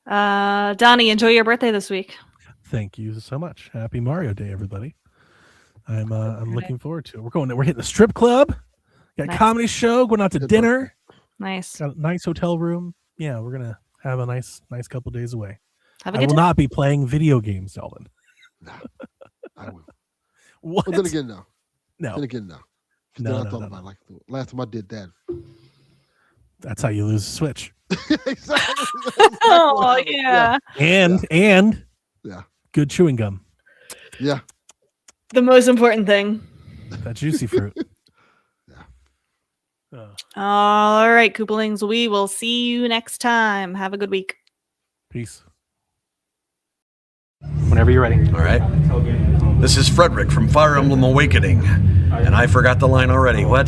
[SPEAKER 2] Donnie, enjoy your birthday this week.
[SPEAKER 3] Thank you so much. Happy Mario Day, everybody. I'm looking forward to it. We're hitting the strip club. Got a comedy show. Going out to dinner.
[SPEAKER 2] Nice.
[SPEAKER 3] Got a nice hotel room. Yeah, we're gonna have a nice couple days away.
[SPEAKER 2] Have a
[SPEAKER 3] I
[SPEAKER 2] good
[SPEAKER 3] will
[SPEAKER 2] day.
[SPEAKER 3] not be playing video games, Delvin.
[SPEAKER 4] No, I will.
[SPEAKER 3] What?
[SPEAKER 4] But then again, no.
[SPEAKER 3] No.
[SPEAKER 4] Then again, no.
[SPEAKER 3] No,
[SPEAKER 4] I thought about it, like last time I did that.
[SPEAKER 3] That's how you lose the Switch.
[SPEAKER 4] Exactly.
[SPEAKER 2] Oh yeah.
[SPEAKER 3] And
[SPEAKER 4] Yeah.
[SPEAKER 3] good chewing gum.
[SPEAKER 4] Yeah.
[SPEAKER 2] The most important thing.
[SPEAKER 3] That juicy fruit.
[SPEAKER 2] All right, Koopalings, we will see you next time. Have a good week.
[SPEAKER 3] Peace.
[SPEAKER 5] Whenever you're ready.
[SPEAKER 1] All right. This is Frederick from Fire Emblem Awakening. And I forgot the line already. What?